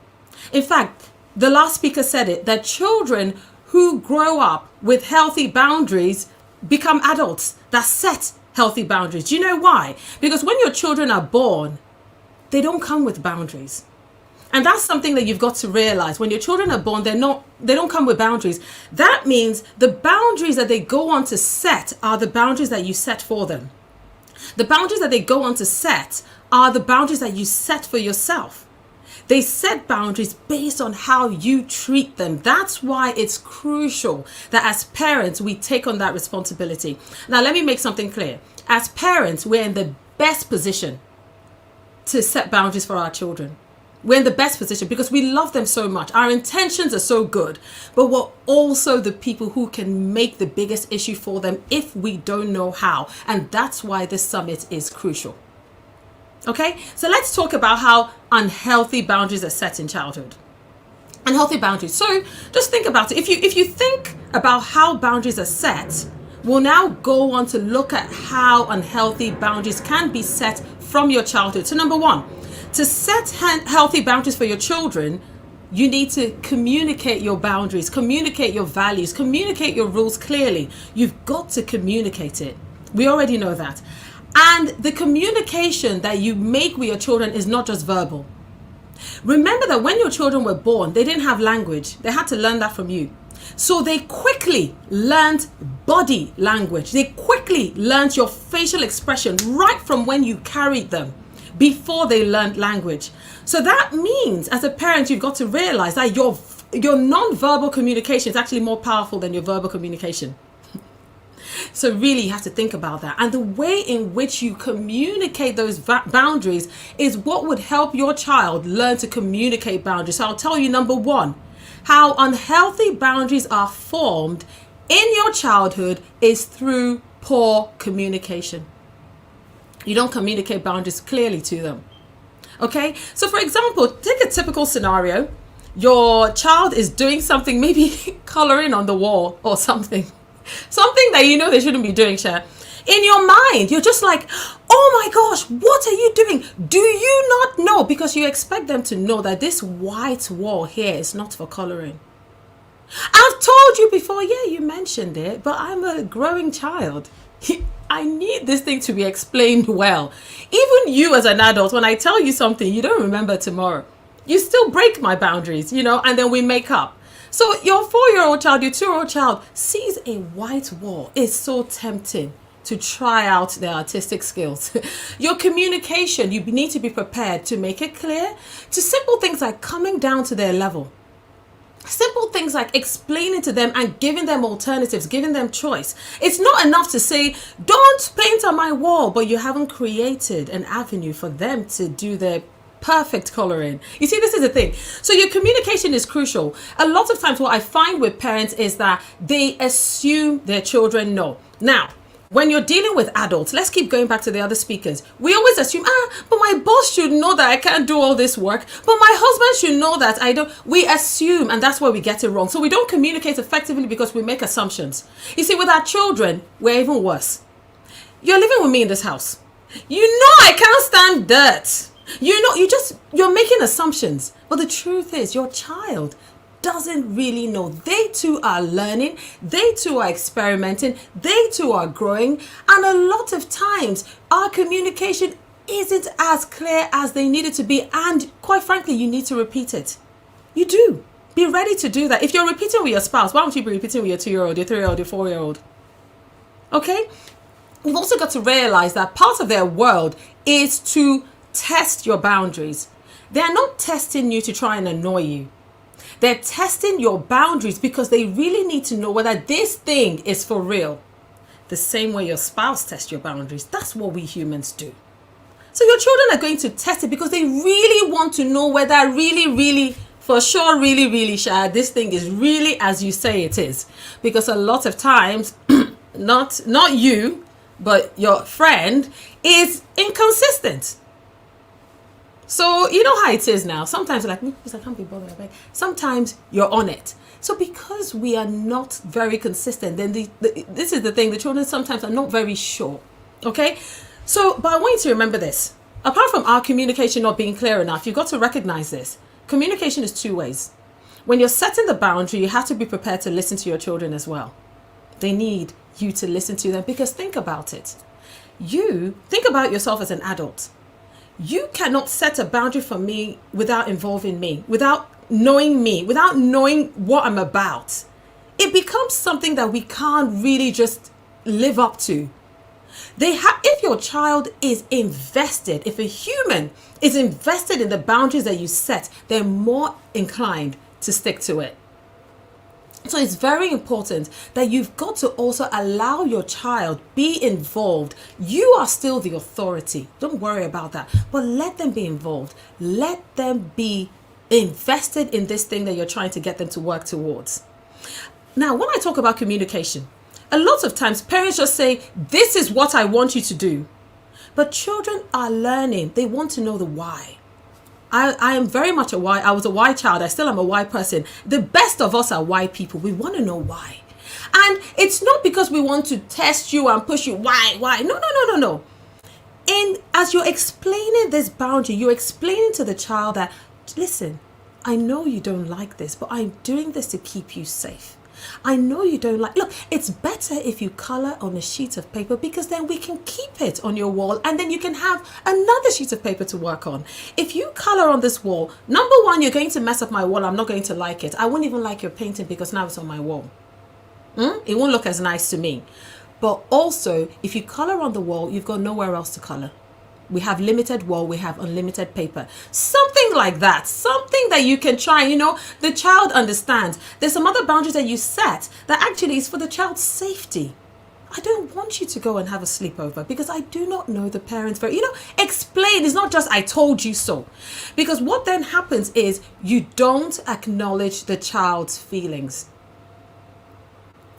[SPEAKER 6] In fact, the last speaker said it, that children who grow up with healthy boundaries become adults that set healthy boundaries. Do you know why? Because when your children are born, they don't come with boundaries. And that's something that you've got to realize. When your children are born, they don't come with boundaries. That means the boundaries that they go on to set are the boundaries that you set for them. The boundaries that they go on to set are the boundaries that you set for yourself. They set boundaries based on how you treat them. That's why it's crucial that as parents, we take on that responsibility. Now, let me make something clear. As parents, we're in the best position to set boundaries for our children. We're in the best position because we love them so much. Our intentions are so good, but we're also the people who can make the biggest issue for them if we don't know how. And that's why this summit is crucial. Okay, so let's talk about how unhealthy boundaries are set in childhood. Unhealthy boundaries. So just think about it. If you think about how boundaries are set, we'll now go on to look at how unhealthy boundaries can be set from your childhood. So number one, to set healthy boundaries for your children, you need to communicate your boundaries, communicate your values, communicate your rules clearly. You've got to communicate it. We already know that. And the communication that you make with your children is not just verbal. Remember that when your children were born, they didn't have language. They had to learn that from you. So they quickly learned body language. They quickly learned your facial expression right from when you carried them, before they learned language. So that means, as a parent, you've got to realize that your non-verbal communication is actually more powerful than your verbal communication. So really, you have to think about that. And the way in which you communicate those boundaries is what would help your child learn to communicate boundaries. So I'll tell you, number one, how unhealthy boundaries are formed in your childhood is through poor communication. You don't communicate boundaries clearly to them. Okay, so for example, take a typical scenario. Your child is doing something, maybe coloring on the wall or something that you know they shouldn't be doing, Cher. In your mind, you're just like, oh my gosh, what are you doing? Do you not know? Because you expect them to know that this white wall here is not for coloring. I've told you before, yeah, you mentioned it, but I'm a growing child. I need this thing to be explained well. Even you as an adult, when I tell you something, you don't remember tomorrow. You still break my boundaries, and then we make up. So your 4-year-old child, your 2-year-old child sees a white wall. It's so tempting to try out their artistic skills. Your communication, you need to be prepared to make it clear, to simple things like coming down to their level. Simple things like explaining to them and giving them alternatives, giving them choice. It's not enough to say, don't paint on my wall, but you haven't created an avenue for them to do their perfect coloring. You see, this is the thing. So your communication is crucial. A lot of times what I find with parents is that they assume their children know. Now, when you're dealing with adults, let's keep going back to the other speakers. We always assume, but my boss should know that I can't do all this work. But my husband should know that I don't. We assume, and that's where we get it wrong. So we don't communicate effectively because we make assumptions. You see, with our children, we're even worse. You're living with me in this house. You know I can't stand dirt. You're making assumptions. But the truth is, your child doesn't really know. They too are learning. They too are experimenting. They too are growing. And a lot of times, our communication isn't as clear as they need it to be. And quite frankly, you need to repeat it. You do. Be ready to do that. If you're repeating with your spouse, why don't you be repeating with your 2-year-old, your 3-year-old, your 4-year-old? Okay? You've also got to realize that part of their world is to test your boundaries. They're not testing you to try and annoy you. They're testing your boundaries because they really need to know whether this thing is for real. The same way your spouse tests your boundaries. That's what we humans do. So your children are going to test it because they really want to know whether really, for sure, really, Shad, this thing is really as you say it is. Because a lot of times, not you, but your friend is inconsistent. So you know how it is now. Sometimes you're like, I can't be bothered. Sometimes you're on it. So because we are not very consistent, then this is the thing. The children sometimes are not very sure. Okay? So, but I want you to remember this. Apart from our communication not being clear enough, you've got to recognize this. Communication is 2 ways. When you're setting the boundary, you have to be prepared to listen to your children as well. They need you to listen to them because think about it. You think about yourself as an adult. You cannot set a boundary for me without involving me, without knowing what I'm about. It becomes something that we can't really just live up to. If your child is invested, if a human is invested in the boundaries that you set, they're more inclined to stick to it. So it's very important that you've got to also allow your child be involved. You are still the authority. Don't worry about that. But let them be involved. Let them be invested in this thing that you're trying to get them to work towards. Now, when I talk about communication, a lot of times parents just say, this is what I want you to do. But children are learning. They want to know the why. I am very much a why. I was a why child. I still am a why person. The best of us are why people. We want to know why. And it's not because we want to test you and push you. Why? No. And as you're explaining this boundary, you're explaining to the child that, listen, I know you don't like this, but I'm doing this to keep you safe. I know you don't like, look, it's better if you color on a sheet of paper because then we can keep it on your wall and then you can have another sheet of paper to work on. If you color on this wall, number one, you're going to mess up my wall. I'm not going to like it. I won't even like your painting because now it's on my wall. It won't look as nice to me. But also, if you color on the wall, you've got nowhere else to color. We have limited wall, we have unlimited paper. Something like that. Something that you can try, the child understands. There's some other boundaries that you set that actually is for the child's safety. I don't want you to go and have a sleepover because I do not know the parents very, explain. It's not just I told you so. Because what then happens is you don't acknowledge the child's feelings.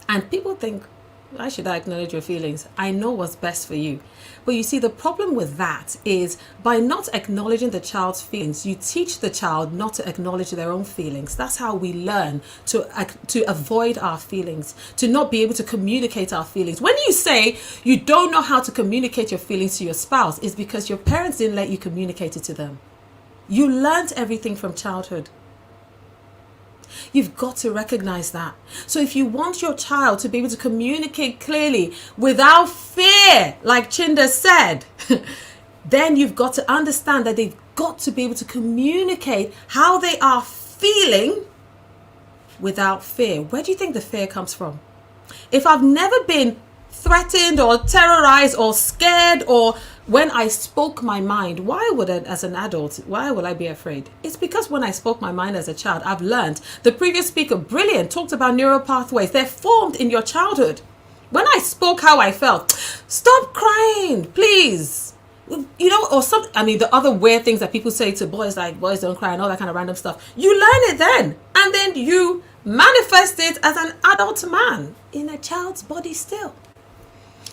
[SPEAKER 6] And people think, why should I acknowledge your feelings? I know what's best for you. But you see, the problem with that is by not acknowledging the child's feelings, you teach the child not to acknowledge their own feelings. That's how we learn to avoid our feelings, to not be able to communicate our feelings. When you say you don't know how to communicate your feelings to your spouse, it's because your parents didn't let you communicate it to them. You learned everything from childhood. You've got to recognize that. So if you want your child to be able to communicate clearly without fear, like Chinda said, then you've got to understand that they've got to be able to communicate how they are feeling without fear. Where do you think the fear comes from? If I've never been threatened or terrorized or scared, or when I spoke my mind, why would it, as an adult, why will I be afraid? It's because when I spoke my mind as a child, I've learned. The previous speaker, brilliant, talked about neural pathways. They're formed in your childhood. When I spoke how I felt, stop crying, please. Or something. I mean, the other weird things that people say to boys, like boys don't cry and all that kind of random stuff. You learn it then. And then you manifest it as an adult man in a child's body still.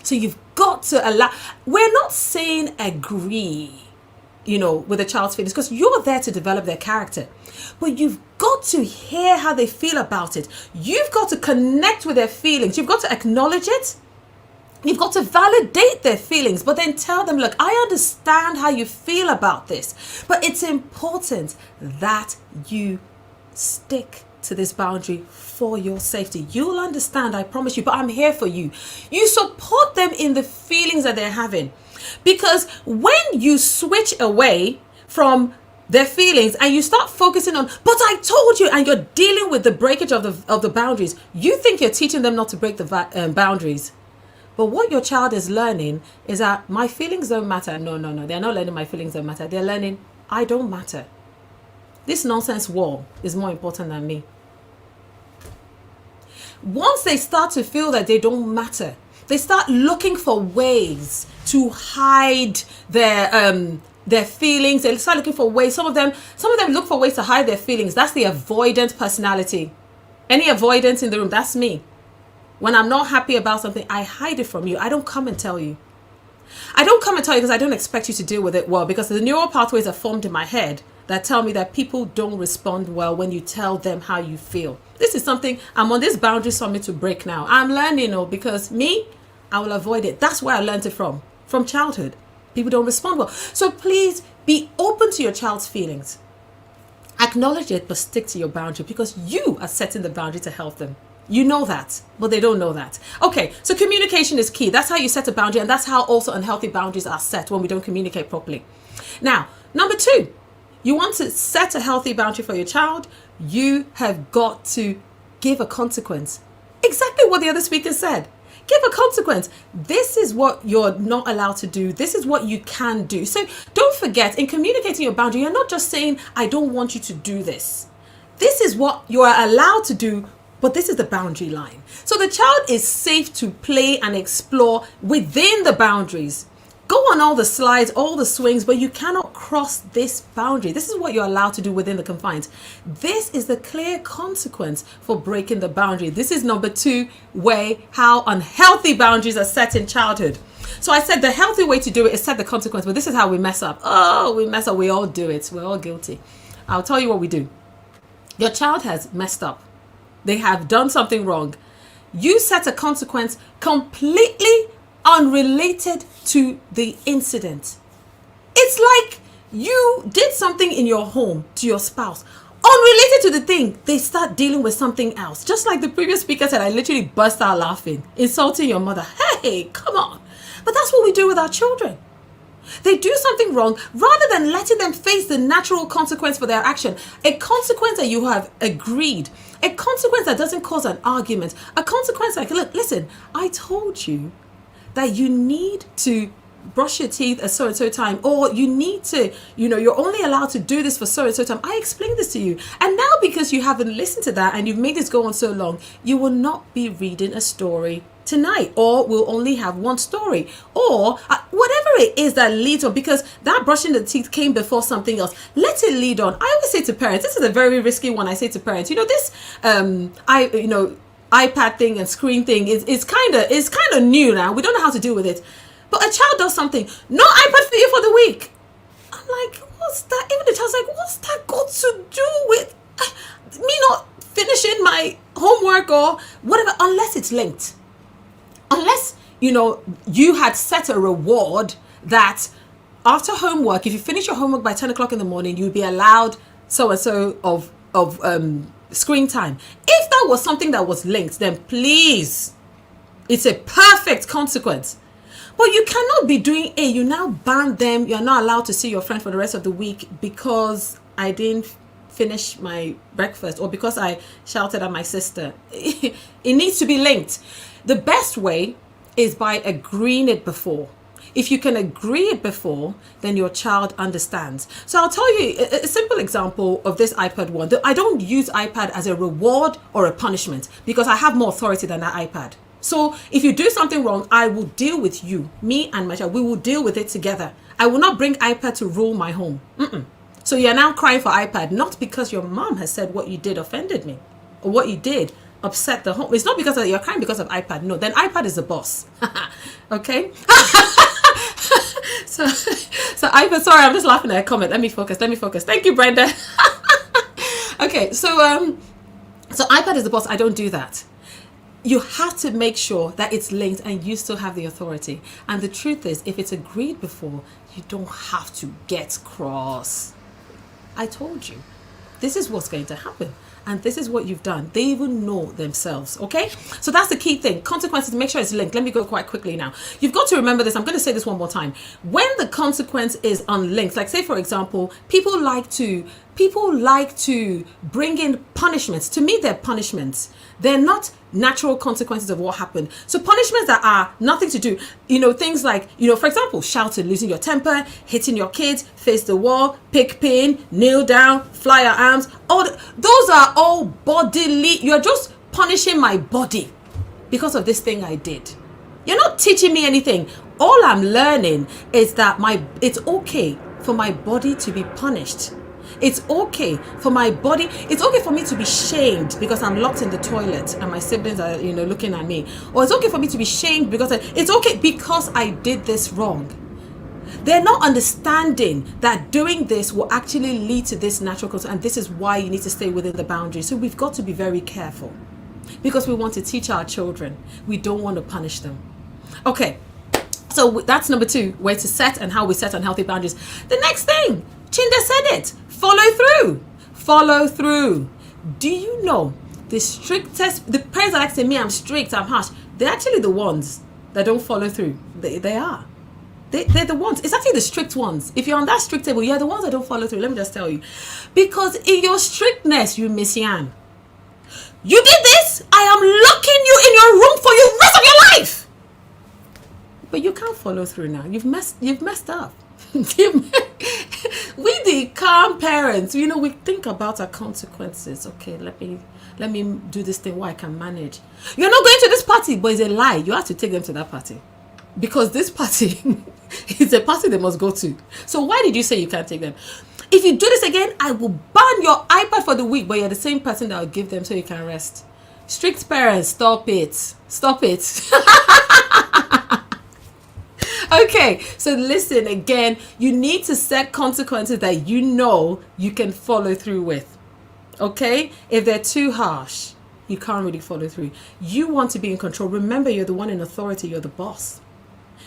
[SPEAKER 6] So you've got to allow, we're not saying agree, with a child's feelings, because you're there to develop their character. But you've got to hear how they feel about it. You've got to connect with their feelings. You've got to acknowledge it. You've got to validate their feelings, but then tell them, look, I understand how you feel about this, but it's important that you stick to this boundary for your safety. You'll understand, I promise you, but I'm here for you. You support them in the feelings that they're having. Because when you switch away from their feelings and you start focusing on, but I told you, and you're dealing with the breakage of the boundaries, you think you're teaching them not to break the boundaries. But what your child is learning is that my feelings don't matter. No. They're not learning my feelings don't matter. They're learning I don't matter. This nonsense wall is more important than me. Once they start to feel that they don't matter, they start looking for ways to hide their feelings. They start looking for ways. Some of them look for ways to hide their feelings. That's the avoidant personality. Any avoidance in the room, that's me. When I'm not happy about something, I hide it from you. I don't come and tell you. I don't come and tell you because I don't expect you to deal with it well, because the neural pathways are formed in my head that tell me that people don't respond well when you tell them how you feel. This is something I'm on this boundary summit to break now. I'm learning, because I will avoid it. That's where I learned it from childhood. People don't respond well. So please be open to your child's feelings. Acknowledge it, but stick to your boundary, because you are setting the boundary to help them. You know that, but they don't know that. Okay, so communication is key. That's how you set a boundary, and that's how also unhealthy boundaries are set when we don't communicate properly. Now, number 2, you want to set a healthy boundary for your child, you have got to give a consequence. Exactly what the other speaker said. Give a consequence. This is what you're not allowed to do. This is what you can do. So don't forget, in communicating your boundary, you're not just saying, I don't want you to do this. This is what you are allowed to do, but this is the boundary line. So the child is safe to play and explore within the boundaries. Go on all the slides, all the swings, but you cannot cross this boundary. This is what you're allowed to do within the confines. This is the clear consequence for breaking the boundary. This is number 2 way how unhealthy boundaries are set in childhood. So I said the healthy way to do it is set the consequence, but this is how we mess up. Oh, we mess up. We all do it. We're all guilty. I'll tell you what we do. Your child has messed up. They have done something wrong. You set a consequence completely unrelated to the incident. It's like you did something in your home to your spouse, unrelated to the thing. They start dealing with something else. Just like the previous speaker said, I literally burst out laughing, insulting your mother. Hey, come on. But that's what we do with our children. They do something wrong, rather than letting them face the natural consequence for their action. A consequence that you have agreed. A consequence that doesn't cause an argument. A consequence like, look, listen, I told you that you need to brush your teeth at so and so time, or you need to, you're only allowed to do this for so and so time. I explained this to you. And now, because you haven't listened to that and you've made this go on so long, you will not be reading a story tonight, or we'll only have one story, or whatever it is that leads on, because that brushing the teeth came before something else. Let it lead on. I always say to parents, this is a very risky one. I say to parents, this iPad thing and screen thing is kind of new now. We don't know how to deal with it. But a child does something, no iPad for you for the week. I'm like, what's that? Even the child's like, what's that got to do with me not finishing my homework or whatever? Unless it's linked. Unless, you had set a reward that after homework, if you finish your homework by 10 o'clock in the morning, you'd be allowed so-and-so of screen time. If that was something that was linked, then please, it's a perfect consequence. But you cannot be doing you now ban them. You're not allowed to see your friend for the rest of the week because I didn't finish my breakfast, or because I shouted at my sister. It needs to be linked. The best way is by agreeing it before. If you can agree it before, then your child understands. So I'll tell you a simple example of this iPad one. I don't use iPad as a reward or a punishment because I have more authority than that iPad. So if you do something wrong, I will deal with you, me and my child. We will deal with it together. I will not bring iPad to rule my home. So you're now crying for iPad, not because your mom has said what you did offended me, or what you did upset the home. It's not because you're crying because of iPad. No, then iPad is the boss. Okay? So iPad, sorry, I'm just laughing at a comment. Let me focus. Thank you, Brenda. Okay, so iPad is the boss. I don't do that. You have to make sure that it's linked and you still have the authority. And the truth is, if it's agreed before, you don't have to get cross. I told you, this is what's going to happen. And this is what you've done. They even know themselves, okay? So that's the key thing. Consequences, make sure it's linked. Let me go quite quickly now. You've got to remember this. I'm going to say this one more time. When the consequence is unlinked, like say, for example, people like to bring in punishments. To me, they're punishments. They're not natural consequences of what happened. So punishments that are nothing to do, things like, for example, shouting, losing your temper, hitting your kids, face the wall, pick pin, kneel down, fly your arms. Those are all bodily. You're just punishing my body because of this thing I did. You're not teaching me anything. All I'm learning is that it's okay for my body to be punished. It's okay for my body. It's okay for me to be shamed because I'm locked in the toilet and my siblings are, looking at me. Or it's okay for me to be shamed because it's okay because I did this wrong. They're not understanding that doing this will actually lead to this natural consequence, and this is why you need to stay within the boundaries. So we've got to be very careful because we want to teach our children. We don't want to punish them. Okay, so that's number 2, where to set and how we set unhealthy boundaries. The next thing, Chinda said it. Follow through. Do you know the parents that like to say, me, I'm strict, I'm harsh, they're actually the ones that don't follow through. They are. They're the ones. It's actually the strict ones. If you're on that strict table, you're the ones that don't follow through. Let me just tell you. Because in your strictness, you miss Yan. You did this, I am locking you in your room for the rest of your life. But you can't follow through now. You've messed up. We the calm parents, we think about our consequences. Okay, let me do this thing where I can manage. You're not going to this party, but it's a lie. You have to take them to that party because this party is a party they must go to. So why did you say you can't take them? If you do this again, I will ban your iPad for the week, but you're the same person that will give them so you can rest. Strict parents, stop it. Okay, so listen again, you need to set consequences that you know you can follow through with. Okay? If they're too harsh, you can't really follow through. You want to be in control. Remember, you're the one in authority, you're the boss.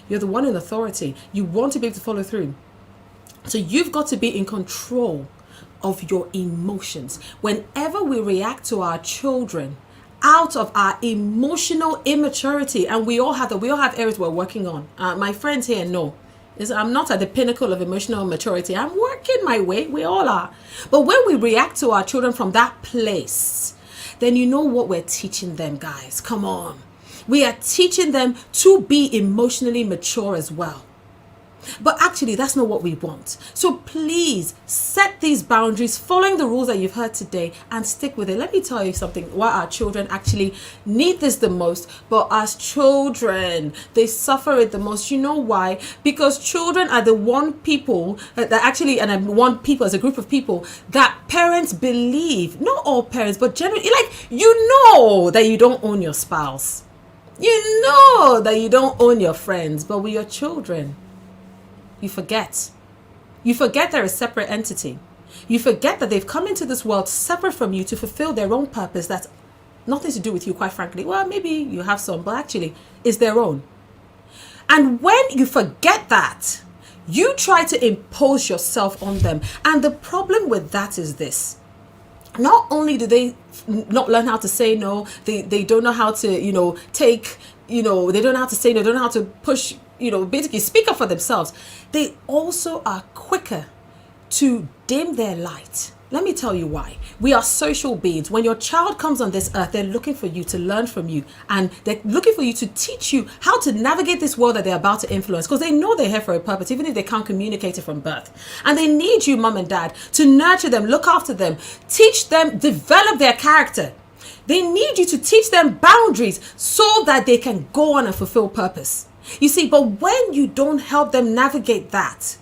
[SPEAKER 6] You're the one in authority. You want to be able to follow through. So you've got to be in control of your emotions. Whenever we react to our children out of our emotional immaturity, and we all have areas we're working on. My friends here know I'm not at the pinnacle of emotional maturity. I'm working my way. We all are. But when we react to our children from that place, then you know what we're teaching them, guys. Come on. We are teaching them to be emotionally mature as well. But actually, that's not what we want. So please set these boundaries, following the rules that you've heard today, and stick with it. Let me tell you something, why our children actually need this the most. But as children, they suffer it the most. You know why? Because children are the one people that actually, and I want people as a group of people that parents believe, not all parents, but generally, like, you know that you don't own your spouse. You know that you don't own your friends, but with your children, you forget. You forget they're a separate entity. You forget that they've come into this world separate from you to fulfill their own purpose that's nothing to do with you, quite frankly. Well, maybe you have some, but actually it's their own. And when you forget that, you try to impose yourself on them. And the problem with that is this. Not only do they not learn how to say no, they don't know how to, take, they don't know how to say no, they don't know how to push, basically speak up for themselves. They also are quicker to dim their light. Let me tell you why. We are social beings. When your child comes on this earth, they're looking for you to learn from you. And they're looking for you to teach you how to navigate this world that they're about to influence. Because they know they're here for a purpose, even if they can't communicate it from birth. And they need you, mom and dad, to nurture them, look after them, teach them, develop their character. They need you to teach them boundaries so that they can go on and fulfill purpose. You see, but when you don't help them navigate that,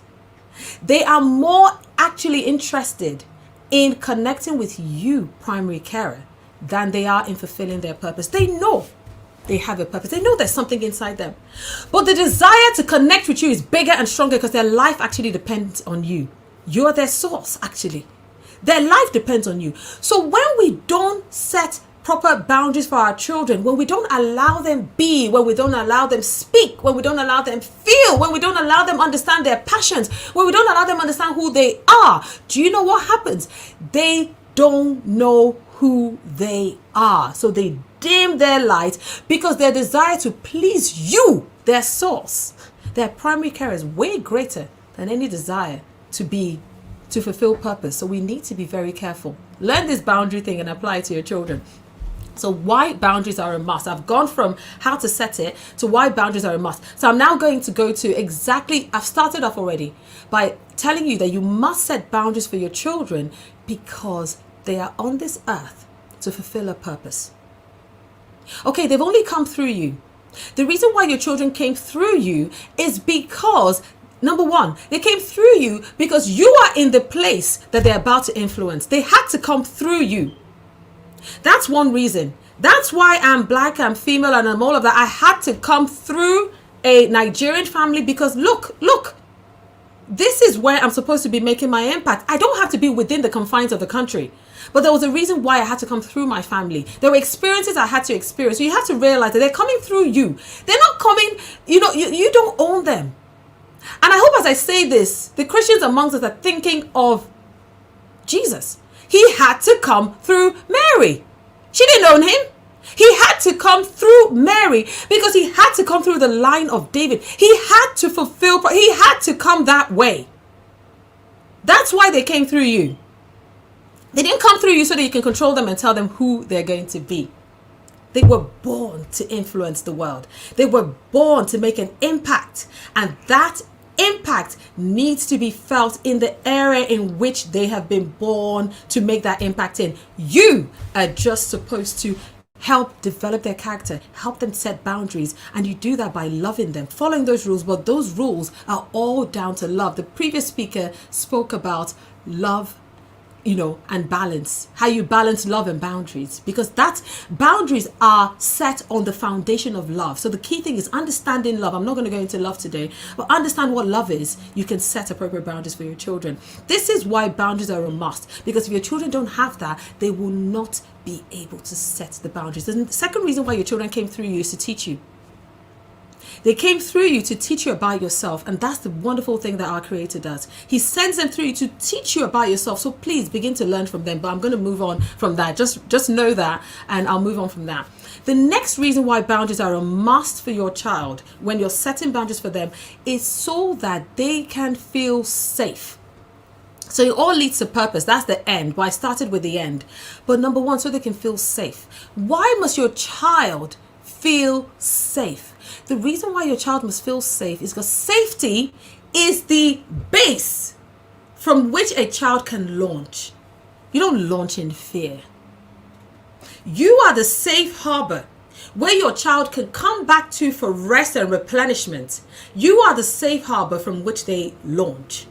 [SPEAKER 6] they are more actually interested in connecting with you, primary carer, than they are in fulfilling their purpose. They know they have a purpose. They know there's something inside them. But the desire to connect with you is bigger and stronger because their life actually depends on you. You're their source, actually. Their life depends on you. So when we don't set proper boundaries for our children, when we don't allow them be, when we don't allow them speak, when we don't allow them feel, when we don't allow them understand their passions, when we don't allow them understand who they are, do you know what happens? They don't know who they are. So they dim their light because their desire to please you, their source, their primary care is way greater than any desire to fulfill purpose. So we need to be very careful. Learn this boundary thing and apply it to your children. So why boundaries are a must. I've gone from how to set it to why boundaries are a must. So I'm now going to go to I've started off already by telling you that you must set boundaries for your children because they are on this earth to fulfill a purpose. Okay, they've only come through you. The reason why your children came through you is because, number one, they came through you because you are in the place that they're about to influence. They had to come through you. That's one reason. That's why I'm black, I'm female, and I'm all of that. I had to come through a Nigerian family because look, this is where I'm supposed to be making my impact. I don't have to be within the confines of the country. But there was a reason why I had to come through my family. There were experiences I had to experience. So you have to realize that they're coming through you. They're not coming, you don't own them. And I hope as I say this, the Christians amongst us are thinking of Jesus. He had to come through Mary. She didn't own him. He had to come through Mary because he had to come through the line of David. He had to he had to come that way. That's why they came through you. They didn't come through you so that you can control them and tell them who they're going to be. They were born to influence the world. They were born to make an impact. And that impact needs to be felt in the area in which they have been born to make that impact in. You are just supposed to help develop their character, help them set boundaries, and you do that by loving them, following those rules. But those rules are all down to love. The previous speaker spoke about love and balance, how you balance love and boundaries, because that boundaries are set on the foundation of love. So the key thing is understanding love. I'm not going to go into love today, but understand what love is. You can set appropriate boundaries for your children. This is why boundaries are a must, because if your children don't have that, they will not be able to set the boundaries. The second reason why your children came through you is to teach you. They came through you to teach you about yourself, and that's the wonderful thing that our Creator does. He sends them through you to teach you about yourself. So please begin to learn from them. But I'm going to move on from that. Just know that, and I'll move on from that. The next reason why boundaries are a must for your child when you're setting boundaries for them is so that they can feel safe. So it all leads to purpose. That's the end. But I started with the end. But number one, so they can feel safe. Why must your child feel safe? The reason why your child must feel safe is because safety is the base from which a child can launch. You don't launch in fear. You are the safe harbor where your child can come back to for rest and replenishment. You are the safe harbor from which they launch.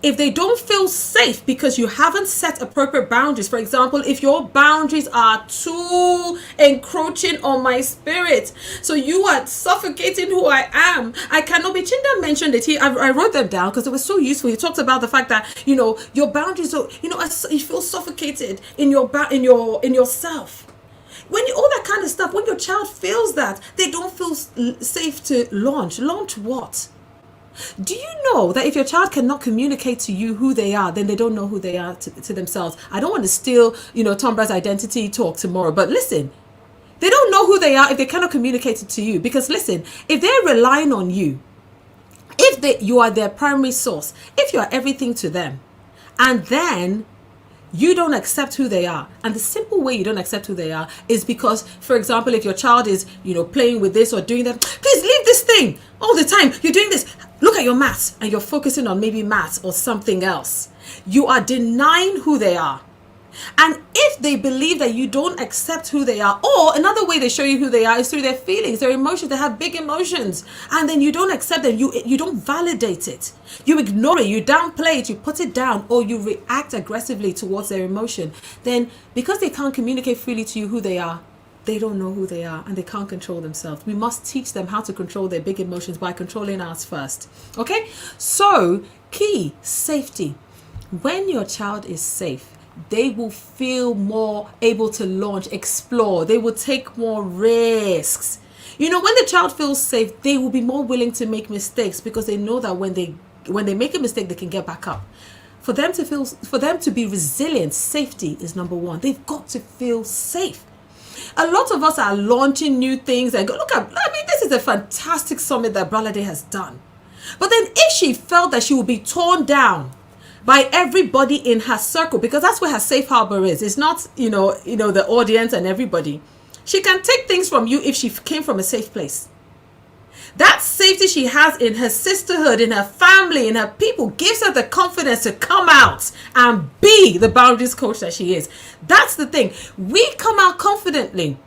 [SPEAKER 6] If they don't feel safe because you haven't set appropriate boundaries, for example, if your boundaries are too encroaching on my spirit, so you are suffocating who I am, I cannot be. Chinda mentioned it. I wrote them down because it was so useful. He talked about the fact that your boundaries are, you feel suffocated in yourself. When all that kind of stuff, when your child feels that, they don't feel safe to launch. Launch what? Do you know that if your child cannot communicate to you who they are, then they don't know who they are to themselves? I don't want to steal, Tombra's identity talk tomorrow, but listen, they don't know who they are if they cannot communicate it to you. Because listen, if they're relying on you, you are their primary source, if you are everything to them, and then you don't accept who they are. And the simple way you don't accept who they are is because, for example, if your child is, playing with this or doing that, please leave this thing all the time. You're doing this. Look at your maths, and you're focusing on maybe maths or something else. You are denying who they are. And if they believe that you don't accept who they are, or another way they show you who they are is through their feelings, their emotions. They have big emotions, and then you don't accept them. You don't validate it. You ignore it. You downplay it. You put it down, or you react aggressively towards their emotion. Then, because they can't communicate freely to you who they are, they don't know who they are, and they can't control themselves. We must teach them how to control their big emotions by controlling ours first. Okay? So, key, safety. When your child is safe, they will feel more able to launch, explore. They will take more risks. When the child feels safe, they will be more willing to make mistakes because they know that when they make a mistake, they can get back up. For them to be resilient, safety is number one. They've got to feel safe. A lot of us are launching new things and this is a fantastic summit that Bralade has done. But then if she felt that she would be torn down by everybody in her circle, because that's where her safe harbor is. It's not, the audience and everybody. She can take things from you if she came from a safe place. That safety she has in her sisterhood, in her family, in her people, gives her the confidence to come out and be the boundaries coach that she is. That's the thing. We come out confidently.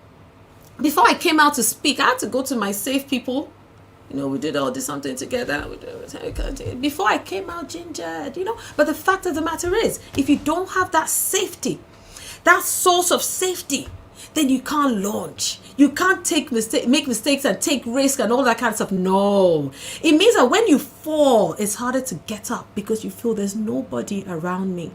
[SPEAKER 6] Before I came out to speak, I had to go to my safe people. We did all this something together. Before I came out gingered, But the fact of the matter is, if you don't have that safety, that source of safety, then you can't launch. You can't make mistakes and take risks and all that kind of stuff. No. It means that when you fall, it's harder to get up because you feel there's nobody around me.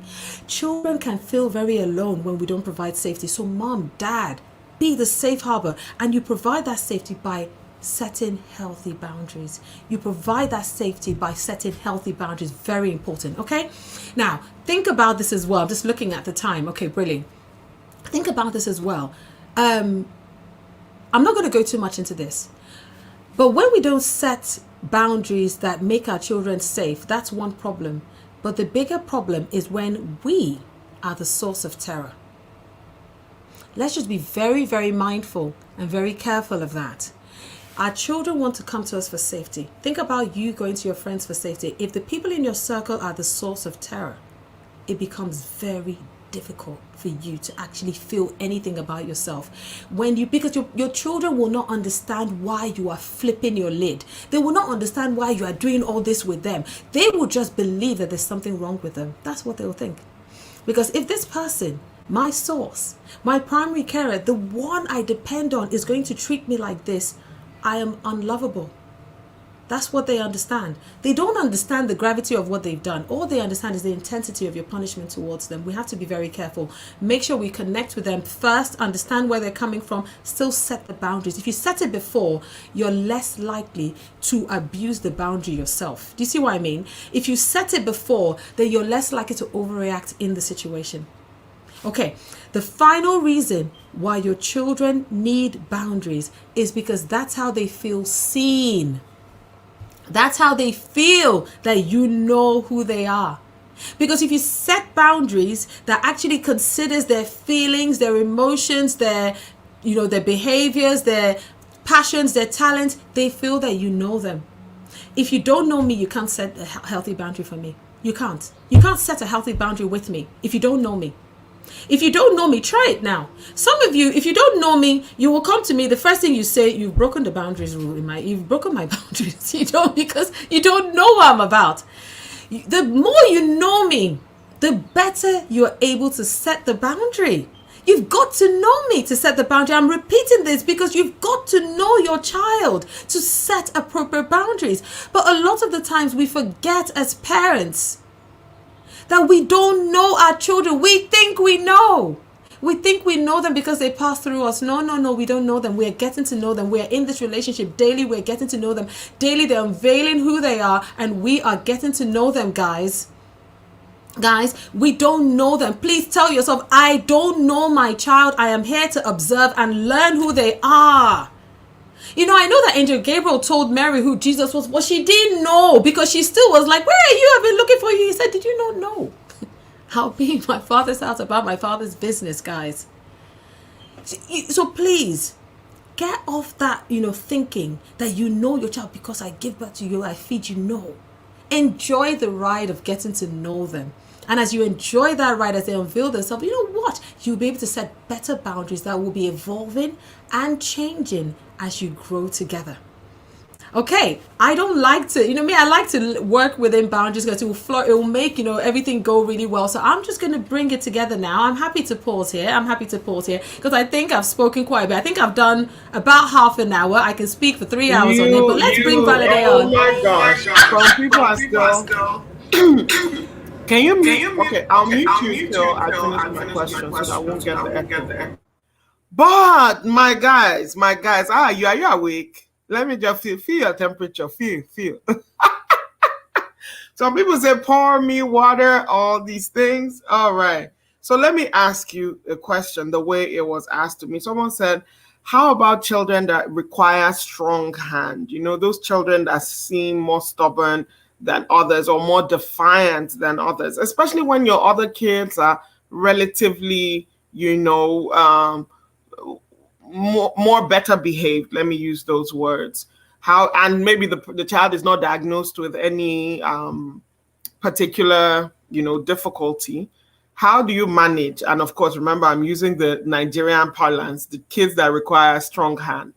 [SPEAKER 6] Children can feel very alone when we don't provide safety. So mom, dad, be the safe harbor, and you provide that safety by setting healthy boundaries. You provide that safety by setting healthy boundaries. Very important. Okay. Now think about this as well. I'm just looking at the time. Okay, brilliant. Think about this as well. I'm not going to go too much into this, but when we don't set boundaries that make our children safe, that's one problem. But the bigger problem is when we are the source of terror. Let's just be very, very mindful and very careful of that. Our children want to come to us for safety. Think about you going to your friends for safety. If the people in your circle are the source of terror, it becomes very difficult for you to actually feel anything about yourself because your children will not understand why you are flipping your lid. They will not understand why you are doing all this with them. They will just believe that there's something wrong with them. That's what they'll think. Because if this person, my source, my primary carer, the one I depend on, is going to treat me like this, I am unlovable. That's what they understand. They don't understand the gravity of what they've done. All they understand is the intensity of your punishment towards them. We have to be very careful. Make sure we connect with them first, understand where they're coming from, still set the boundaries. If you set it before, you're less likely to abuse the boundary yourself. Do you see what I mean? If you set it before, then you're less likely to overreact in the situation. Okay, the final reason why your children need boundaries is because that's how they feel seen. That's how they feel that you know who they are. Because if you set boundaries that actually considers their feelings, their emotions, their behaviors, their passions, their talents, they feel that you know them. If you don't know me, you can't set a healthy boundary for me. You can't. You can't set a healthy boundary with me if you don't know me. If you don't know me, try it now. Some of you, if you don't know me, you will come to me. The first thing you say, you've broken the boundaries rule you've broken my boundaries. Because you don't know what I'm about. The more you know me, the better you're able to set the boundary. You've got to know me to set the boundary. I'm repeating this because you've got to know your child to set appropriate boundaries. But a lot of the times we forget as parents that we don't know our children. We think we know. We think we know them because they pass through us. No, we don't know them. We're getting to know them. We're in this relationship daily. We're getting to know them daily. They're unveiling who they are, and we are getting to know them, guys. Guys, we don't know them. Please tell yourself, I don't know my child. I am here to observe and learn who they are. I know that Angel Gabriel told Mary who Jesus was, but she didn't know because she still was like, where are you? I've been looking for you. He said, did you not know? I'll be in my father's house about my father's business, guys. So please, get off that, thinking that you know your child because I give birth to you, I feed you. No. Enjoy the ride of getting to know them. And as you enjoy that ride, as they unveil themselves, you know what? You'll be able to set better boundaries that will be evolving and changing as you grow together. Okay, I don't like to, I like to work within boundaries because it will make, everything go really well. So I'm just going to bring it together now. I'm happy to pause here because I think I've spoken quite a bit. I think I've done about half an hour. I can speak for 3 hours on it, but let's bring Valade on.
[SPEAKER 2] Oh my gosh. Some people are still... Can you mute? Okay, I'll mute you till I finish my question so I won't get the echo. But my guys, are you awake? Let me just feel your temperature. Feel. Some people say, pour me water, all these things. All right. So let me ask you a question the way it was asked to me. Someone said, how about children that require strong hand? Those children that seem more stubborn than others or more defiant than others, especially when your other kids are relatively, more better behaved. Let me use those words. And maybe the child is not diagnosed with any particular, difficulty. How do you manage? And of course, remember, I'm using the Nigerian parlance, the kids that require a strong hand.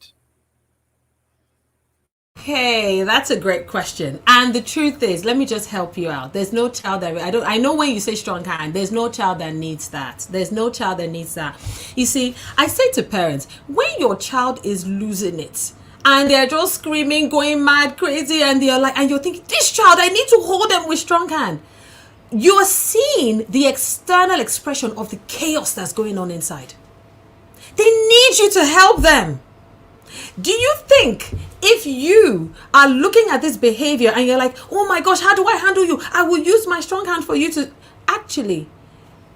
[SPEAKER 6] Hey, that's a great question. And the truth is, let me just help you out. There's no child that I know when you say strong hand, there's no child that needs that. You see, I say to parents, when your child is losing it and they're just screaming, going mad, crazy, and you're thinking, this child, I need to hold them with strong hand. You're seeing the external expression of the chaos that's going on inside. They need you to help them. Do you think if you are looking at this behavior and you're like, oh my gosh, how do I handle you? I will use my strong hand for you to actually,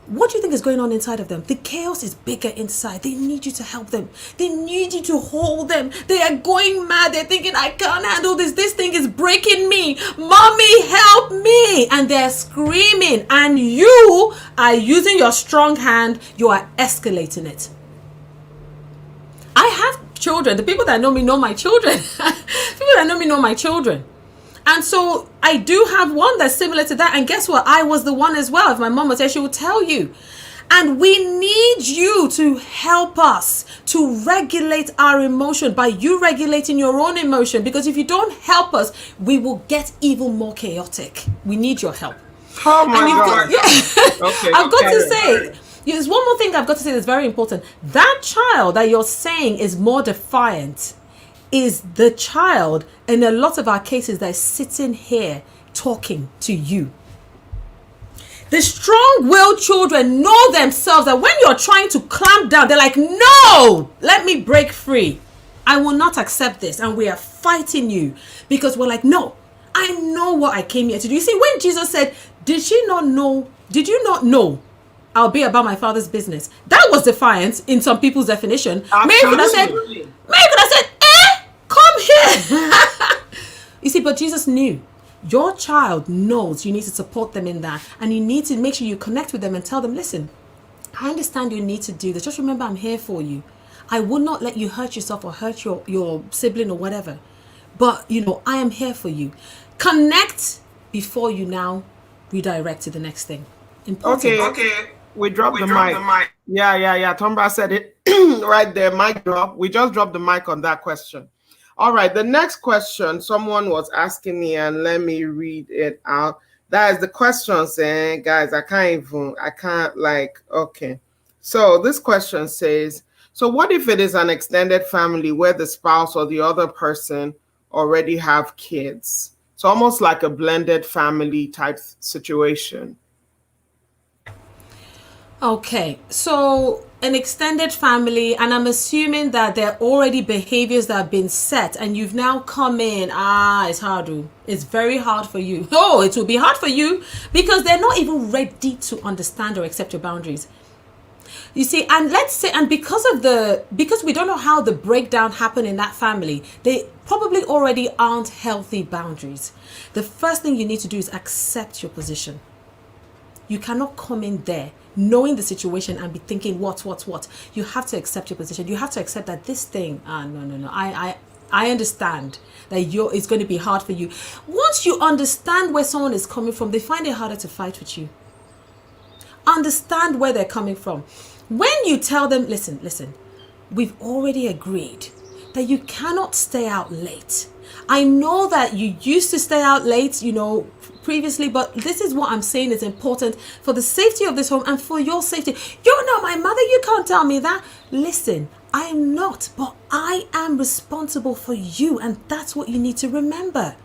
[SPEAKER 6] what do you think is going on inside of them? The chaos is bigger inside. They need you to help them. They need you to hold them. They are going mad. They're thinking, I can't handle this. This thing is breaking me. Mommy, help me. And they're screaming. And you are using your strong hand. You are escalating it. I have children. The people that know me know my children. And so I do have one that's similar to that. And guess what? I was the one as well. If my mom was there, she would tell you. And we need you to help us to regulate our emotion by you regulating your own emotion. Because if you don't help us, we will get even more chaotic. We need your help.
[SPEAKER 2] Oh my
[SPEAKER 6] And you've
[SPEAKER 2] God.
[SPEAKER 6] got, yeah,
[SPEAKER 2] Okay.
[SPEAKER 6] I've got to
[SPEAKER 2] Okay.
[SPEAKER 6] say, there's one more thing I've got to say that's very important. That child that you're saying is more defiant is the child in a lot of our cases that is sitting here talking to you. The strong-willed children know themselves that when you're trying to clamp down, they're like, no, let me break free. I will not accept this. And we are fighting you because we're like, no, I know what I came here to do. You see, when Jesus said, did you not know I'll be about my father's business? That was defiance in some people's definition. Mary could have said, come here. You see, but Jesus knew. Your child knows you need to support them in that, and you need to make sure you connect with them and tell them, listen, I understand you need to do this. Just remember, I'm here for you. I will not let you hurt yourself or hurt your sibling or whatever. But, I am here for you. Connect before you now redirect to the next thing. Important.
[SPEAKER 2] Okay. We dropped the mic. Yeah. Tomba said it right there. Mic drop. We just dropped the mic on that question. All right. The next question someone was asking me, and let me read it out. That is the question saying, guys, okay. So this question says, so what if it is an extended family where the spouse or the other person already have kids? So almost like a blended family type situation.
[SPEAKER 6] Okay, so an extended family, and I'm assuming that there are already behaviors that have been set, and you've now come in. It's hard. It's very hard for you. Oh, it will be hard for you because they're not even ready to understand or accept your boundaries. You see, and let's say, and because we don't know how the breakdown happened in that family, they probably already aren't healthy boundaries. The first thing you need to do is accept your position. You cannot come in there knowing the situation and be thinking what. You have to accept your position. You have to accept that this thing, no. I understand that it's going to be hard for you. Once you understand where someone is coming from, they find it harder to fight with you. Understand where they're coming from. When you tell them, listen, we've already agreed that you cannot stay out late. I know that you used to stay out late, previously, but this is what I'm saying is important for the safety of this home and for your safety. You're not my mother. You can't tell me that. Listen, I'm not, but I am responsible for you, and that's what you need to remember.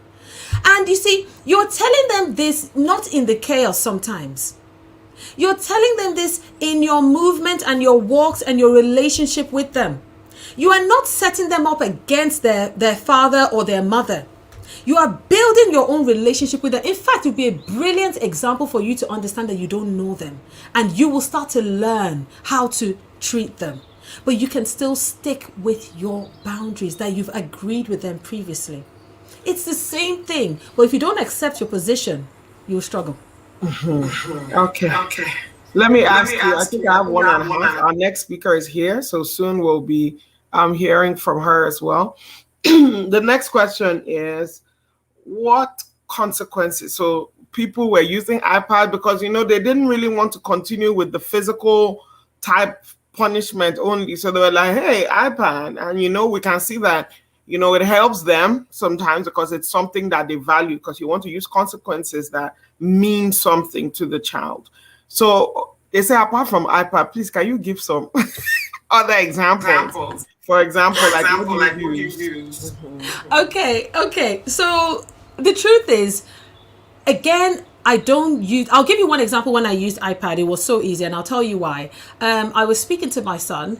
[SPEAKER 6] And you see, you're telling them this not in the chaos sometimes. You're telling them this in your movement and your walks and your relationship with them. You are not setting them up against their father or their mother. You are building your own relationship with them. In fact, it would be a brilliant example for you to understand that you don't know them. And you will start to learn how to treat them. But you can still stick with your boundaries that you've agreed with them previously. It's the same thing. But if you don't accept your position, you'll struggle.
[SPEAKER 2] Okay. Let me ask you. I think I have one and a half. Our next speaker is here, so soon we'll be hearing from her as well. The next question is, what consequences? So people were using iPad because, they didn't really want to continue with the physical type punishment only. So they were like, hey, iPad. And, we can see that, it helps them sometimes because it's something that they value, because you want to use consequences that mean something to the child. So they say, apart from iPad, please, can you give some other examples? For example, like what you use.
[SPEAKER 6] Okay. So the truth is, again, I'll give you one example when I used iPad. It was so easy, and I'll tell you why. I was speaking to my son,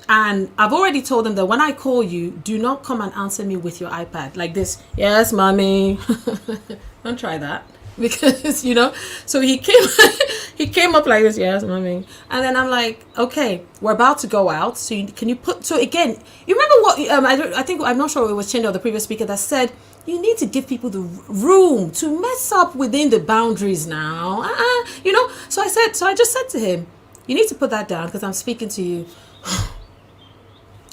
[SPEAKER 6] and I've already told him that when I call you, do not come and answer me with your iPad like this. Yes, mommy. Don't try that. Because so he came up like this. Yes, mommy. And then I'm like, okay, we're about to go out, so again, you remember what I'm not sure it was Chinda or the previous speaker that said, you need to give people the room to mess up within the boundaries now. So I just said to him, you need to put that down because I'm speaking to you.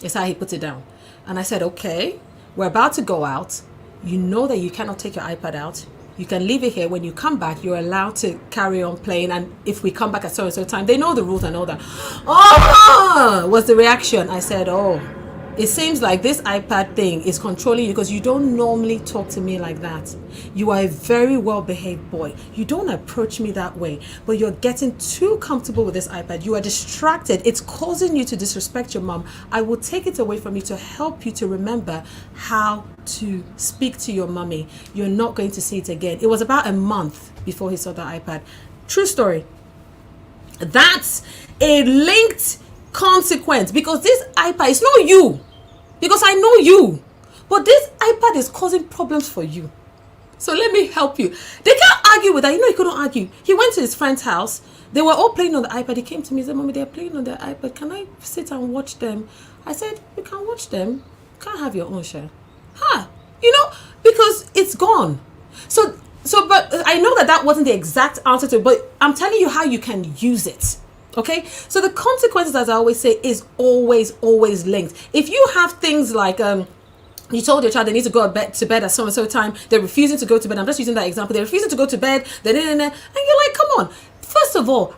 [SPEAKER 6] It's how he puts it down. And I said, okay, we're about to go out. You know that you cannot take your iPad out. You can leave it here. When you come back, you're allowed to carry on playing. And if we come back at so time, they know the rules and all that. Oh, was the reaction. I said, oh, it seems like this iPad thing is controlling you because you don't normally talk to me like that. You are a very well behaved boy. You don't approach me that way, but you're getting too comfortable with this iPad. You are distracted. It's causing you to disrespect your mom. I will take it away from you to help you to remember how to speak to your mommy. You're not going to see it again. It was about a month before he saw the iPad. True story. That's a linked consequence, because this iPad is not you, because I know you, but this iPad is causing problems for you. So let me help you. They can't argue with that. You know, he couldn't argue. He went to his friend's house. They were all playing on the iPad. He came to me and said, Mommy, they're playing on the iPad. Can I sit and watch them? I said, you can watch them. You can't have your own share. You know, because it's gone. But I know that wasn't the exact answer to it, but I'm telling you how you can use it. Okay, so the consequences, as I always say, is always linked. If you have things like you told your child they need to go to bed at so and so time, they're refusing to go to bed. I'm just using that example. They're refusing to go to bed. And you're like, come on. First of all,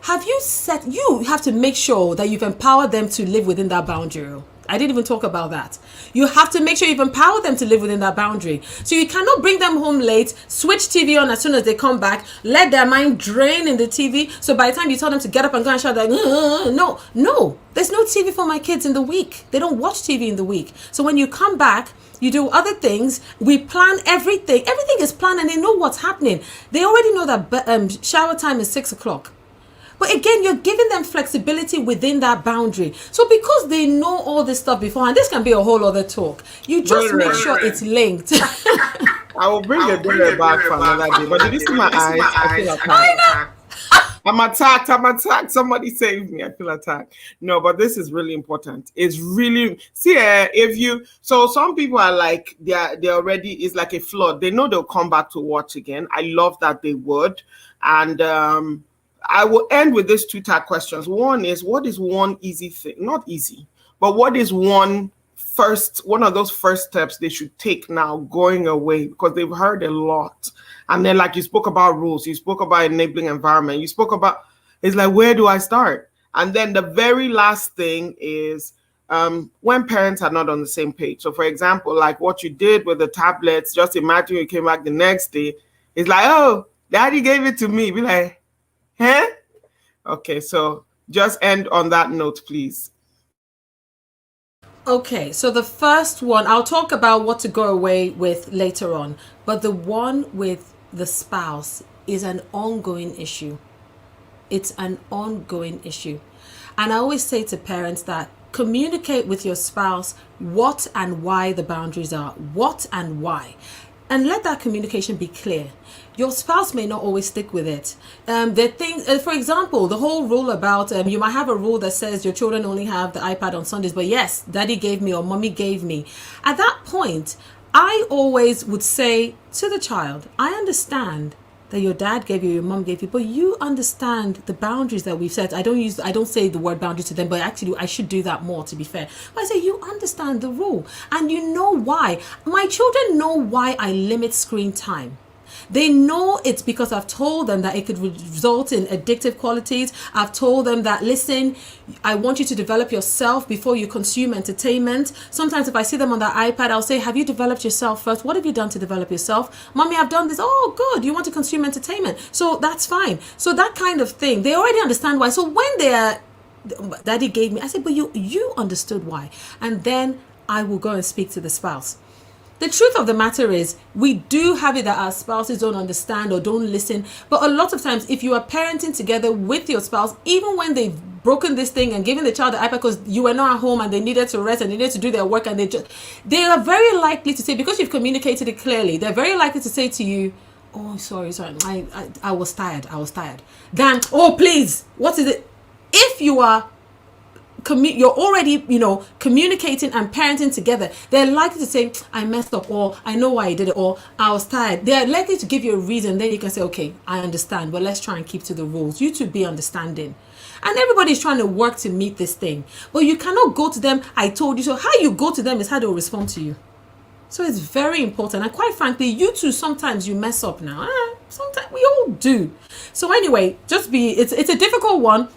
[SPEAKER 6] you have to make sure that you've empowered them to live within that boundary. I didn't even talk about that. You have to make sure you've empowered them to live within that boundary. So you cannot bring them home late, switch TV on as soon as they come back, let their mind drain in the TV. So by the time you tell them to get up and go and shout, like, no, there's no TV for my kids in the week. They don't watch TV in the week. So when you come back, you do other things. We plan everything. Everything is planned and they know what's happening. They already know that shower time is 6 o'clock. But again, you're giving them flexibility within that boundary. So because they know all this stuff before, and this can be a whole other talk, you just make sure it's linked.
[SPEAKER 2] I will bring your dinner back for another day. But did you see my eyes? I feel attacked. I'm attacked. Somebody save me. I feel attacked. No, but this is really important. It's really, so some people are like, they're already, it's like a flood. They know they'll come back to watch again. I love that they would. And, I will end with these 2 tag questions. One is, what is one easy thing? Not easy, but what is one of those first steps they should take now going away? Because they've heard a lot. And then, like, you spoke about rules, you spoke about enabling environment, you spoke about, it's like, where do I start? And then the very last thing is when parents are not on the same page. So for example, like what you did with the tablets, just imagine you came back the next day. It's like, oh, daddy gave it to me. Be like, huh? Okay, so just end on that note, please.
[SPEAKER 6] Okay, so the first one, I'll talk about what to go away with later on. But the one with the spouse is an ongoing issue. It's an ongoing issue. And I always say to parents that communicate with your spouse what and why the boundaries are. What and why. And let that communication be clear. Your spouse may not always stick with it. For example, the whole rule about you might have a rule that says your children only have the iPad on Sundays, but yes, daddy gave me or mommy gave me. At that point, I always would say to the child, I understand that your dad gave you, your mom gave you, but you understand the boundaries that we've set. I don't say the word boundary to them, but actually I should do that more, to be fair. But I say, you understand the rule and you know why. My children know why I limit screen time. They know it's because I've told them that it could result in addictive qualities. I've told them that, listen, I want you to develop yourself before you consume entertainment. Sometimes if I see them on the iPad, I'll say, have you developed yourself first? What have you done to develop yourself? Mommy, I've done this. Oh, good. You want to consume entertainment. So that's fine. So that kind of thing, they already understand why. So when daddy gave me, I said, but you understood why. And then I will go and speak to the spouse. The truth of the matter is, we do have it that our spouses don't understand or don't listen. But a lot of times, if you are parenting together with your spouse, even when they've broken this thing and given the child the iPad because you were not at home and they needed to rest and they needed to do their work, and they are very likely to say, because you've communicated it clearly, they're very likely to say to you, oh, sorry, I was tired. Then, oh, please, what is it? If you are you're already, communicating and parenting together, they're likely to say, I messed up, or I know why I did it, or I was tired. They're likely to give you a reason. Then you can say, okay, I understand, but let's try and keep to the rules. You two be understanding. And everybody's trying to work to meet this thing. But you cannot go to them, I told you so. How you go to them is how they'll respond to you. So it's very important. And quite frankly, you too, sometimes you mess up now. Sometimes we all do. So anyway, it's a difficult one.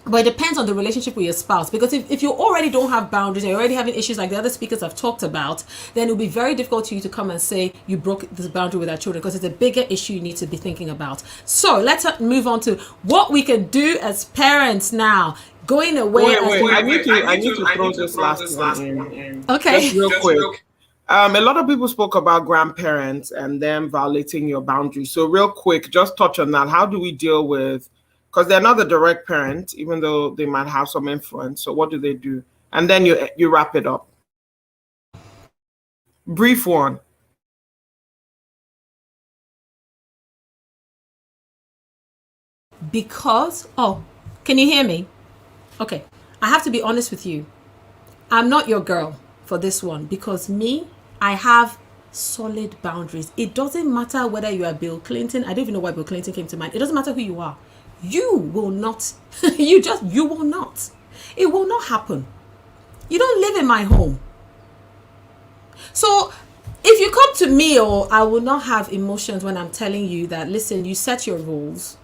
[SPEAKER 6] But it depends on the relationship with your spouse, because if you already don't have boundaries, you're already having issues like the other speakers have talked about, then it'll be very difficult for you to come and say you broke this boundary with our children, because it's a bigger issue you need to be thinking about. So let's move on to what we can do as parents now. Going away.
[SPEAKER 2] Wait. I need to throw this last one in.
[SPEAKER 6] Okay.
[SPEAKER 2] Just real quick. A lot of people spoke about grandparents and them violating your boundaries. So real quick, just touch on that. How do we deal with, because they're not the direct parent, even though they might have some influence. So what do they do? And then you wrap it up. Brief one.
[SPEAKER 6] Because, can you hear me? Okay. I have to be honest with you. I'm not your girl for this one, because I have solid boundaries. It doesn't matter whether you are Bill Clinton. I don't even know why Bill Clinton came to mind. It doesn't matter who you are. You will not. You will not. It will not happen. You don't live in my home. So if you come to me, I will not have emotions when I'm telling you that, listen, you set your rules.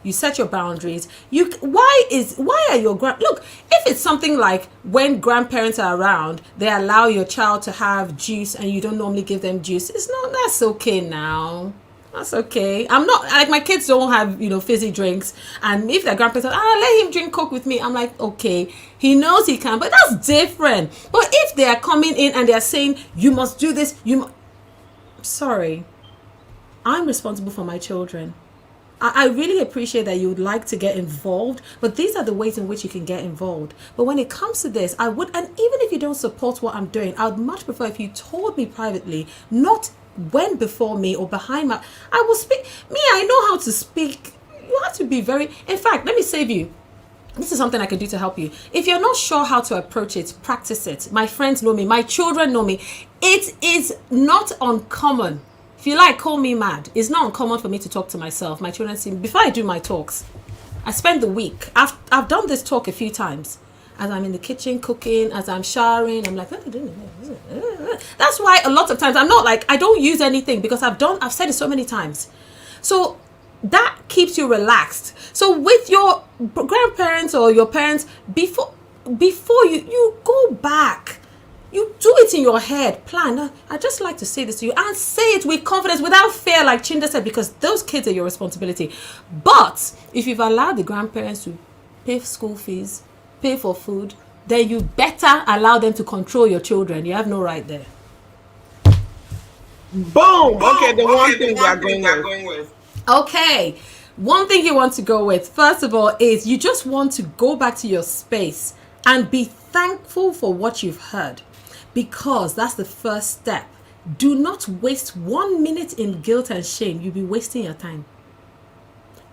[SPEAKER 6] You set your boundaries. Why are your look, if it's something like when grandparents are around, they allow your child to have juice and you don't normally give them juice, that's okay now. That's okay. I'm not like, my kids don't have, fizzy drinks, and if their grandparents are, let him drink Coke with me, I'm like, okay, he knows he can, but that's different. But if they are coming in and they're saying you must do this, sorry, I'm responsible for my children. I really appreciate that you would like to get involved, but these are the ways in which you can get involved. But when it comes to this, I would, and even if you don't support what I'm doing, I would much prefer if you told me privately, not went before me or behind I will speak. I know how to speak. You have to be very, in fact, let me save you. This is something I can do to help you. If you're not sure how to approach it, practice it. My friends know me. My children know me. It is not uncommon. If you like, call me mad. It's not uncommon for me to talk to myself. My children see me. Before I do my talks, I spend the week. I've done this talk a few times. As I'm in the kitchen cooking, as I'm showering, I'm like, that's why a lot of times I'm not like, I don't use anything, because I've said it so many times. So that keeps you relaxed. So with your grandparents or your parents, before you go back, you do it in your head, plan. I just like to say this to you, and say it with confidence, without fear, like Chinda said, because those kids are your responsibility. But if you've allowed the grandparents to pay for school fees, pay for food, then you better allow them to control your children. You have no right there.
[SPEAKER 2] Boom. Okay, the one thing we are going with.
[SPEAKER 6] Okay, one thing you want to go with, first of all, is you just want to go back to your space and be thankful for what you've heard, because that's the first step. Do not waste 1 minute in guilt and shame. You'll be wasting your time.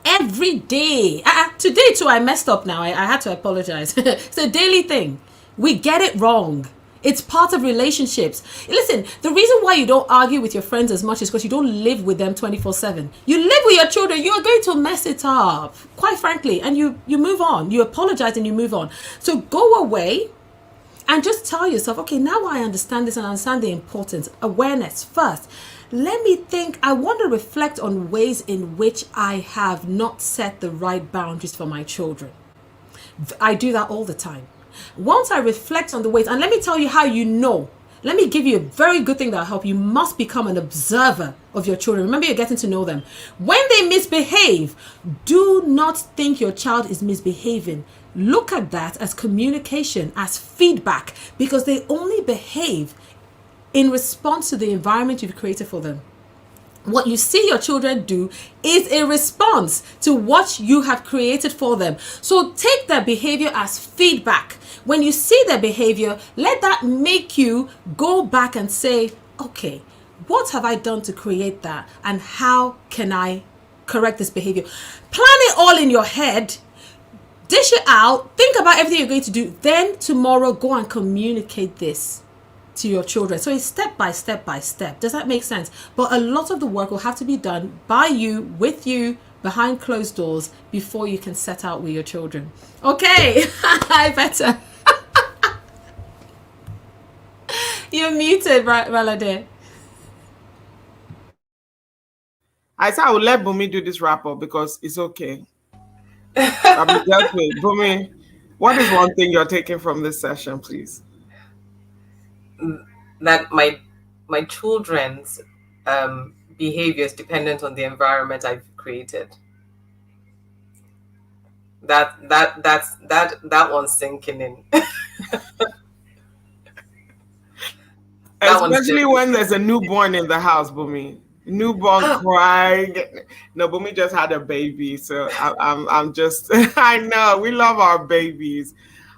[SPEAKER 6] Every day. Today too, I messed up now. I had to apologize. It's a daily thing. We get it wrong. It's part of relationships. Listen, the reason why you don't argue with your friends as much is because you don't live with them 24/7. You live with your children, you are going to mess it up, quite frankly, and you move on. You apologize and you move on. So go away and just tell yourself, okay, now I understand this and I understand the importance. Awareness first. Let me think. I want to reflect on ways in which I have not set the right boundaries for my children. I do that all the time. Once I reflect on the ways, and let me tell you how you know. Let me give you a very good thing that will help. You must become an observer of your children. Remember, you're getting to know them. When they misbehave, do not think your child is misbehaving. Look at that as communication, as feedback, because they only behave in response to the environment you've created for them. What you see your children do is a response to what you have created for them. So take their behavior as feedback. When you see their behavior, let that make you go back and say, okay, what have I done to create that? And how can I correct this behavior? Plan it all in your head. Dish it out. Think about everything you're going to do. Then tomorrow, go and communicate this to your children. So it's step by step by step. Does that make sense? But a lot of the work will have to be done by you, with you, behind closed doors, before you can set out with your children. Okay. I better. You're muted, Valade.
[SPEAKER 2] I said I will let Bumi do this wrap up because it's okay. I'll be dealt with. Bumi, what is one thing you're taking from this session, please?
[SPEAKER 1] That my children's behavior is dependent on the environment I've created. That one's sinking in. That one's
[SPEAKER 2] Especially
[SPEAKER 1] just
[SPEAKER 2] when there's a newborn in the house, Bumi. Newborn crying. No, Bumi just had a baby, so I'm just. I know we love our babies.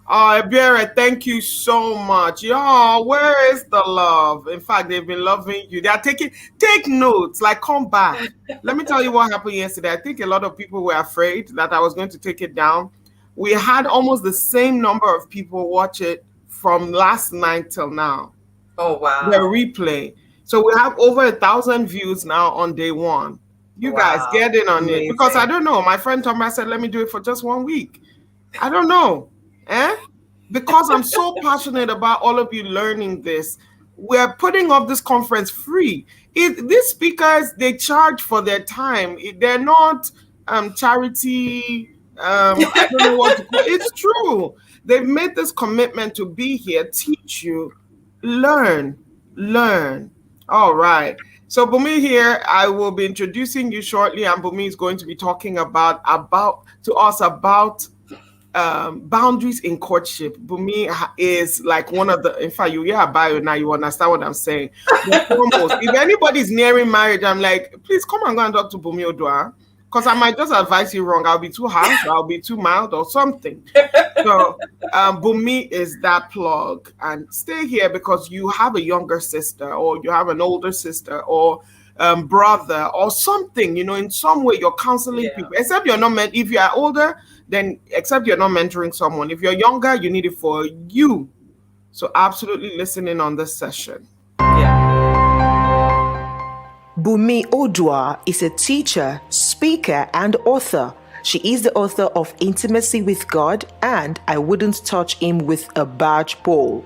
[SPEAKER 2] Oh, Ebiere, thank you so much. Y'all, where is the love? In fact, they've been loving you. They are take notes, like come back. Let me tell you what happened yesterday. I think a lot of people were afraid that I was going to take it down. We had almost the same number of people watch it from last night till now.
[SPEAKER 1] oh
[SPEAKER 2] The
[SPEAKER 1] wow.
[SPEAKER 2] replay. So we have over 1,000 views now on day one. You guys
[SPEAKER 1] Wow.
[SPEAKER 2] get in on it because I
[SPEAKER 1] Amazing.
[SPEAKER 2] don't know. My friend Thomas said, "Let me do it for just 1 week." I don't know, because I'm so passionate about all of you learning this. We're putting up this conference free. These speakers, they charge for their time. They're not charity. I don't know what to call it. It's true. They've made this commitment to be here, teach you, learn. All right. So Bumi here, I will be introducing you shortly, and Bumi is going to be talking about to us about boundaries in courtship. Bumi is like one of the. In fact, you hear a bio now, you understand what I'm saying. But foremost, if anybody's nearing marriage, I'm like, please come and go and talk to Bumi Odua, because I might just advise you wrong. I'll be too harsh, or I'll be too mild, or something. So Bumi is that plug, and stay here because you have a younger sister, or you have an older sister, or brother, or something. In some way you're counseling
[SPEAKER 1] Yeah.
[SPEAKER 2] people. Except you're not meant. If you are older, then except you're not mentoring someone. If you're younger, you need it for you. So absolutely listen in on this session.
[SPEAKER 1] Yeah.
[SPEAKER 7] Bumi Odua is a teacher, speaker, and author. She is the author of Intimacy with God and I Wouldn't Touch Him with a Barge Pole.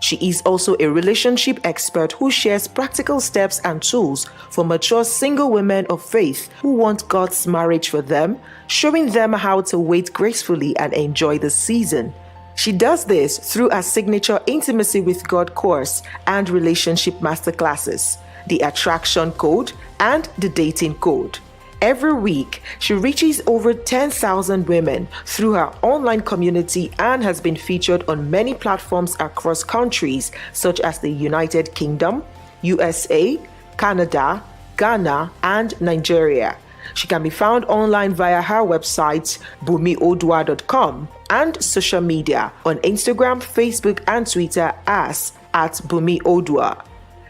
[SPEAKER 7] She is also a relationship expert who shares practical steps and tools for mature single women of faith who want God's marriage for them, showing them how to wait gracefully and enjoy the season. She does this through a signature Intimacy with God course and relationship masterclasses, the Attraction Code, and the Dating Code. Every week, she reaches over 10,000 women through her online community and has been featured on many platforms across countries such as the United Kingdom, USA, Canada, Ghana, and Nigeria. She can be found online via her website, bumiodua.com, and social media on Instagram, Facebook, and Twitter as @bumiodua.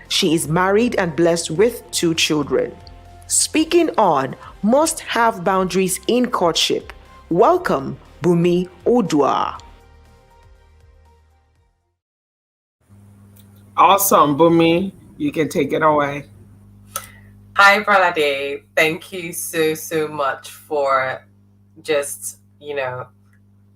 [SPEAKER 7] She is married and blessed with 2 children. Speaking on must have boundaries in courtship. Welcome, Bumi Odua.
[SPEAKER 2] Awesome, Bumi. You can take it away.
[SPEAKER 1] Hi, Bralade. Thank you so much for just,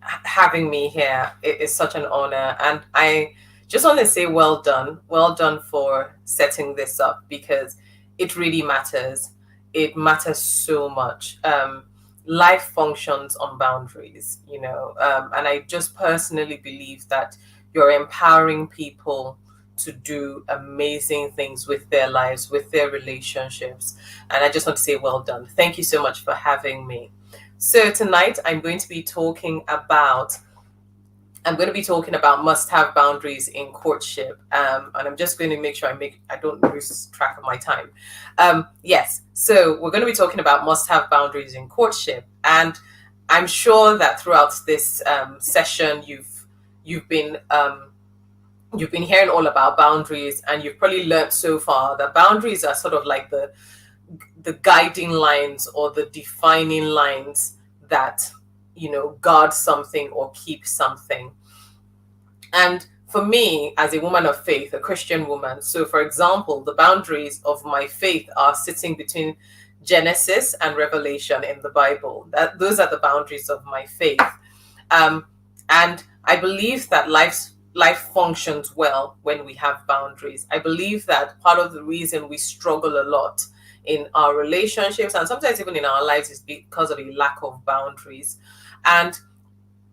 [SPEAKER 1] having me here. It is such an honor. And I just want to say well done. Well done for setting this up because it really matters. It matters so much. Life functions on boundaries, and I just personally believe that you're empowering people to do amazing things with their lives, with their relationships. And I just want to say well done. Thank you so much for having me. So tonight I'm going to be talking about must-have boundaries in courtship, and I'm just going to make sure I don't lose track of my time. Yes, so we're going to be talking about must-have boundaries in courtship, and I'm sure that throughout this session you've been hearing all about boundaries, and you've probably learned so far that boundaries are sort of like the guiding lines or the defining lines that guard something or keep something. And for me, as a woman of faith, a Christian woman, so for example, the boundaries of my faith are sitting between Genesis and Revelation in the Bible. Those are the boundaries of my faith. And I believe that life functions well when we have boundaries. I believe that part of the reason we struggle a lot in our relationships and sometimes even in our lives is because of a lack of boundaries. And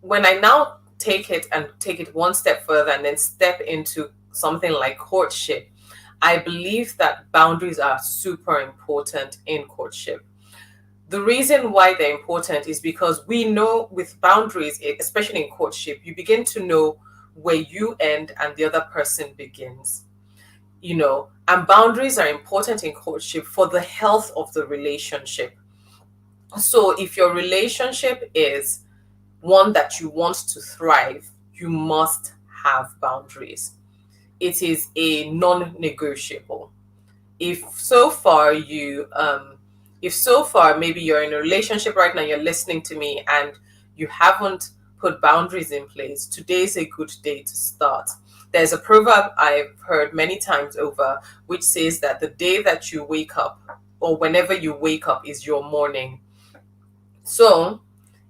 [SPEAKER 1] when I now take it one step further and then step into something like courtship, I believe that boundaries are super important in courtship. The reason why they're important is because we know with boundaries, especially in courtship, you begin to know where you end and the other person begins. And boundaries are important in courtship for the health of the relationship. So if your relationship is one that you want to thrive, you must have boundaries. It is a non-negotiable. If so far maybe you're in a relationship right now, you're listening to me and you haven't put boundaries in place, today's a good day to start. There's a proverb I've heard many times over which says that the day that you wake up, or whenever you wake up, is your morning. So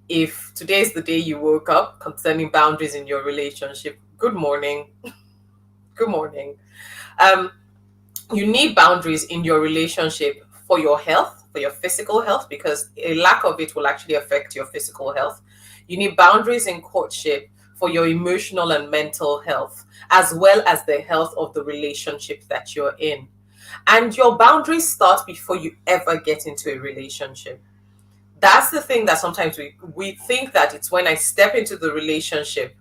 [SPEAKER 1] if today's the day you woke up concerning boundaries in your relationship, good morning. Good morning. You need boundaries in your relationship for your health, for your physical health, because a lack of it will actually affect your physical health. You need boundaries in courtship for your emotional and mental health, as well as the health of the relationship that you're in. And your boundaries start before you ever get into a relationship. That's the thing that sometimes we think that it's when I step into the relationship,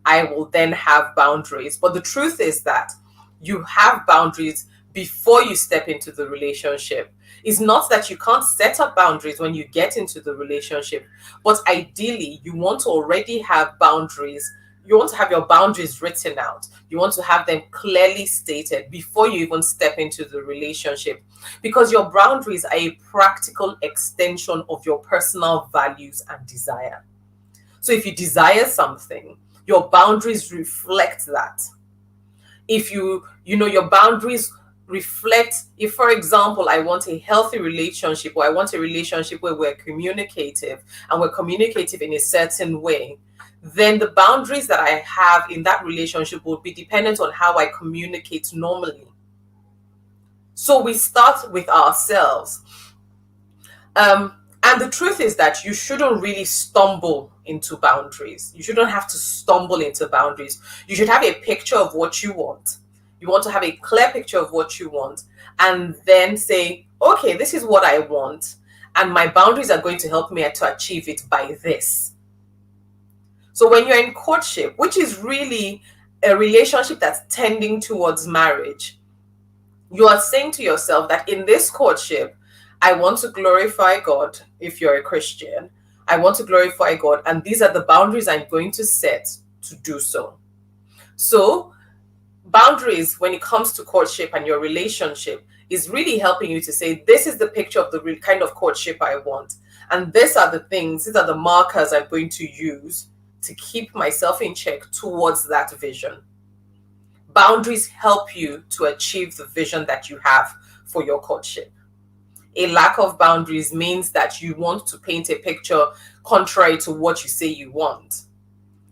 [SPEAKER 1] I will then have boundaries. But the truth is that you have boundaries before you step into the relationship. It's not that you can't set up boundaries when you get into the relationship, but ideally you want to already have boundaries. You want to have your boundaries written out. You want to have them clearly stated before you even step into the relationship, because your boundaries are a practical extension of your personal values and desire. So if you desire something, your boundaries reflect that. If your boundaries reflect, if for example I want a healthy relationship, or I want a relationship where we're communicative and we're communicative in a certain way, then the boundaries that I have in that relationship will be dependent on how I communicate normally. So we start with ourselves. And the truth is that you shouldn't really stumble into boundaries. You shouldn't have to stumble into boundaries. You should have a picture of what you want. You want to have a clear picture of what you want, and then say, okay, this is what I want, and my boundaries are going to help me to achieve it by this. So when you're in courtship, which is really a relationship that's tending towards marriage, you are saying to yourself that in this courtship, I want to glorify God. If you're a Christian, I want to glorify God, and these are the boundaries I'm going to set to do so. So boundaries when it comes to courtship and your relationship is really helping you to say, this is the picture of the kind of courtship I want, and these are the markers I'm going to use to keep myself in check towards that vision. Boundaries help you to achieve the vision that you have for your courtship. A lack of boundaries means that you want to paint a picture contrary to what you say you want.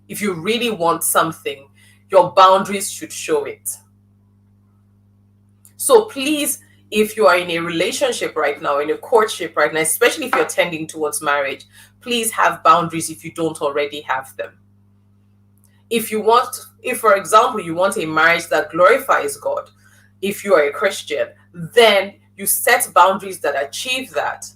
[SPEAKER 1] If you really want something, your boundaries should show it. So please, if you are in a relationship right now, in a courtship right now, especially if you're tending towards marriage, please have boundaries if you don't already have them. If for example, you want a marriage that glorifies God, if you are a Christian, then you set boundaries that achieve that.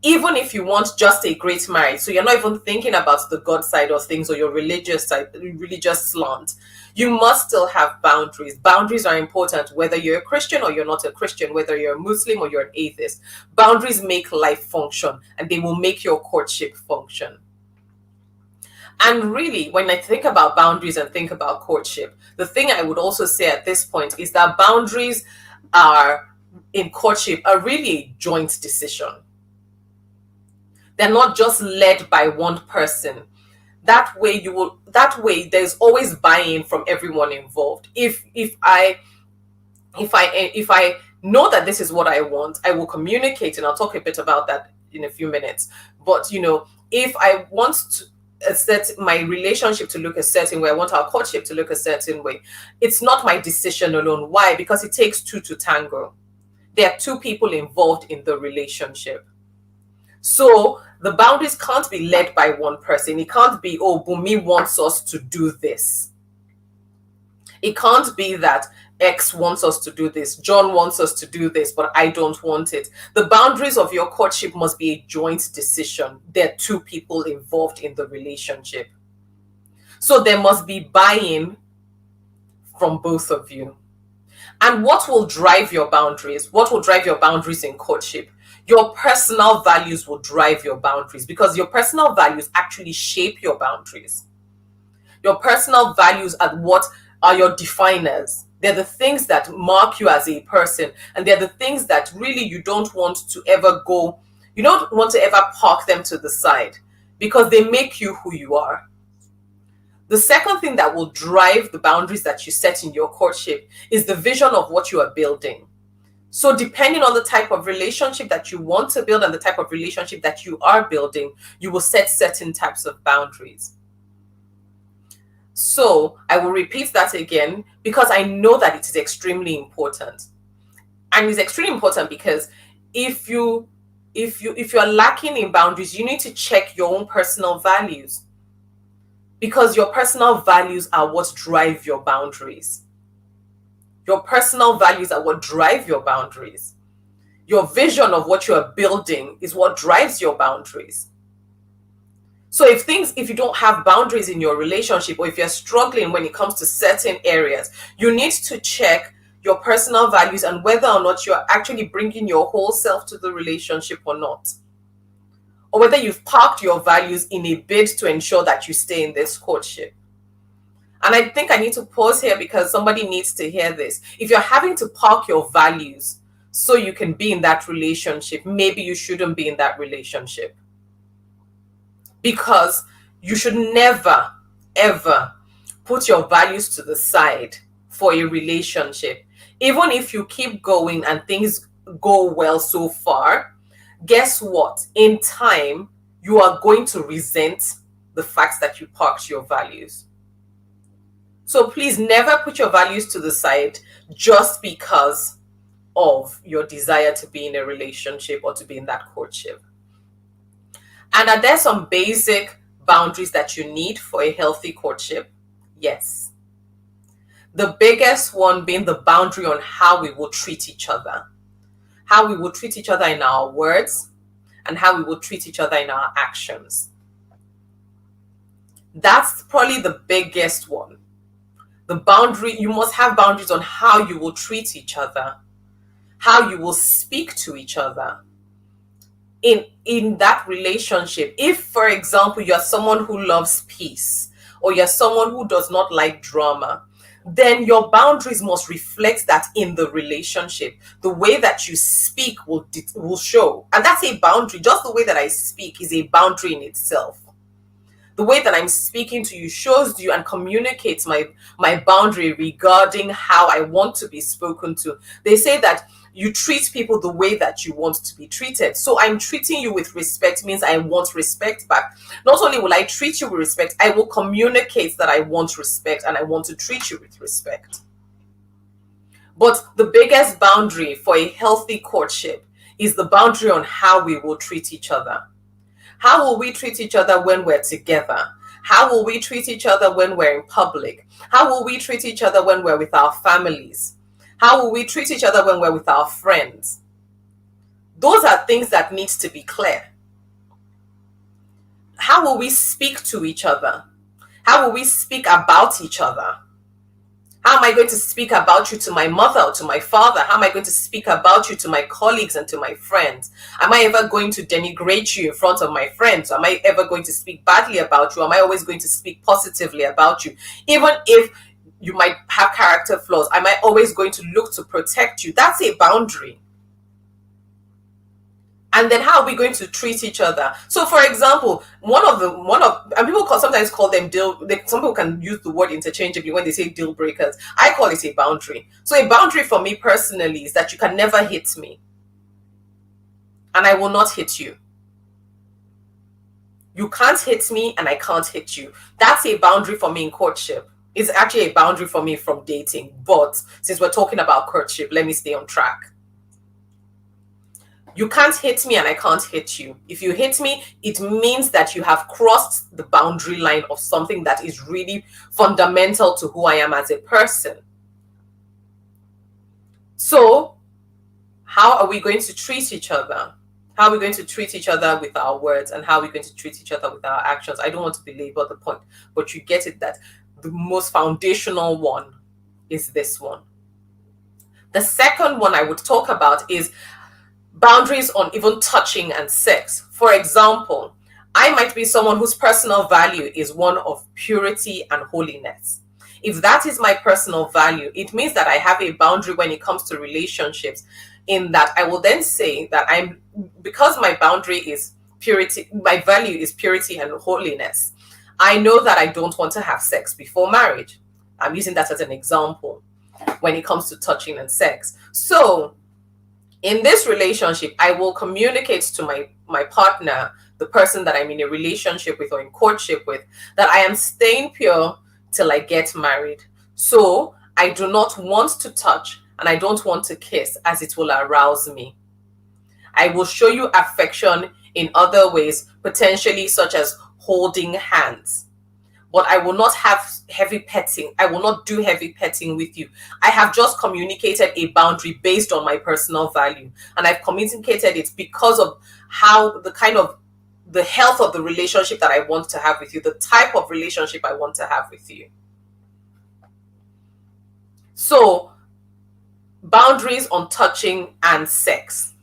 [SPEAKER 1] Even if you want just a great marriage, so you're not even thinking about the God side of things or your religious side, religious slant, you must still have boundaries. Boundaries are important whether you're a Christian or you're not a Christian, whether you're a Muslim or you're an atheist. Boundaries make life function, and they will make your courtship function. And really, when I think about boundaries and think about courtship, the thing I would also say at this point is that boundaries in courtship are really a joint decision. They're not just led by one person. That way there's always buy-in from everyone involved. If I know that this is what I want, I will communicate, and I'll talk a bit about that in a few minutes. But if I want to set my relationship to look a certain way, I want our courtship to look a certain way, it's not my decision alone. Why? Because it takes two to tango. There are two people involved in the relationship. So the boundaries can't be led by one person. It can't be, oh, Bumi wants us to do this. It can't be that X wants us to do this, John wants us to do this, but I don't want it. The boundaries of your courtship must be a joint decision. There are two people involved in the relationship. So there must be buy-in from both of you. And what will drive your boundaries? What will drive your boundaries in courtship? Your personal values will drive your boundaries, because your personal values actually shape your boundaries. Your personal values are what are your definers. They're the things that mark you as a person, and they're the things that really you don't want to ever go, you don't want to ever park them to the side, because they make you who you are. The second thing that will drive the boundaries that you set in your courtship is the vision of what you are building. So depending on the type of relationship that you want to build and the type of relationship that you are building, you will set certain types of boundaries. So I will repeat that again, because I know that it is extremely important. And it's extremely important because if you're lacking in boundaries, you need to check your own personal values, because your personal values are what drive your boundaries. Your personal values are what drive your boundaries. Your vision of what you are building is what drives your boundaries. So if you don't have boundaries in your relationship, or if you're struggling when it comes to certain areas, you need to check your personal values and whether or not you're actually bringing your whole self to the relationship or not. Or whether you've parked your values in a bid to ensure that you stay in this courtship. And I think I need to pause here because somebody needs to hear this. If you're having to park your values so you can be in that relationship, maybe you shouldn't be in that relationship. Because you should never, ever put your values to the side for a relationship. Even if you keep going and things go well so far, guess what? In time, you are going to resent the fact that you parked your values. So please never put your values to the side just because of your desire to be in a relationship or to be in that courtship. And are there some basic boundaries that you need for a healthy courtship? Yes. The biggest one being the boundary on how we will treat each other. How we will treat each other in our words and how we will treat each other in our actions. That's probably the biggest one. The boundary, you must have boundaries on how you will treat each other, how you will speak to each other in that relationship. If, for example, you're someone who loves peace or you're someone who does not like drama, then your boundaries must reflect that in the relationship. The way that you speak will show. And that's a boundary. Just the way that I speak is a boundary in itself. The way that I'm speaking to you shows you and communicates my boundary regarding how I want to be spoken to. They say that you treat people the way that you want to be treated. So I'm treating you with respect means I want respect back. Not only will I treat you with respect, I will communicate that I want respect and I want to treat you with respect. But the biggest boundary for a healthy courtship is the boundary on how we will treat each other. How will we treat each other when we're together? How will we treat each other when we're in public? How will we treat each other when we're with our families? How will we treat each other when we're with our friends? Those are things that need to be clear. How will we speak to each other? How will we speak about each other? How am I going to speak about you to my mother or to my father? How am I going to speak about you to my colleagues and to my friends? Am I ever going to denigrate you in front of my friends? Am I ever going to speak badly about you? Am I always going to speak positively about you? Even if you might have character flaws, am I always going to look to protect you? That's a boundary. And then how are we going to treat each other? So, for example, and people sometimes call them some people can use the word interchangeably when they say deal breakers. I call it a boundary. So a boundary for me personally is that you can never hit me. And I will not hit you. You can't hit me and I can't hit you. That's a boundary for me in courtship. It's actually a boundary for me from dating. But since we're talking about courtship, let me stay on track. You can't hit me and I can't hit you. If you hit me, it means that you have crossed the boundary line of something that is really fundamental to who I am as a person. So, how are we going to treat each other? How are we going to treat each other with our words, and how are we going to treat each other with our actions? I don't want to belabor the point, but you get it, that the most foundational one is this one. The second one I would talk about is boundaries on even touching and sex. For example, I might be someone whose personal value is one of purity and holiness. If that is my personal value, it means that I have a boundary when it comes to relationships, in that I will then say that because my boundary is purity, my value is purity and holiness, I know that I don't want to have sex before marriage. I'm using that as an example when it comes to touching and sex. So in this relationship, I will communicate to my partner, the person that I'm in a relationship with or in courtship with, that I am staying pure till I get married. So I do not want to touch and I don't want to kiss, as it will arouse me. I will show you affection in other ways, potentially such as holding hands. But I will not have heavy petting. I will not do heavy petting with you. I have just communicated a boundary based on my personal value. And I've communicated it because of how the health of the relationship that I want to have with you, the type of relationship I want to have with you. So, boundaries on touching and sex.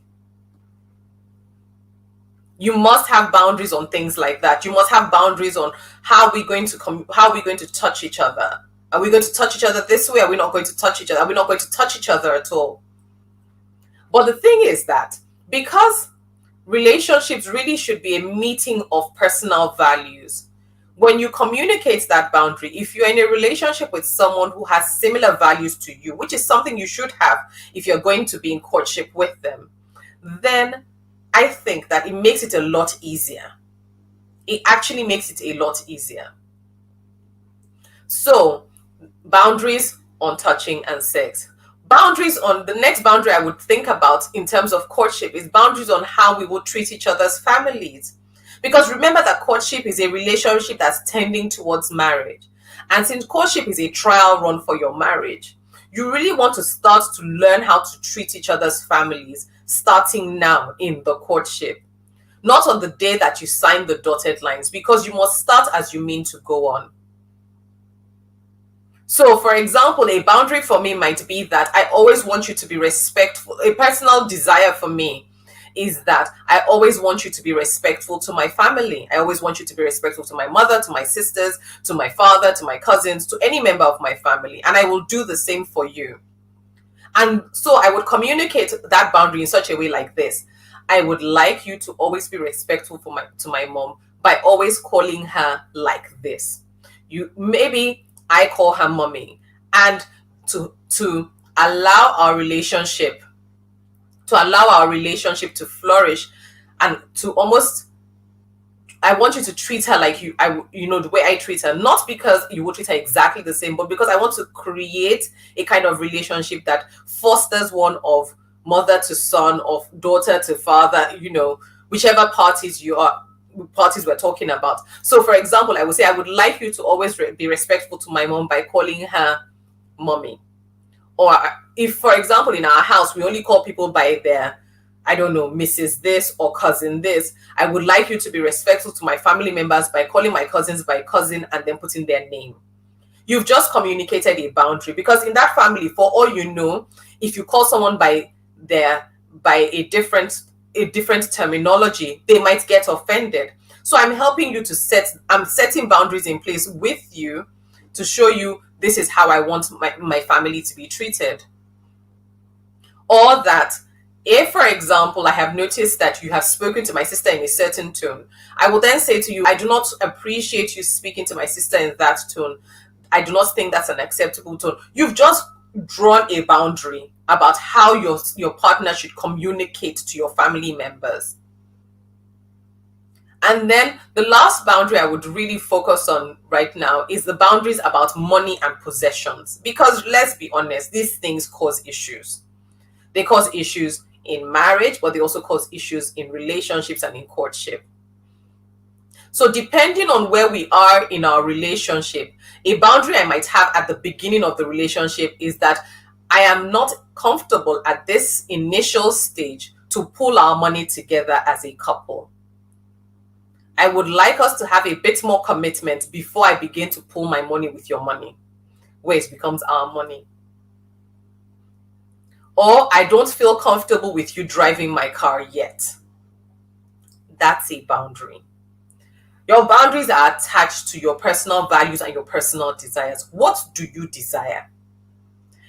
[SPEAKER 1] You must have boundaries on things like that. You must have boundaries on how we're going to touch each other. Are we going to touch each other this way? Are we not going to touch each other? Are we not going to touch each other at all? But the thing is that because relationships really should be a meeting of personal values, when you communicate that boundary, if you're in a relationship with someone who has similar values to you, which is something you should have if you're going to be in courtship with them, then I think that it makes it a lot easier. It actually makes it a lot easier. So, boundaries on touching and sex. Boundaries on the next boundary I would think about in terms of courtship is boundaries on how we would treat each other's families. Because remember that courtship is a relationship that's tending towards marriage. And since courtship is a trial run for your marriage, you really want to start to learn how to treat each other's families starting now in the courtship. Not on the day that you sign the dotted lines, because you must start as you mean to go on. So, for example, a boundary for me might be that I always want you to be respectful. A personal desire for me is that I always want you to be respectful to my family. I always want you to be respectful to my mother, to my sisters, to my father, to my cousins, to any member of my family. And I will do the same for you. And so I would communicate that boundary in such a way like this. I would like you to always be respectful to my mom by always calling her like this. Maybe I call her mommy, and to allow our relationship to flourish, and to almost, I want you to treat her like the way I treat her, not because you will treat her exactly the same, but because I want to create a kind of relationship that fosters one of mother to son, of daughter to father, whichever parties we're talking about. So, for example, I would say I would like you to always be respectful to my mom by calling her mommy. Or if, for example, in our house, we only call people by their, I don't know, Mrs. this or cousin this, I would like you to be respectful to my family members by calling my cousins by cousin and then putting their name. You've just communicated a boundary, because in that family, for all you know, if you call someone by a different terminology, they might get offended. So I'm helping you I'm setting boundaries in place with you to show you this is how I want my family to be treated. Or that if, for example, I have noticed that you have spoken to my sister in a certain tone, I will then say to you, I do not appreciate you speaking to my sister in that tone. I do not think that's an acceptable tone. You've just drawn a boundary about how your partner should communicate to your family members. And then the last boundary I would really focus on right now is the boundaries about money and possessions. Because let's be honest, these things cause issues. They cause issues in marriage, but they also cause issues in relationships and in courtship. So depending on where we are in our relationship, a boundary I might have at the beginning of the relationship is that I am not comfortable at this initial stage to pull our money together as a couple. I would like us to have a bit more commitment before I begin to pull my money with your money, where it becomes our money. Or I don't feel comfortable with you driving my car yet. That's a boundary. Your boundaries are attached to your personal values and your personal desires. What do you desire?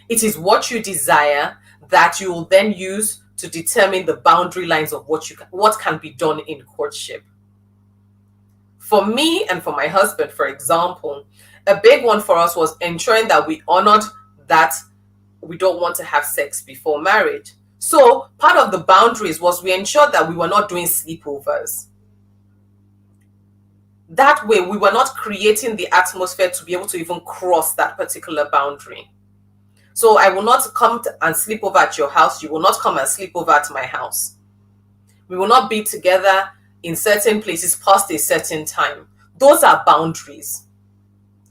[SPEAKER 1] It is what you desire that you will then use to determine the boundary lines of what can be done in courtship. For me and for my husband, for example, a big one for us was ensuring that we honored that we don't want to have sex before marriage. So part of the boundaries was we ensured that we were not doing sleepovers. That way, we were not creating the atmosphere to be able to even cross that particular boundary. So I will not come and sleep over at your house. You will not come and sleep over at my house. We will not be together in certain places past a certain time. Those are boundaries.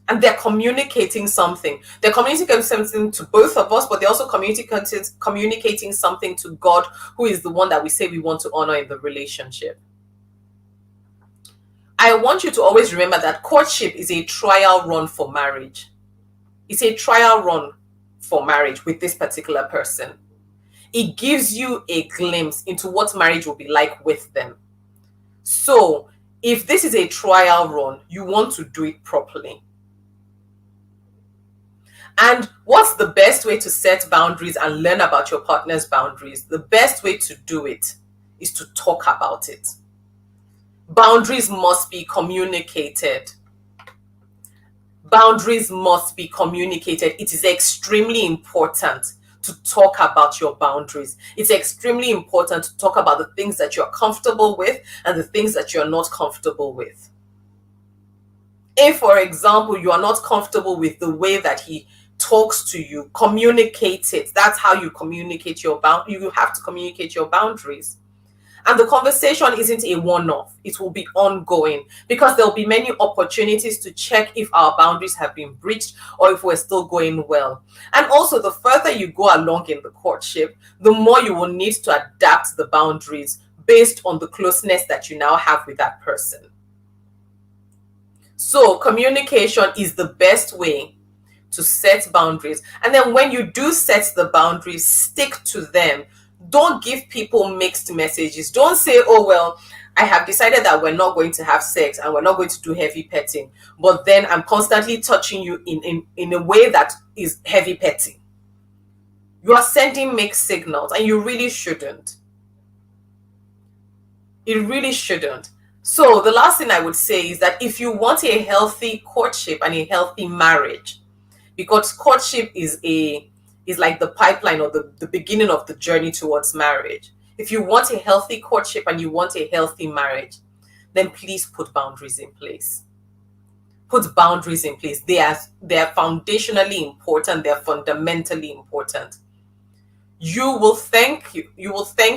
[SPEAKER 1] And they're communicating something. They're communicating something to both of us, but they're also communicating something to God, who is the one that we say we want to honor in the relationship. I want you to always remember that courtship is a trial run for marriage. It's a trial run for marriage with this particular person. It gives you a glimpse into what marriage will be like with them. So, if this is a trial run, you want to do it properly. And what's the best way to set boundaries and learn about your partner's boundaries? The best way to do it is to talk about it. Boundaries must be communicated. Boundaries must be communicated. It is extremely important to talk about your boundaries. It's extremely important to talk about the things that you're comfortable with and the things that you're not comfortable with. If, for example, you are not comfortable with the way that he talks to you, communicate it. That's how you communicate your boundaries. You have to communicate your boundaries. And the conversation isn't a one-off. It will be ongoing because there will be many opportunities to check if our boundaries have been breached or if we're still going well. And also, the further you go along in the courtship, the more you will need to adapt the boundaries based on the closeness that you now have with that person. So communication is the best way to set boundaries. And then when you do set the boundaries, stick to them. Don't give people mixed messages. Don't say, oh, well, I have decided that we're not going to have sex and we're not going to do heavy petting, but then I'm constantly touching you in a way that is heavy petting. You are sending mixed signals and you really shouldn't. It really shouldn't. So the last thing I would say is that if you want a healthy courtship and a healthy marriage, because courtship is like the pipeline or the beginning of the journey towards marriage. If you want a healthy courtship and you want a healthy marriage, then please put boundaries in place. Put boundaries in place. They are foundationally important. They're fundamentally important. You will thank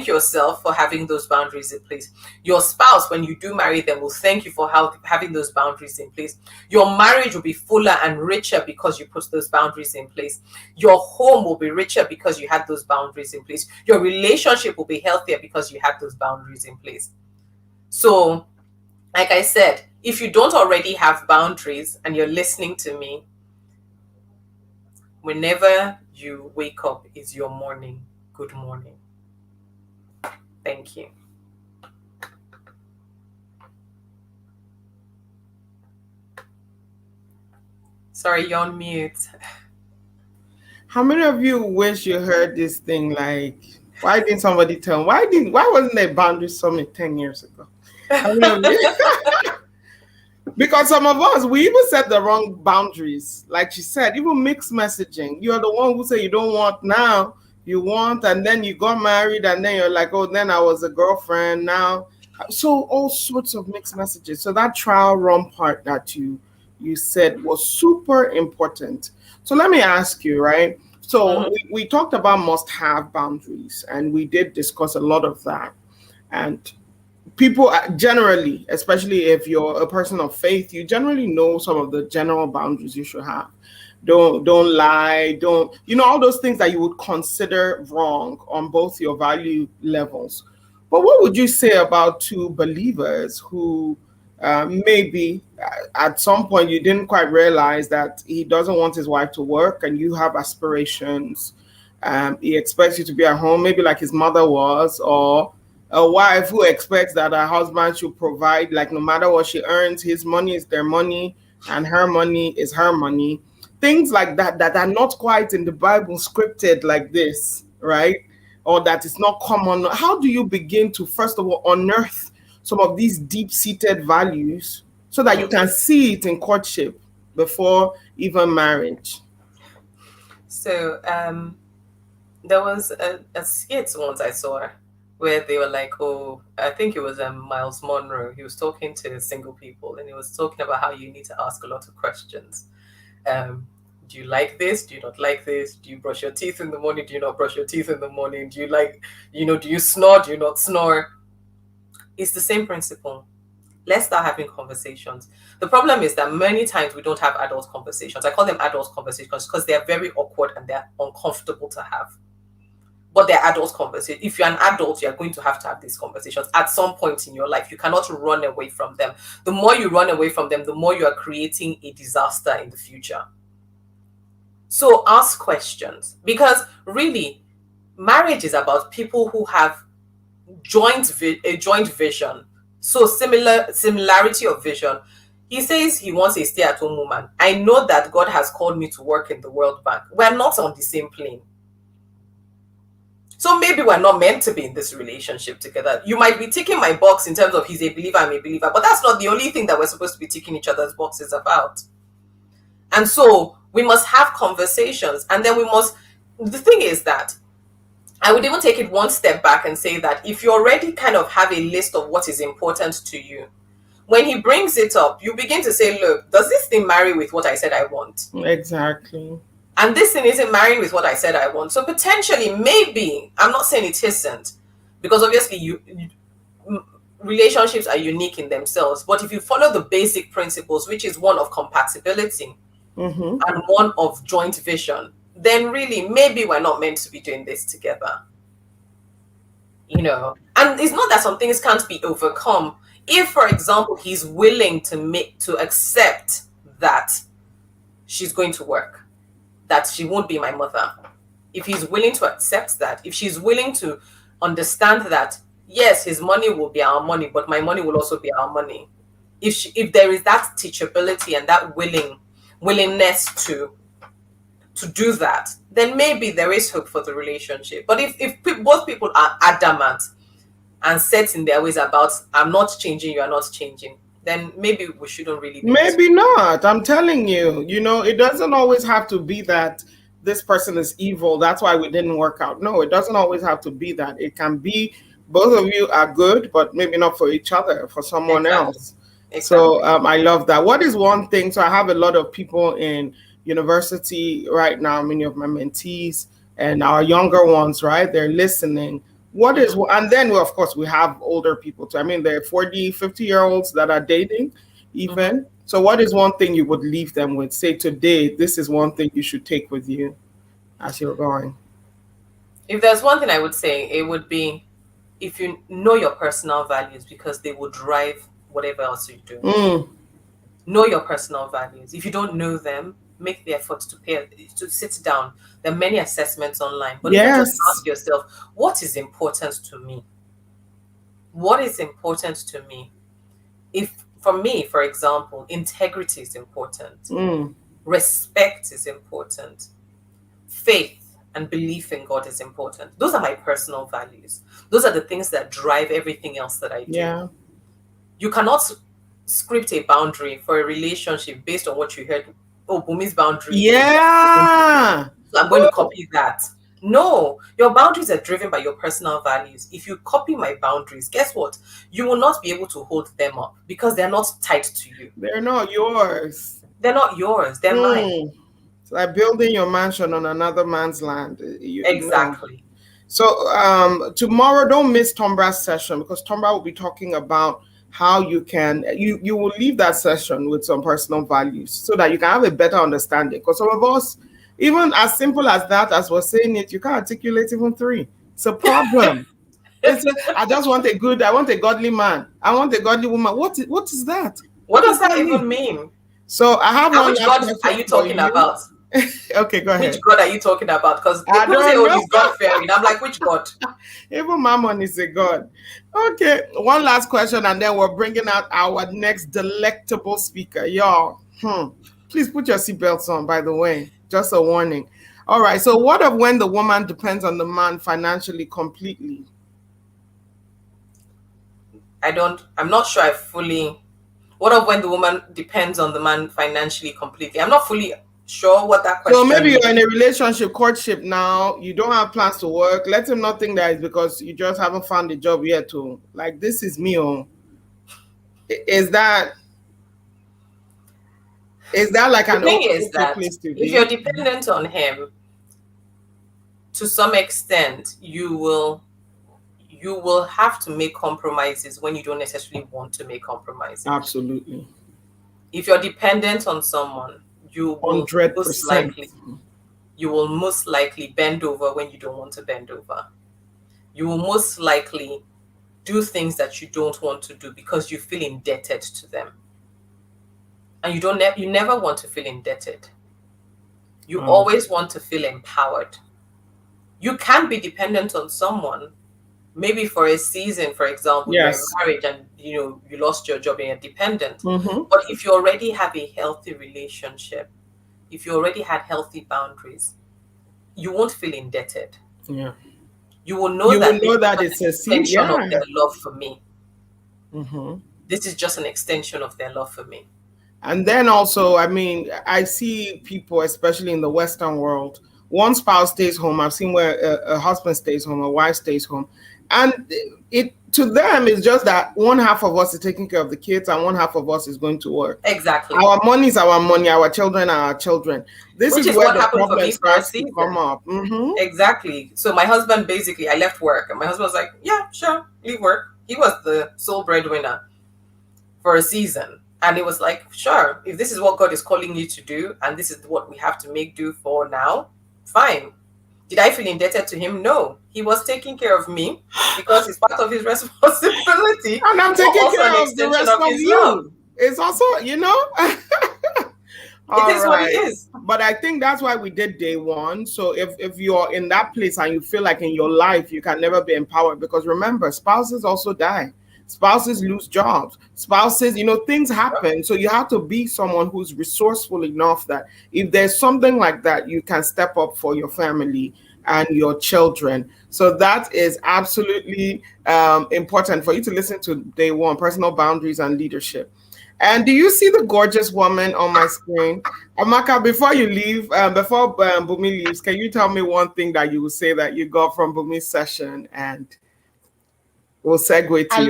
[SPEAKER 1] yourself for having those boundaries in place. Your spouse, when you do marry them, will thank you for having those boundaries in place. Your marriage will be fuller and richer because you put those boundaries in place. Your home will be richer because you had those boundaries in place. Your relationship will be healthier because you had those boundaries in place. So, like I said, if you don't already have boundaries and you're listening to me, whenever you wake up is your morning. Good morning. Thank you. Sorry, you're on mute.
[SPEAKER 2] How many of you wish you heard this thing? Like, why didn't somebody tell me? Why wasn't there boundary summit 10 years ago? How many of you? Because some of us, we even set the wrong boundaries. Like she said, even mixed messaging. You're the one who say you don't want now, you want, and then you got married, and then you're like, oh, then I was a girlfriend now. So all sorts of mixed messages. So that trial run part that you said was super important. So let me ask you, right? So we talked about must-have boundaries, and we did discuss a lot of that. And people generally, especially if you're a person of faith, you generally know some of the general boundaries you should have. Don't lie, don't, all those things that you would consider wrong on both your value levels. But what would you say about two believers who maybe at some point you didn't quite realize that he doesn't want his wife to work and you have aspirations? He expects you to be at home, maybe like his mother was, or a wife who expects that her husband should provide, like no matter what she earns, his money is their money and her money is her money. Things like that that are not quite in the Bible scripted like this, right? Or that is not common. How do you begin to, first of all, unearth some of these deep-seated values so that you can see it in courtship before even marriage?
[SPEAKER 1] So there was a skit once I saw where they were like, oh, I think it was Miles Monroe. He was talking to single people, and he was talking about how you need to ask a lot of questions. Do you like this? Do you not like this? Do you brush your teeth in the morning? Do you not brush your teeth in the morning? Do you like, do you snore? Do you not snore? It's the same principle. Let's start having conversations. The problem is that many times we don't have adult conversations. I call them adult conversations because they're very awkward and they're uncomfortable to have. But they're adult conversations. If you're an adult, you're going to have these conversations at some point in your life. You cannot run away from them. The more you run away from them, the more you are creating a disaster in the future. So ask questions, because really, marriage is about people who have a joint vision. So similarity of vision. He says he wants a stay-at-home woman. I know that God has called me to work in the World Bank. We're not on the same plane. So maybe we're not meant to be in this relationship together. You might be ticking my box in terms of he's a believer, I'm a believer, but that's not the only thing that we're supposed to be ticking each other's boxes about. And so we must have conversations. And then the thing is that I would even take it one step back and say that if you already kind of have a list of what is important to you, when he brings it up, you begin to say, look, does this thing marry with what I said I want?
[SPEAKER 2] Exactly.
[SPEAKER 1] And this thing isn't marrying with what I said I want. So potentially, maybe, I'm not saying it isn't, because obviously relationships are unique in themselves. But if you follow the basic principles, which is one of compatibility and one of joint vision, then really, maybe we're not meant to be doing this together. And it's not that some things can't be overcome. If, for example, he's willing to accept that she's going to work, that she won't be my mother. If he's willing to accept that, if she's willing to understand that, yes, his money will be our money, but my money will also be our money. If there is that teachability and that willingness to do that, then maybe there is hope for the relationship. But if both people are adamant and set in their ways about, I'm not changing, you are not changing, then maybe we shouldn't really be.
[SPEAKER 2] Maybe not. I'm telling you, it doesn't always have to be that this person is evil, that's why we didn't work out. No, it doesn't always have to be that. It can be both of you are good, but maybe not for each other, for someone else. Exactly. So I love that. What is one thing? So I have a lot of people in university right now, many of my mentees and our younger ones, right? They're listening. And then of course we have older people too. I mean, there are 40, 50-year-olds that are dating even. So what is one thing you would leave them with? Say today, this is one thing you should take with you as you're going.
[SPEAKER 1] If there's one thing I would say, it would be, if you know your personal values, because they will drive whatever else you do. Know your personal values. If you don't know them, make the effort to sit down. There are many assessments online, but you just ask yourself, what is important to me? What is important to me? If for me, for example, integrity is important. Respect is important. Faith and belief in God is important. Those are my personal values. Those are the things that drive everything else that I do.
[SPEAKER 2] Yeah. You
[SPEAKER 1] cannot script a boundary for a relationship based on what you heard. Oh, Bumi's boundary.
[SPEAKER 2] Yeah.
[SPEAKER 1] So I'm going to copy that. No, your boundaries are driven by your personal values. If you copy my boundaries, guess what? You will not be able to hold them up because they're not tied to you.
[SPEAKER 2] They're not yours.
[SPEAKER 1] They're not yours. They're mine.
[SPEAKER 2] It's like building your mansion on another man's land.
[SPEAKER 1] Exactly.
[SPEAKER 2] So tomorrow, don't miss Tombra's session, because Tombra will be talking about how you can you will leave that session with some personal values so that you can have a better understanding. Because some of us, even as simple as that, as we're saying it, you can't articulate even three. It's a problem. I just want I want a godly man. I want a godly woman. What is that?
[SPEAKER 1] What does that even mean?
[SPEAKER 2] So I have one.
[SPEAKER 1] Which God are you talking about?
[SPEAKER 2] Okay, go ahead.
[SPEAKER 1] Which God are you talking about? Because
[SPEAKER 2] I
[SPEAKER 1] people say,
[SPEAKER 2] don't
[SPEAKER 1] "Oh,
[SPEAKER 2] know.
[SPEAKER 1] he's God fearing." I'm like, which God?
[SPEAKER 2] Even Mammon is a god. Okay, one last question, and then we're bringing out our next delectable speaker. Y'all, please put your seatbelts on, by the way. Just a warning. All right, so what of when the woman depends on the man financially completely?
[SPEAKER 1] I'm not sure I fully... What of when the woman depends on the man financially completely? I'm not fully sure what that question
[SPEAKER 2] So maybe
[SPEAKER 1] means.
[SPEAKER 2] you're in a relationship, courtship now, you don't have plans to work. Let him not think that it's because you just haven't found a job yet to, like, this is me. Is that like
[SPEAKER 1] The
[SPEAKER 2] an
[SPEAKER 1] thing is
[SPEAKER 2] okay
[SPEAKER 1] that
[SPEAKER 2] place to
[SPEAKER 1] if
[SPEAKER 2] be?
[SPEAKER 1] you're dependent on him, to some extent, you will have to make compromises when you don't necessarily want to make compromises.
[SPEAKER 2] Absolutely.
[SPEAKER 1] If you're dependent on someone, you will
[SPEAKER 2] 100%.
[SPEAKER 1] most likely bend over when you don't want to bend over. You will most likely do things that you don't want to do because you feel indebted to them. And you never want to feel indebted. You always want to feel empowered. You can be dependent on someone, maybe for a season, for example,
[SPEAKER 2] Yes.
[SPEAKER 1] you're married and you lost your job and you're dependent.
[SPEAKER 2] Mm-hmm.
[SPEAKER 1] But if you already have a healthy relationship, if you already had healthy boundaries, you won't feel indebted.
[SPEAKER 2] Yeah.
[SPEAKER 1] You will know that
[SPEAKER 2] it's a
[SPEAKER 1] extension of their love for me.
[SPEAKER 2] Mm-hmm.
[SPEAKER 1] This is just an extension of their love for me.
[SPEAKER 2] And then also, I mean, I see people, especially in the Western world, one spouse stays home. I've seen where a husband stays home, a wife stays home. And it to them is just that one half of us is taking care of the kids and one half of us is going to work.
[SPEAKER 1] Exactly.
[SPEAKER 2] Our money is our money, our children are our children. This is where
[SPEAKER 1] what
[SPEAKER 2] the
[SPEAKER 1] happened for
[SPEAKER 2] problem
[SPEAKER 1] me for a
[SPEAKER 2] starts to
[SPEAKER 1] season.
[SPEAKER 2] come up. Mm-hmm.
[SPEAKER 1] Exactly. So my husband, basically, I left work and my husband was like, yeah, sure, leave work. He was the sole breadwinner for a season. And it was like, sure, if this is what God is calling you to do and this is what we have to make do for now, fine. Did I feel indebted to him? No. He was taking care of me because it's part of his responsibility.
[SPEAKER 2] And I'm taking care of the rest of you.
[SPEAKER 1] Love.
[SPEAKER 2] It's also,
[SPEAKER 1] It is what it is.
[SPEAKER 2] But I think that's why we did day one. So if you're in that place and you feel like in your life you can never be empowered, because remember, spouses also die. Spouses lose jobs. Spouses, things happen. So you have to be someone who's resourceful enough that if there's something like that, you can step up for your family and your children. So that is absolutely important for you to listen to day one, personal boundaries and leadership. And do you see the gorgeous woman on my screen? Amaka, before you leave, before Bumi leaves, can you tell me one thing that you would say that you got from Bumi's session, and we'll segue to
[SPEAKER 8] I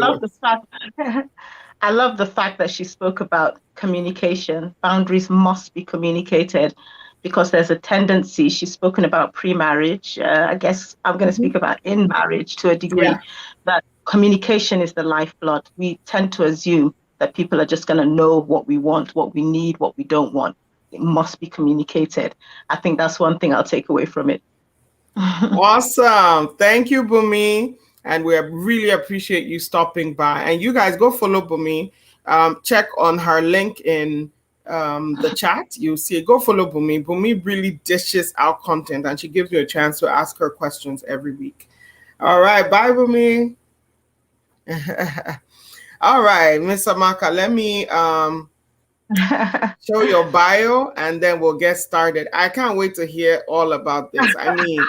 [SPEAKER 8] love the fact that she spoke about communication. Boundaries must be communicated because there's a tendency. She's spoken about pre-marriage. I guess I'm going to speak about in marriage to a degree, that communication is the lifeblood. We tend to assume that people are just going to know what we want, what we need, what we don't want. It must be communicated. I think that's one thing I'll take away from it.
[SPEAKER 2] Awesome. Thank you, Bumi. And we really appreciate you stopping by. And you guys go follow Bumi. Check on her link in the chat. You'll see it. Go follow Bumi. Bumi really dishes out content and she gives you a chance to ask her questions every week. All right. Bye, Bumi. All right, Miss Amaka, let me show your bio and then we'll get started. I can't wait to hear all about this. I mean,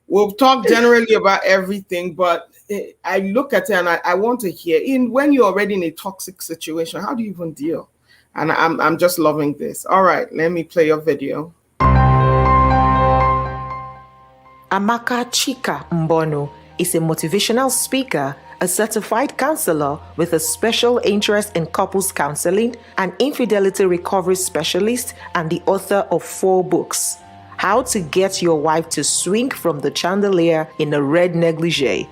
[SPEAKER 2] we'll talk generally about everything, but I look at it and I want to hear, when you're already in a toxic situation, how do you even deal? And I'm just loving this. All right, let me play your video.
[SPEAKER 7] Amaka Chika Mbono is a motivational speaker, a certified counselor with a special interest in couples counseling, an infidelity recovery specialist, and the author of 4 books. How to Get Your Wife to Swing from the Chandelier in a Red Negligee.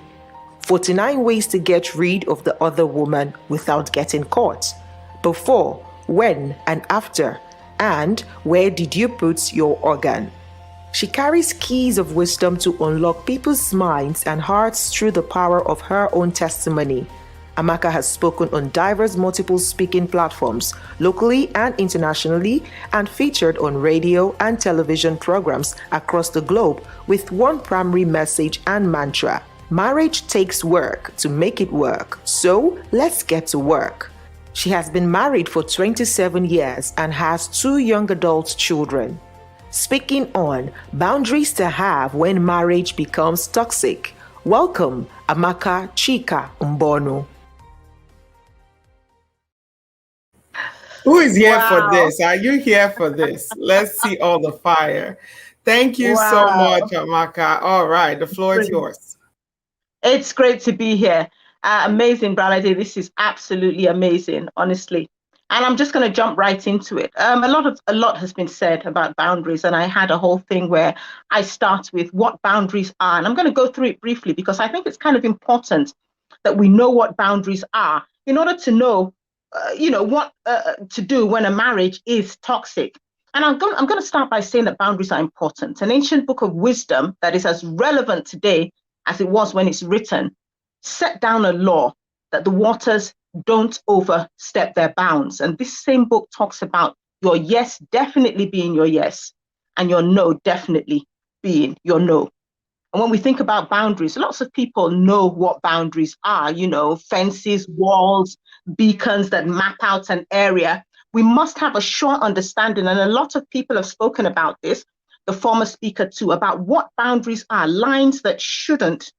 [SPEAKER 7] 49 Ways to Get Rid of the Other Woman Without Getting Caught. Before, When, and After. And Where Did You Put Your Organ? She carries keys of wisdom to unlock people's minds and hearts through the power of her own testimony. Amaka has spoken on diverse multiple speaking platforms, locally and internationally, and featured on radio and television programs across the globe with one primary message and mantra: marriage takes work to make it work, so let's get to work. She has been married for 27 years and has 2 young adult children. Speaking on boundaries to have when marriage becomes toxic, welcome Amaka Chika Mbono.
[SPEAKER 2] Who is here for this? Are you here for this? Let's see all the fire. Thank you so much, Amaka. All right, the floor is yours.
[SPEAKER 8] It's great to be here. Amazing, Bralade. This is absolutely amazing, honestly. And I'm just going to jump right into it. A lot has been said about boundaries, and I had a whole thing where I start with what boundaries are. And I'm going to go through it briefly because I think it's kind of important that we know what boundaries are in order to know what to do when a marriage is toxic. And I'm going to start by saying that boundaries are important. An ancient book of wisdom that is as relevant today as it was when it's written set down a law that the waters don't overstep their bounds. And this same book talks about your yes definitely being your yes and your no definitely being your no. And when we think about boundaries, lots of people know what boundaries are, fences, walls, beacons that map out an area. We must have a sure understanding, and a lot of people have spoken about this, the former speaker too, about what boundaries are, lines that shouldn't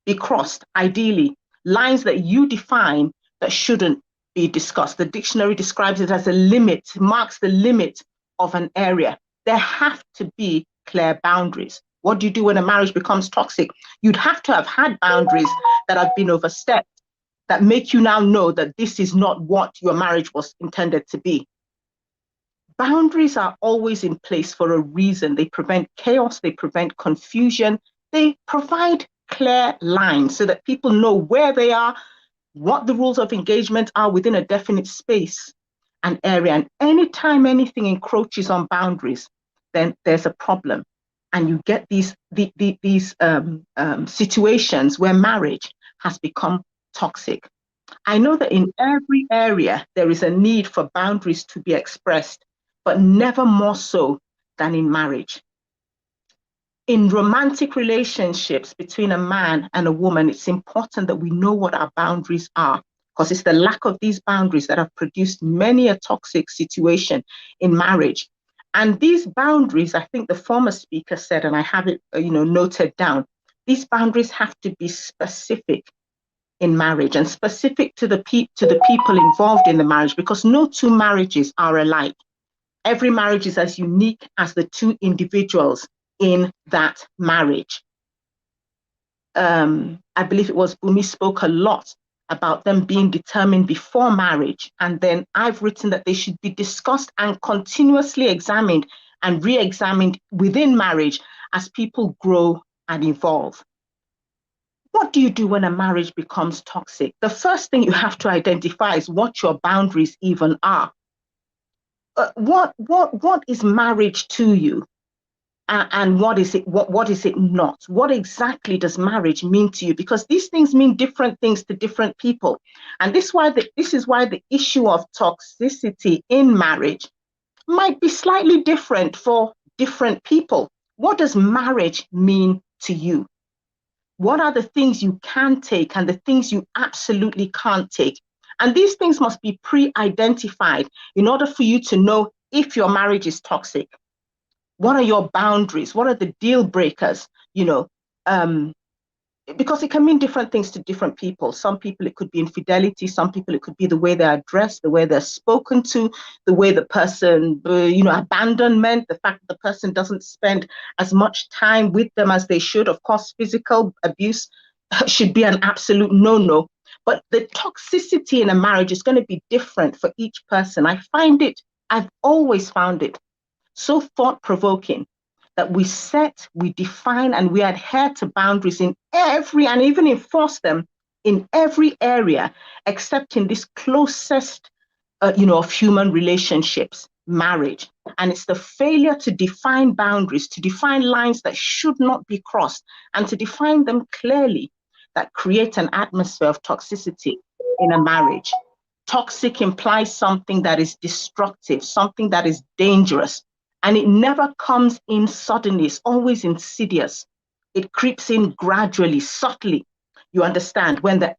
[SPEAKER 8] be crossed, ideally, lines that you define that shouldn't be discussed. The dictionary describes it as a limit, marks the limit of an area. There have to be clear boundaries. What do you do when a marriage becomes toxic? You'd have to have had boundaries that have been overstepped, that make you now know that this is not what your marriage was intended to be. Boundaries are always in place for a reason. They prevent chaos, they prevent confusion, they provide clear lines so that people know where they are, what the rules of engagement are within a definite space and area. And anytime anything encroaches on boundaries, then there's a problem. And you get these situations where marriage has become toxic. I know that in every area, there is a need for boundaries to be expressed, but never more so than in marriage. In romantic relationships between a man and a woman, it's important that we know what our boundaries are, because it's the lack of these boundaries that have produced many a toxic situation in marriage. And these boundaries, I think the former speaker said, and I have it noted down, these boundaries have to be specific in marriage and specific to the people involved in the marriage, because no 2 marriages are alike. Every marriage is as unique as the 2 individuals in that marriage. I believe it was Bumi spoke a lot about them being determined before marriage. And then I've written that they should be discussed and continuously examined and re-examined within marriage as people grow and evolve. What do you do when a marriage becomes toxic? The first thing you have to identify is what your boundaries even are. What is marriage to you? And what is it? What is it not? What exactly does marriage mean to you? Because these things mean different things to different people, and this is why the issue of toxicity in marriage might be slightly different for different people. What does marriage mean to you? What are the things you can take and the things you absolutely can't take? And these things must be pre-identified in order for you to know if your marriage is toxic. What are your boundaries? What are the deal breakers? Because it can mean different things to different people. Some people, it could be infidelity. Some people, it could be the way they're addressed, the way they're spoken to, the way the person, abandonment, the fact that the person doesn't spend as much time with them as they should. Of course, physical abuse should be an absolute no-no. But the toxicity in a marriage is going to be different for each person. I've always found it so thought-provoking that we set, we define, and we adhere to boundaries in every, and even enforce them in every area, except in this closest, of human relationships, marriage. And it's the failure to define boundaries, to define lines that should not be crossed, and to define them clearly that create an atmosphere of toxicity in a marriage. Toxic implies something that is destructive, something that is dangerous, and it never comes in suddenly. It's always insidious. It creeps in gradually, subtly. You understand? When the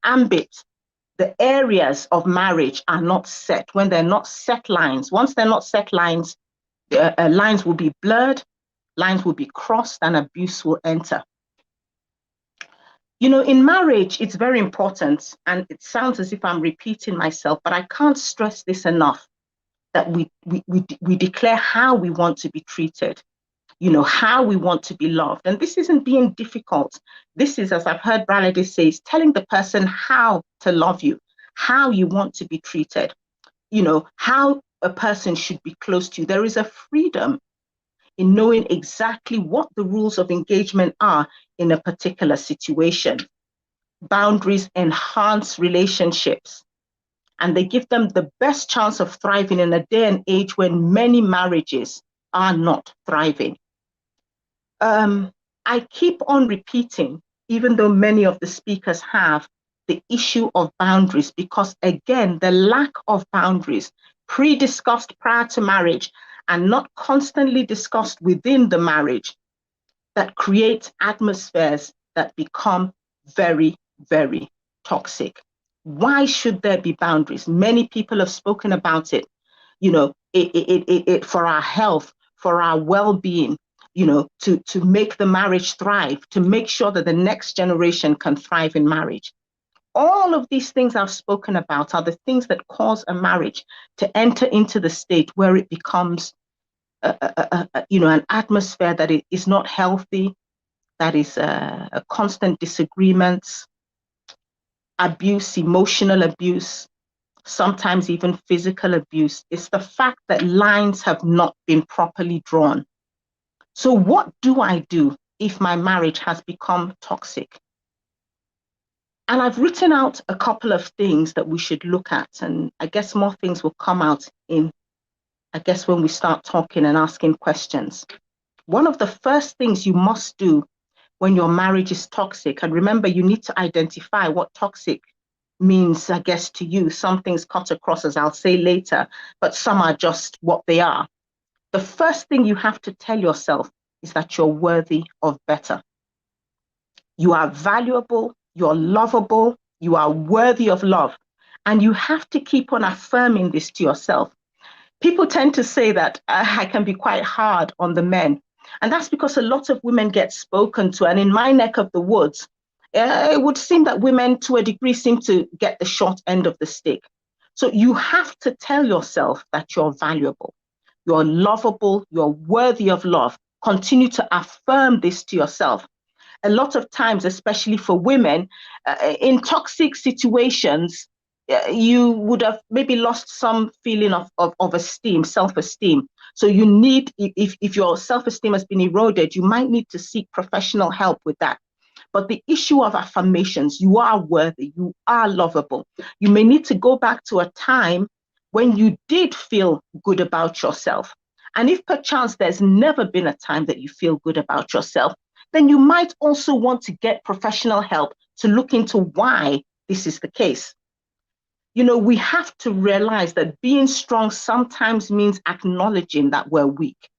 [SPEAKER 8] areas of marriage are not set, when they're not set lines, once they're not set lines, lines will be blurred, lines will be crossed, and abuse will enter. In marriage, it's very important, and it sounds as if I'm repeating myself, but I can't stress this enough, that we declare how we want to be treated, how we want to be loved. And this isn't being difficult. This is, as I've heard Bralade say, is telling the person how to love you, how you want to be treated, how a person should be close to you. There is a freedom in knowing exactly what the rules of engagement are in a particular situation. Boundaries enhance relationships, and they give them the best chance of thriving in a day and age when many marriages are not thriving. I keep on repeating, even though many of the speakers have, the issue of boundaries, because again, the lack of boundaries pre-discussed prior to marriage and not constantly discussed within the marriage, that creates atmospheres that become very, very toxic. Why should there be boundaries? Many people have spoken about it, it for our health, for our well-being, to make the marriage thrive, to make sure that the next generation can thrive in marriage. All of these things I've spoken about are the things that cause a marriage to enter into the state where it becomes an atmosphere that is not healthy, that is a constant disagreements, abuse, emotional abuse, sometimes even physical abuse. It's the fact that lines have not been properly drawn. So what do I do if my marriage has become toxic? And I've written out a couple of things that we should look at, and I guess more things will come out when we start talking and asking questions. One of the first things you must do when your marriage is toxic, and remember, you need to identify what toxic means, I guess, to you. Some things cut across, as I'll say later, but some are just what they are. The first thing you have to tell yourself is that you're worthy of better. You are valuable, you're lovable, you are worthy of love. And you have to keep on affirming this to yourself. People tend to say that I can be quite hard on the men. And that's because a lot of women get spoken to. And in my neck of the woods, it would seem that women, to a degree, seem to get the short end of the stick. So you have to tell yourself that you're valuable, you're lovable, you're worthy of love. Continue to affirm this to yourself. A lot of times, especially for women, in toxic situations, you would have maybe lost some feeling of esteem, self-esteem. So you need, if your self-esteem has been eroded, you might need to seek professional help with that. But the issue of affirmations, you are worthy, you are lovable. You may need to go back to a time when you did feel good about yourself. And if perchance there's never been a time that you feel good about yourself, then you might also want to get professional help to look into why this is the case. We have to realize that being strong sometimes means acknowledging that we're weak.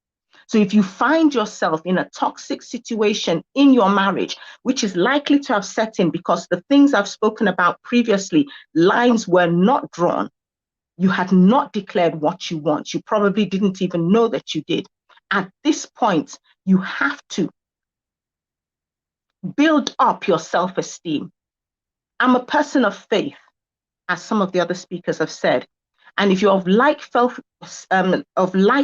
[SPEAKER 8] So if you find yourself in a toxic situation in your marriage, which is likely to have set in because the things I've spoken about previously, lines were not drawn, you had not declared what you want, you probably didn't even know that you did. At this point, you have to build up your self-esteem. I'm a person of faith, as some of the other speakers have said. And if you're of like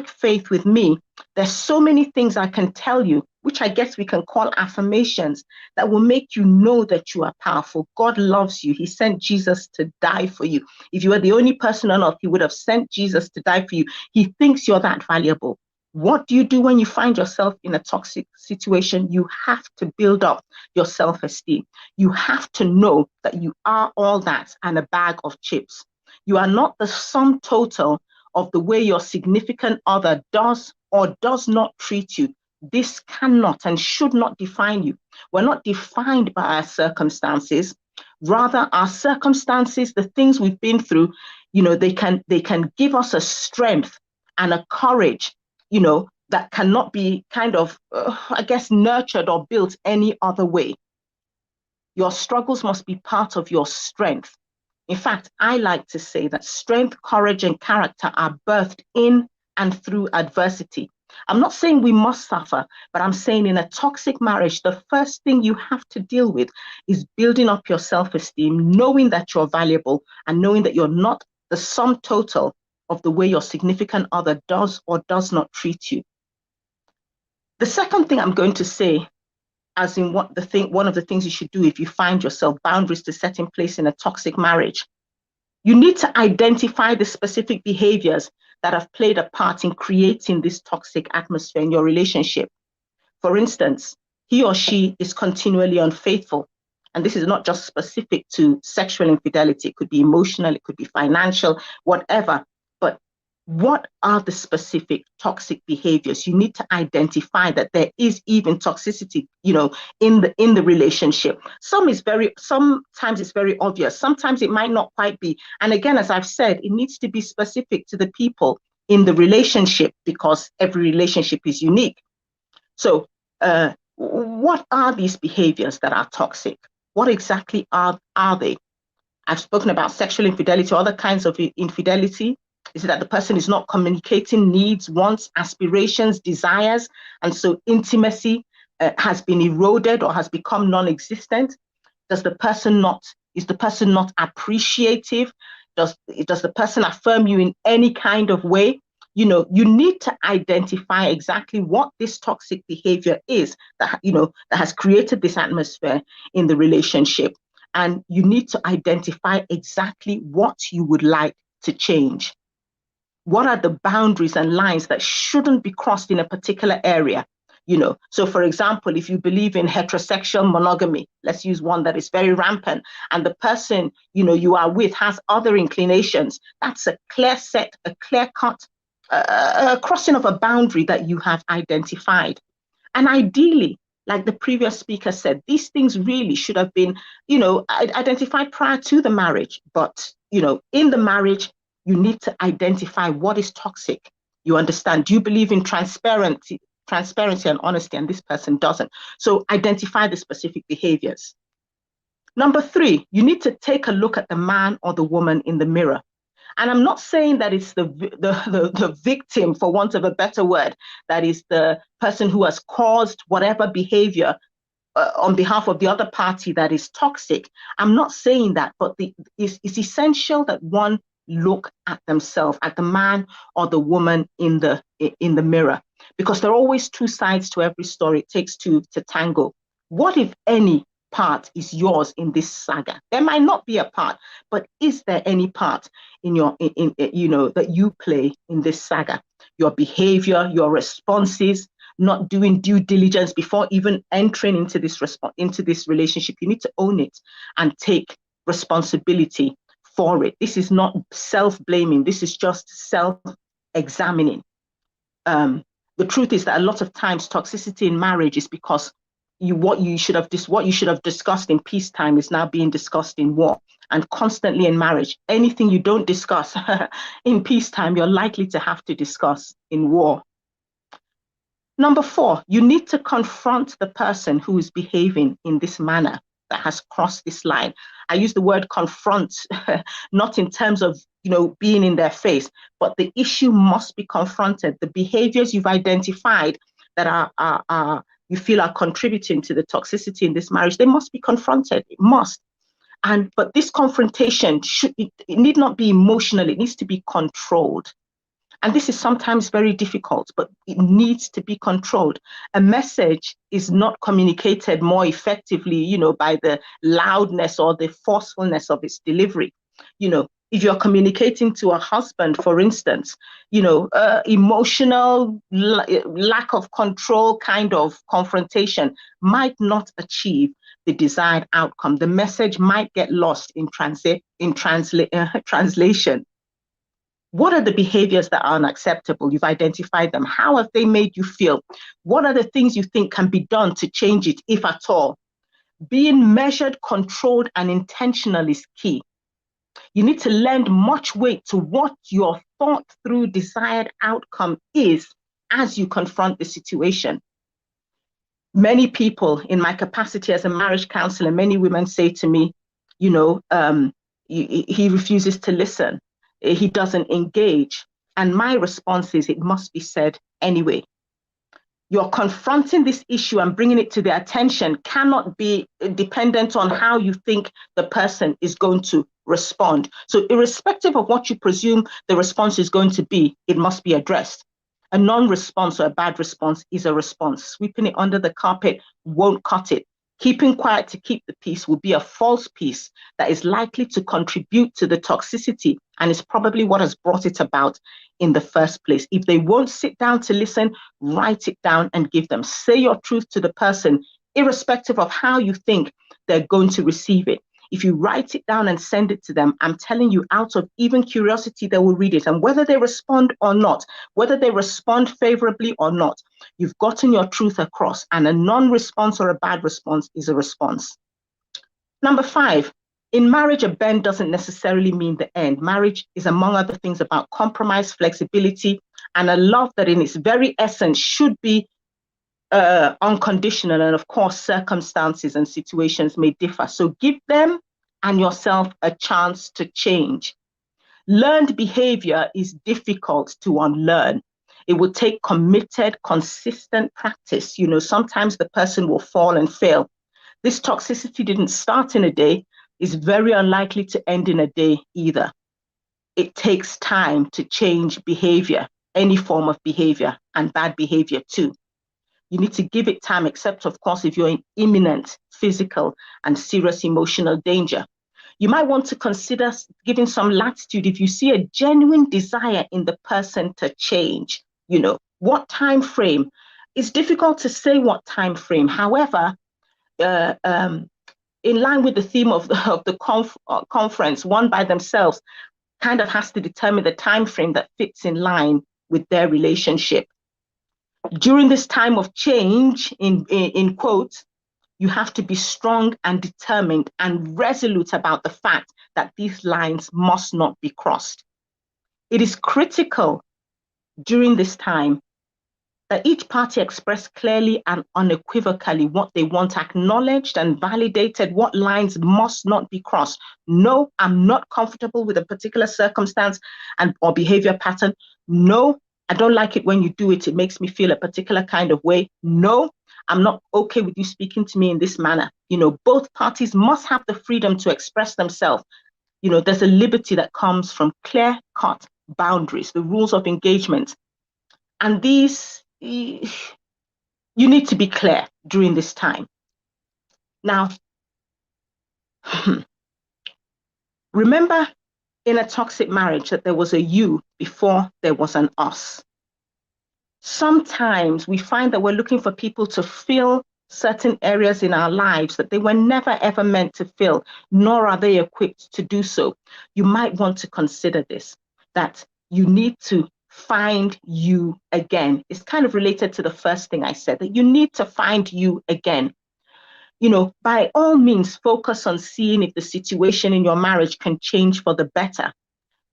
[SPEAKER 8] faith with me, there's so many things I can tell you, which I guess we can call affirmations, that will make you know that you are powerful. God loves you. He sent Jesus to die for you. If you were the only person on earth, he would have sent Jesus to die for you. He thinks you're that valuable. What do you do when you find yourself in a toxic situation? You have to build up your self-esteem. You have to know that you are all that and a bag of chips. You are not the sum total of the way your significant other does or does not treat you. This cannot and should not define you. We're not defined by our circumstances. Rather, our circumstances, the things we've been through, they can give us a strength and a courage, that cannot be kind of, nurtured or built any other way. Your struggles must be part of your strength. In fact, I like to say that strength, courage, and character are birthed in and through adversity. I'm not saying we must suffer, but I'm saying in a toxic marriage, the first thing you have to deal with is building up your self-esteem, knowing that you're valuable and knowing that you're not the sum total of the way your significant other does or does not treat you. The second thing I'm going to say, as in one of the things you should do if you find yourself boundaries to set in place in a toxic marriage, you need to identify the specific behaviors that have played a part in creating this toxic atmosphere in your relationship. For instance, he or she is continually unfaithful. And this is not just specific to sexual infidelity. It could be emotional, it could be financial, whatever. But what are the specific toxic behaviors? You need to identify that there is even toxicity, in the relationship. Sometimes it's very obvious. Sometimes it might not quite be. And again, as I've said, it needs to be specific to the people in the relationship because every relationship is unique. So what are these behaviors that are toxic? What exactly are they? I've spoken about sexual infidelity, other kinds of infidelity. Is it that the person is not communicating needs, wants, aspirations, desires, and so intimacy has been eroded or has become non-existent? Is the person not appreciative? Does the person affirm you in any kind of way? You need to identify exactly what this toxic behavior is that has created this atmosphere in the relationship. And you need to identify exactly what you would like to change. What are the boundaries and lines that shouldn't be crossed in a particular area? So for example, if you believe in heterosexual monogamy, let's use one that is very rampant, and the person you are with has other inclinations, that's a clear-cut crossing of a boundary that you have identified. And ideally, like the previous speaker said, these things really should have been, identified prior to the marriage. But, in the marriage, you need to identify what is toxic. You understand? Do you believe in transparency and honesty? And this person doesn't. So identify the specific behaviors. Number 3, you need to take a look at the man or the woman in the mirror. And I'm not saying that it's the victim, for want of a better word, that is the person who has caused whatever behavior on behalf of the other party that is toxic. I'm not saying that, but it's essential that one look at themselves, at the man or the woman in the mirror, because there are always two sides to every story. It takes two to tango. What, if any, part is yours in this saga? There might not be a part, but is there any part in your that you play in this saga? Your behavior, your responses, not doing due diligence before even entering into this relationship. You need to own it and take responsibility for it. This is not self-blaming. This is just self-examining. The truth is that a lot of times toxicity in marriage is because what you should have discussed in peacetime is now being discussed in war. And constantly in marriage, anything you don't discuss in peacetime, you're likely to have to discuss in war. Number 4, you need to confront the person who is behaving in this manner that has crossed this line. I use the word confront, not in terms of being in their face, but the issue must be confronted. The behaviors you've identified that are you feel are contributing to the toxicity in this marriage, they must be confronted. It must. But this confrontation it need not be emotional, it needs to be controlled. And this is sometimes very difficult, but it needs to be controlled. A message is not communicated more effectively, by the loudness or the forcefulness of its delivery. If you're communicating to a husband, for instance, emotional lack of control kind of confrontation might not achieve the desired outcome. The message might get lost in translation. What are the behaviors that are unacceptable? You've identified them. How have they made you feel? What are the things you think can be done to change it, if at all? Being measured, controlled, and intentional is key. You need to lend much weight to what your thought through desired outcome is as you confront the situation. Many people in my capacity as a marriage counselor, many women say to me, he refuses to listen. He doesn't engage. And my response is, it must be said anyway. You're confronting this issue and bringing it to their attention cannot be dependent on how you think the person is going to respond. So irrespective of what you presume the response is going to be, it must be addressed. A non-response or a bad response is a response. Sweeping it under the carpet won't cut it. Keeping quiet to keep the peace will be a false peace that is likely to contribute to the toxicity, and is probably what has brought it about in the first place. If they won't sit down to listen, write it down and give them. Say your truth to the person, irrespective of how you think they're going to receive it. If you write it down and send it to them, I'm telling you, out of even curiosity, they will read it. And whether they respond or not, whether they respond favorably or not, you've gotten your truth across. And a non-response or a bad response is a response. Number 5, in marriage, a bend doesn't necessarily mean the end. Marriage is, among other things, about compromise, flexibility, and a love that in its very essence should be unconditional. And of course, circumstances and situations may differ. So give them and yourself a chance to change. Learned behavior is difficult to unlearn. It will take committed, consistent practice. Sometimes the person will fall and fail. This toxicity didn't start in a day. It's very unlikely to end in a day either. It takes time to change behavior, any form of behavior, and bad behavior too. You need to give it time, except, of course, if you're in imminent physical and serious emotional danger. You might want to consider giving some latitude if you see a genuine desire in the person to change. What time frame? It's difficult to say what time frame. However, in line with the theme of the conference, one by themselves kind of has to determine the time frame that fits in line with their relationship. During this time of change, in quotes, you have to be strong and determined and resolute about the fact that these lines must not be crossed. It is critical during this time that each party express clearly and unequivocally what they want acknowledged and validated, what lines must not be crossed. No, I'm not comfortable with a particular circumstance or behavior pattern. No, I don't like it when you do it. It makes me feel a particular kind of way. No, I'm not okay with you speaking to me in this manner. Both parties must have the freedom to express themselves. There's a liberty that comes from clear-cut boundaries, the rules of engagement. And these, you need to be clear during this time. Now, remember in a toxic marriage that there was a you before there was an us. Sometimes we find that we're looking for people to fill certain areas in our lives that they were never ever meant to fill, nor are they equipped to do so. You might want to consider this, that you need to find you again. It's kind of related to the first thing I said, that you need to find you again. By all means, focus on seeing if the situation in your marriage can change for the better,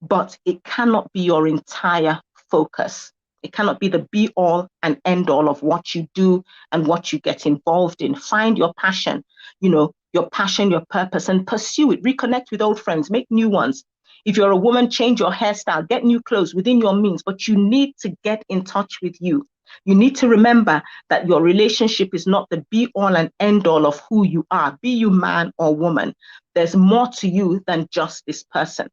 [SPEAKER 8] but it cannot be your entire focus. It cannot be the be all and end all of what you do and what you get involved in. Find your passion, your passion, your purpose, and pursue it. Reconnect with old friends, make new ones. If you're a woman, change your hairstyle, get new clothes within your means, but you need to get in touch with you. You need to remember that your relationship is not the be all and end all of who you are, be you man or woman. There's more to you than just this person.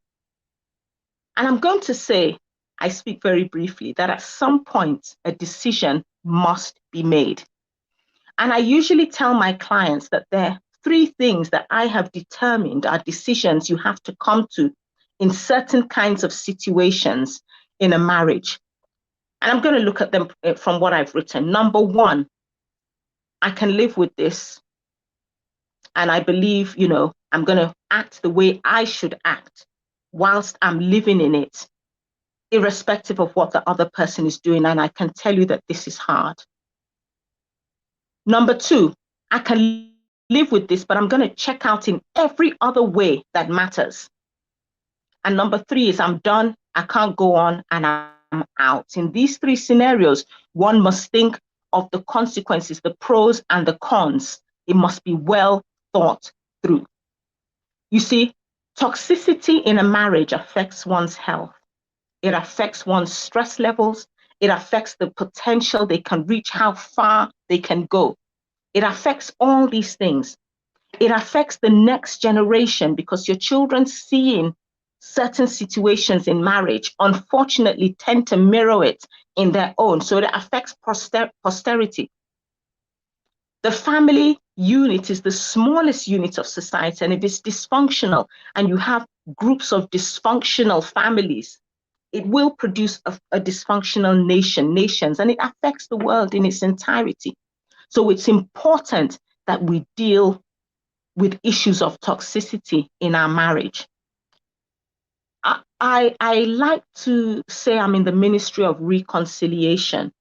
[SPEAKER 8] And I'm going to say, I speak very briefly, that at some point, a decision must be made. And I usually tell my clients that there are 3 things that I have determined are decisions you have to come to in certain kinds of situations in a marriage. And I'm going to look at them from what I've written. Number 1, I can live with this. And I believe, I'm going to act the way I should act whilst I'm living in it, irrespective of what the other person is doing. And I can tell you that this is hard. Number 2, I can live with this, but I'm going to check out in every other way that matters. And number 3 is I'm done, I can't go on, and I'm out. In these 3 scenarios, one must think of the consequences, the pros and the cons. It must be well thought through. You see, toxicity in a marriage affects one's health. It affects one's stress levels. It affects the potential they can reach, how far they can go. It affects all these things. It affects the next generation because your children seeing certain situations in marriage, unfortunately, tend to mirror it in their own. So it affects posterity. The family unit is the smallest unit of society, and if it's dysfunctional and you have groups of dysfunctional families, it will produce a dysfunctional nations, and it affects the world in its entirety. So it's important that we deal with issues of toxicity in our marriage. I like to say I'm in the ministry of reconciliation.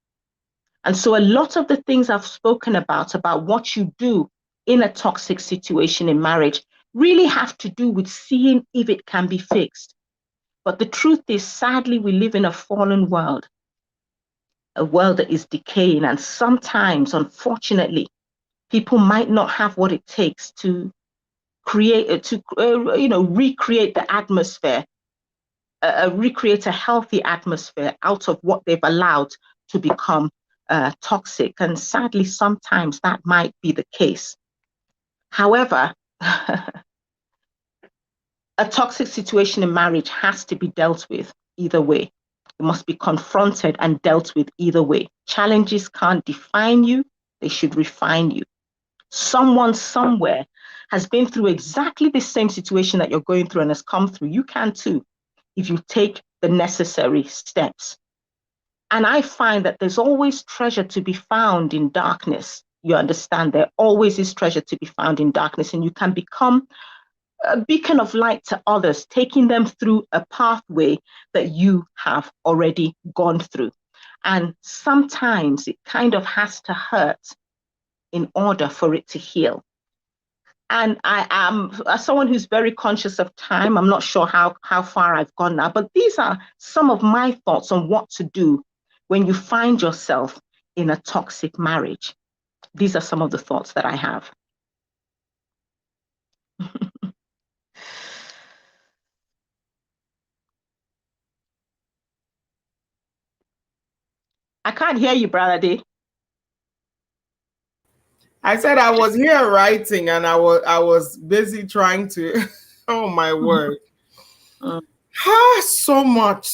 [SPEAKER 8] And so a lot of the things I've spoken about what you do in a toxic situation in marriage, really have to do with seeing if it can be fixed. But the truth is, sadly, we live in a fallen world, a world that is decaying. And sometimes, unfortunately, people might not have what it takes to recreate the atmosphere, recreate a healthy atmosphere out of what they've allowed to become toxic. And sadly, sometimes that might be the case. However, a toxic situation in marriage has to be dealt with either way. It must be confronted and dealt with either way. Challenges can't define you, they should refine you. Someone somewhere has been through exactly the same situation that you're going through and has come through. You can too, if you take the necessary steps. And I find that there's always treasure to be found in darkness. You understand, there always is treasure to be found in darkness, and you can become a beacon of light to others, taking them through a pathway that you have already gone through. And sometimes it kind of has to hurt in order for it to heal. And I am, as someone who's very conscious of time, I'm not sure how far I've gone now, but these are some of my thoughts on what to do when you find yourself in a toxic marriage. These are some of the thoughts that I have. I can't hear you, Brother D.
[SPEAKER 2] I said I was here writing, and I was busy trying to. Oh my word! So much.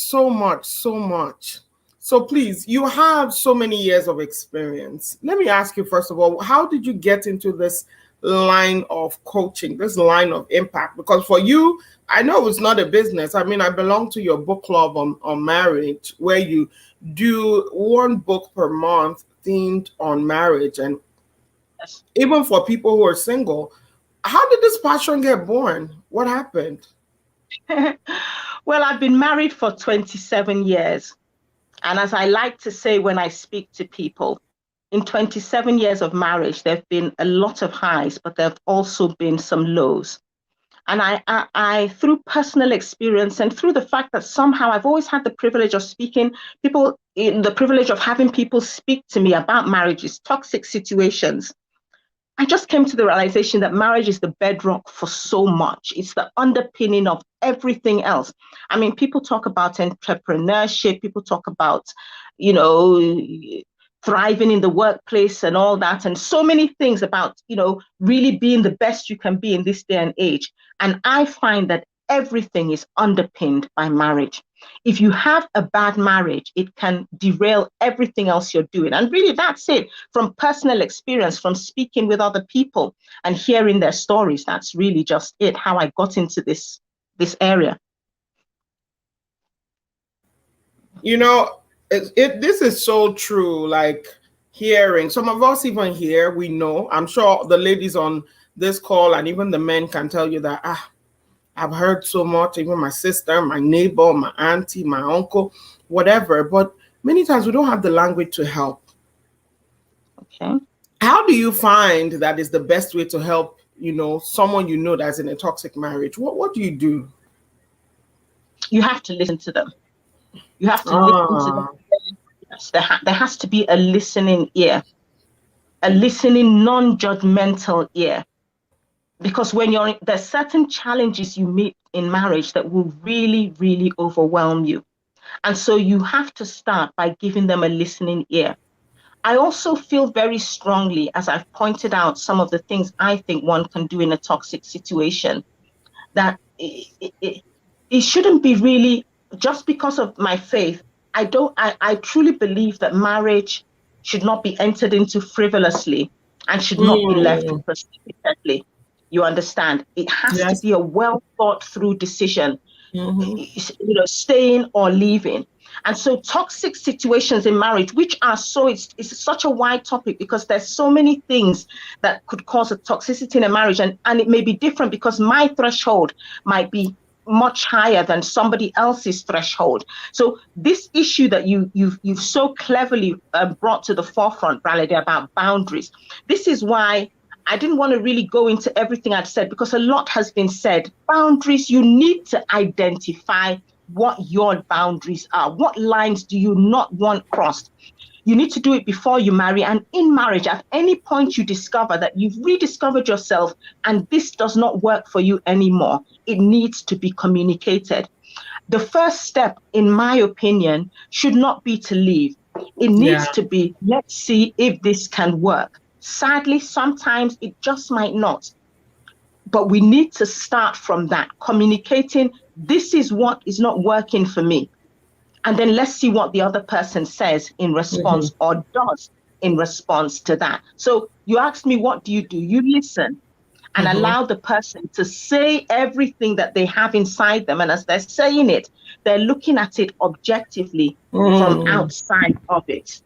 [SPEAKER 2] So please, you have so many years of experience. Let me ask you first of all, how did you get into this line of coaching, this line of impact? Because for you, I know it's not a business. I mean, I belong to your book club on marriage, where you do 1 book per month themed on marriage. And even for people who are single, how did this passion get born? What happened?
[SPEAKER 8] Well, I've been married for 27 years. And as I like to say when I speak to people, in 27 years of marriage, there have been a lot of highs, but there have also been some lows. And I, through personal experience and through the fact that somehow I've always had the privilege of speaking, the privilege of having people speak to me about marriages, toxic situations, I just came to the realization that marriage is the bedrock for so much. It's the underpinning of everything else. I mean, people talk about entrepreneurship, people talk about, thriving in the workplace and all that, and so many things about, really being the best you can be in this day and age. And I find that everything is underpinned by marriage. If you have a bad marriage, it can derail everything else you're doing. And really, that's it. From personal experience, from speaking with other people and hearing their stories, that's really just it, how I got into this area.
[SPEAKER 2] This is so true. Like, hearing, some of us even here, we know, I'm sure the ladies on this call and even the men can tell you that, I've heard so much, even my sister, my neighbor, my auntie, my uncle, whatever. But many times we don't have the language to help.
[SPEAKER 8] Okay.
[SPEAKER 2] How do you find that is the best way to help, someone that's in a toxic marriage? What do you do?
[SPEAKER 8] You have to listen to them. You have to listen to them. Yes, there has to be a listening ear, a listening, non-judgmental ear. Because when there's certain challenges you meet in marriage that will really, really overwhelm you. And so you have to start by giving them a listening ear. I also feel very strongly, as I've pointed out, some of the things I think one can do in a toxic situation, that it shouldn't be really just because of my faith. I truly believe that marriage should not be entered into frivolously and should not be left precipitately. You understand? It has to be a well thought through decision, staying or leaving. And so toxic situations in marriage, which are it's such a wide topic because there's so many things that could cause a toxicity in a marriage. And it may be different because my threshold might be much higher than somebody else's threshold. So this issue that you've so cleverly brought to the forefront, Bralade, about boundaries, this is why I didn't want to really go into everything I'd said because a lot has been said. Boundaries, you need to identify what your boundaries are. What lines do you not want crossed? You need to do it before you marry. And in marriage, at any point you discover that you've rediscovered yourself and this does not work for you anymore, it needs to be communicated. The first step, in my opinion, should not be to leave. It needs to be, let's see if this can work. Sadly, sometimes it just might not. But we need to start from that, communicating, this is what is not working for me. And then let's see what the other person says in response or does in response to that. So you asked me, what do? You listen and allow the person to say everything that they have inside them. And as they're saying it, they're looking at it objectively from outside of it.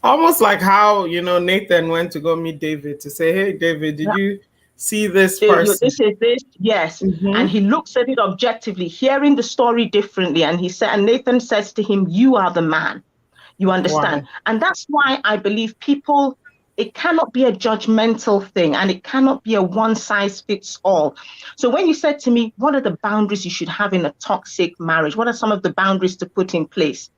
[SPEAKER 2] Almost like how, Nathan went to go meet David to say, hey, David, did you see this person?
[SPEAKER 8] This is this, yes. And he looks at it objectively, hearing the story differently. And Nathan says to him, you are the man. You understand? Wow. And that's why I believe people, it cannot be a judgmental thing and it cannot be a one size fits all. So when you said to me, what are the boundaries you should have in a toxic marriage? What are some of the boundaries to put in place?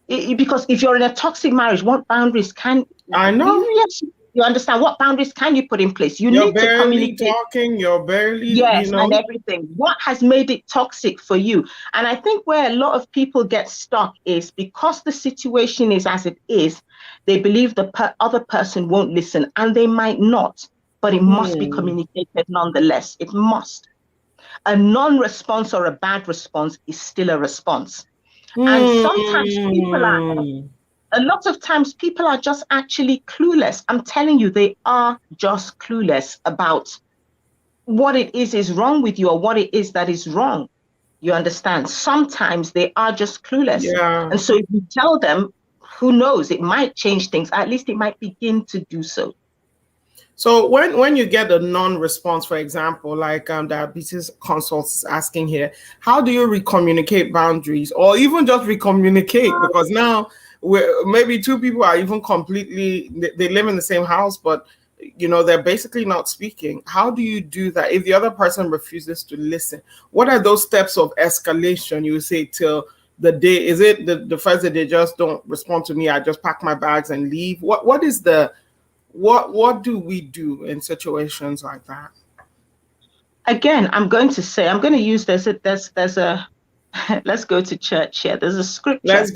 [SPEAKER 8] Because if you're in a toxic marriage, what boundaries can
[SPEAKER 2] I know?
[SPEAKER 8] Yes, you understand what boundaries can you put in place? You're need to communicate.
[SPEAKER 2] Talking, you're barely
[SPEAKER 8] and everything. What has made it toxic for you? And I think where a lot of people get stuck is because the situation is as it is, they believe the other person won't listen, and they might not, but it must be communicated nonetheless. It must. A non-response or a bad response is still a response. And sometimes a lot of times people are just actually clueless. I'm telling you, they are just clueless about what it is wrong with you or what it is that is wrong. You understand? Sometimes they are just clueless. Yeah. And so if you tell them, who knows, it might change things. At least it might begin to do so.
[SPEAKER 2] So when you get a non-response, for example, like diabetes consults is asking here, how do you recommunicate boundaries or even just recommunicate? Because now maybe two people are even they live in the same house, but they're basically not speaking. How do you do that if the other person refuses to listen? What are those steps of escalation you say till the day? Is it the first day they just don't respond to me, I just pack my bags and leave? What is what do we do in situations like that?
[SPEAKER 8] Again, I'm going to use there's a let's go to church here. There's a scripture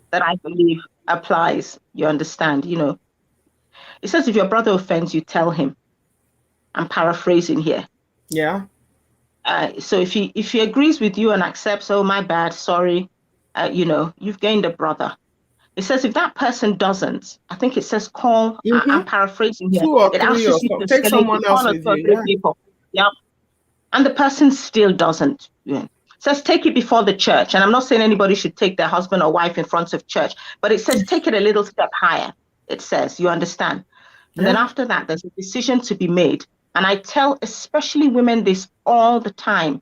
[SPEAKER 8] that I believe applies. You understand? It says if your brother offends you, tell him. I'm paraphrasing here.
[SPEAKER 2] Yeah.
[SPEAKER 8] So if he agrees with you and accepts, oh, my bad, sorry, you've gained a brother. It says if that person doesn't, I think it says call. I'm paraphrasing here.
[SPEAKER 2] 2 or
[SPEAKER 8] It
[SPEAKER 2] 3
[SPEAKER 8] asks
[SPEAKER 2] or
[SPEAKER 8] you
[SPEAKER 2] so.
[SPEAKER 8] to
[SPEAKER 2] Take
[SPEAKER 8] escalate
[SPEAKER 2] someone
[SPEAKER 8] it,
[SPEAKER 2] else
[SPEAKER 8] call
[SPEAKER 2] with
[SPEAKER 8] 2 or
[SPEAKER 2] you.
[SPEAKER 8] 3
[SPEAKER 2] Yeah.
[SPEAKER 8] people. Yeah. And the person still doesn't. Yeah. It says take it before the church. And I'm not saying anybody should take their husband or wife in front of church, but it says take it a little step higher. It says, you understand? And then after that, there's a decision to be made. And I tell especially women this all the time.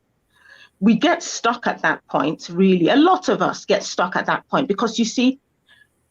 [SPEAKER 8] We get stuck at that point, really. A lot of us get stuck at that point because, you see,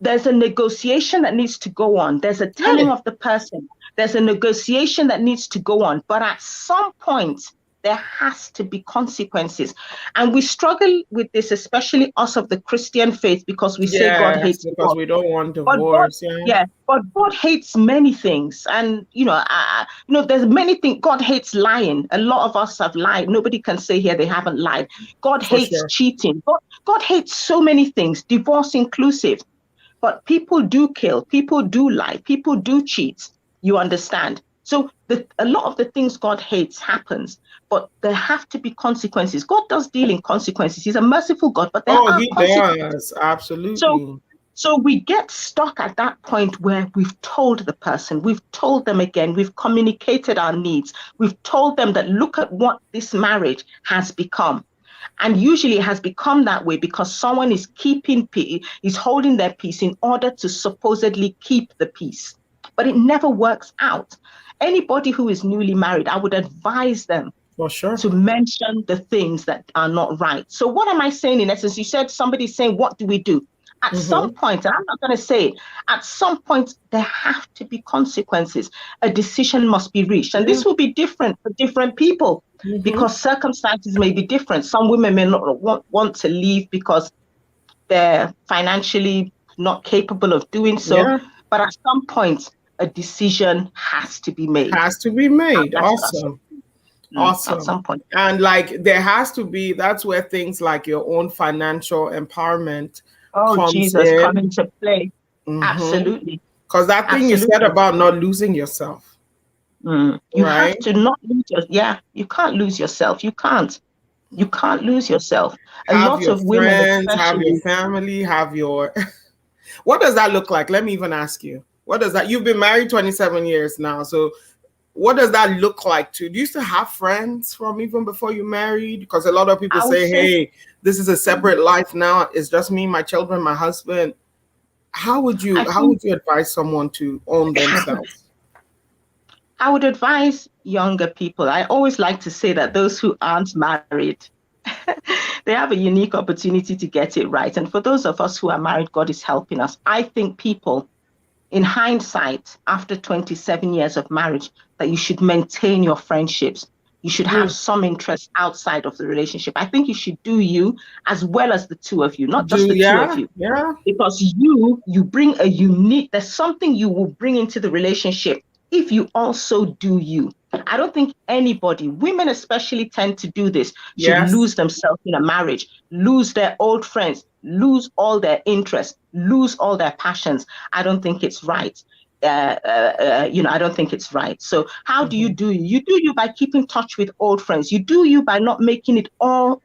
[SPEAKER 8] there's a negotiation that needs to go on. There's a telling of the person. There's a negotiation that needs to go on. But at some point, there has to be consequences. And we struggle with this, especially us of the Christian faith, because we say God hates
[SPEAKER 2] because
[SPEAKER 8] divorce.
[SPEAKER 2] we don't want
[SPEAKER 8] But God,
[SPEAKER 2] divorce. Yeah.
[SPEAKER 8] but God hates many things. And, there's many things. God hates lying. A lot of us have lied. Nobody can say here they haven't lied. God
[SPEAKER 2] For
[SPEAKER 8] hates
[SPEAKER 2] sure.
[SPEAKER 8] cheating. God hates so many things, divorce inclusive. But people do kill, people do lie, people do cheat. You understand? So a lot of the things God hates happens, but there have to be consequences. God does deal in consequences. He's a merciful God, but there are
[SPEAKER 2] He
[SPEAKER 8] consequences.
[SPEAKER 2] does. Absolutely.
[SPEAKER 8] So we get stuck at that point where we've told the person, we've told them again, we've communicated our needs, we've told them that look at what this marriage has become. And usually it has become that way because someone is is holding their peace in order to supposedly keep the peace. But it never works out. Anybody who is newly married, I would advise them
[SPEAKER 2] For sure.
[SPEAKER 8] to mention the things that are not right. So what am I saying in essence? You said somebody's saying, what do we do? At some point, and I'm not going to say it, at some point, there have to be consequences. A decision must be reached. And this will be different for different people because circumstances may be different. Some women may not want to leave because they're financially not capable of doing so.
[SPEAKER 2] Yeah.
[SPEAKER 8] But at some point, a decision has to be made.
[SPEAKER 2] Has to be made.
[SPEAKER 8] That's
[SPEAKER 2] Awesome.
[SPEAKER 8] At some point.
[SPEAKER 2] And there has to be, that's where things like your own financial empowerment comes in.
[SPEAKER 8] Come into play. Absolutely.
[SPEAKER 2] Because that thing you said about not losing yourself.
[SPEAKER 8] You have to not lose yourself. You can't lose yourself. You can't lose yourself. A lot of women,
[SPEAKER 2] have your family, have your what does that look like? Let me even ask you. What does that, you've been married 27 years now, so what does that look like to you? Do you still have friends from even before you married? Because a lot of people say, hey, this is a separate life now. It's just me, my children, my husband. How would you advise someone to own themselves?
[SPEAKER 8] I would advise younger people. I always like to say that those who aren't married, they have a unique opportunity to get it right. And for those of us who are married, God is helping us. I think people, in hindsight, after 27 years of marriage, that you should maintain your friendships. You should have some interest outside of the relationship. I think you should do you as well as the two of you, not just the two of you.
[SPEAKER 2] Yeah.
[SPEAKER 8] Because you bring there's something you will bring into the relationship if you also do you. I don't think anybody, women especially, tend to do this, should lose themselves in a marriage, lose their old friends, lose all their interests, lose all their passions. I don't think it's right. I don't think it's right. So how do you do you? You do you by keeping in touch with old friends. You do you by not making it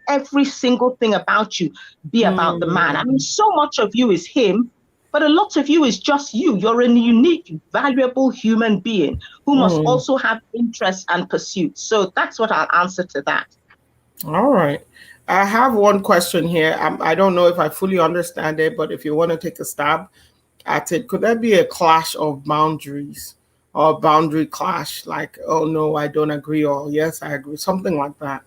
[SPEAKER 8] every single thing about you be about the man. I mean, so much of you is him, but a lot of you is just you. You're a unique, valuable human being who must also have interests and pursuits. So that's what I'll answer to that.
[SPEAKER 2] All right. I have one question here. I don't know if I fully understand it, but if you want to take a stab at it, could there be a clash of boundaries or boundary clash? Like, oh, no, I don't agree, or yes, I agree, something like that.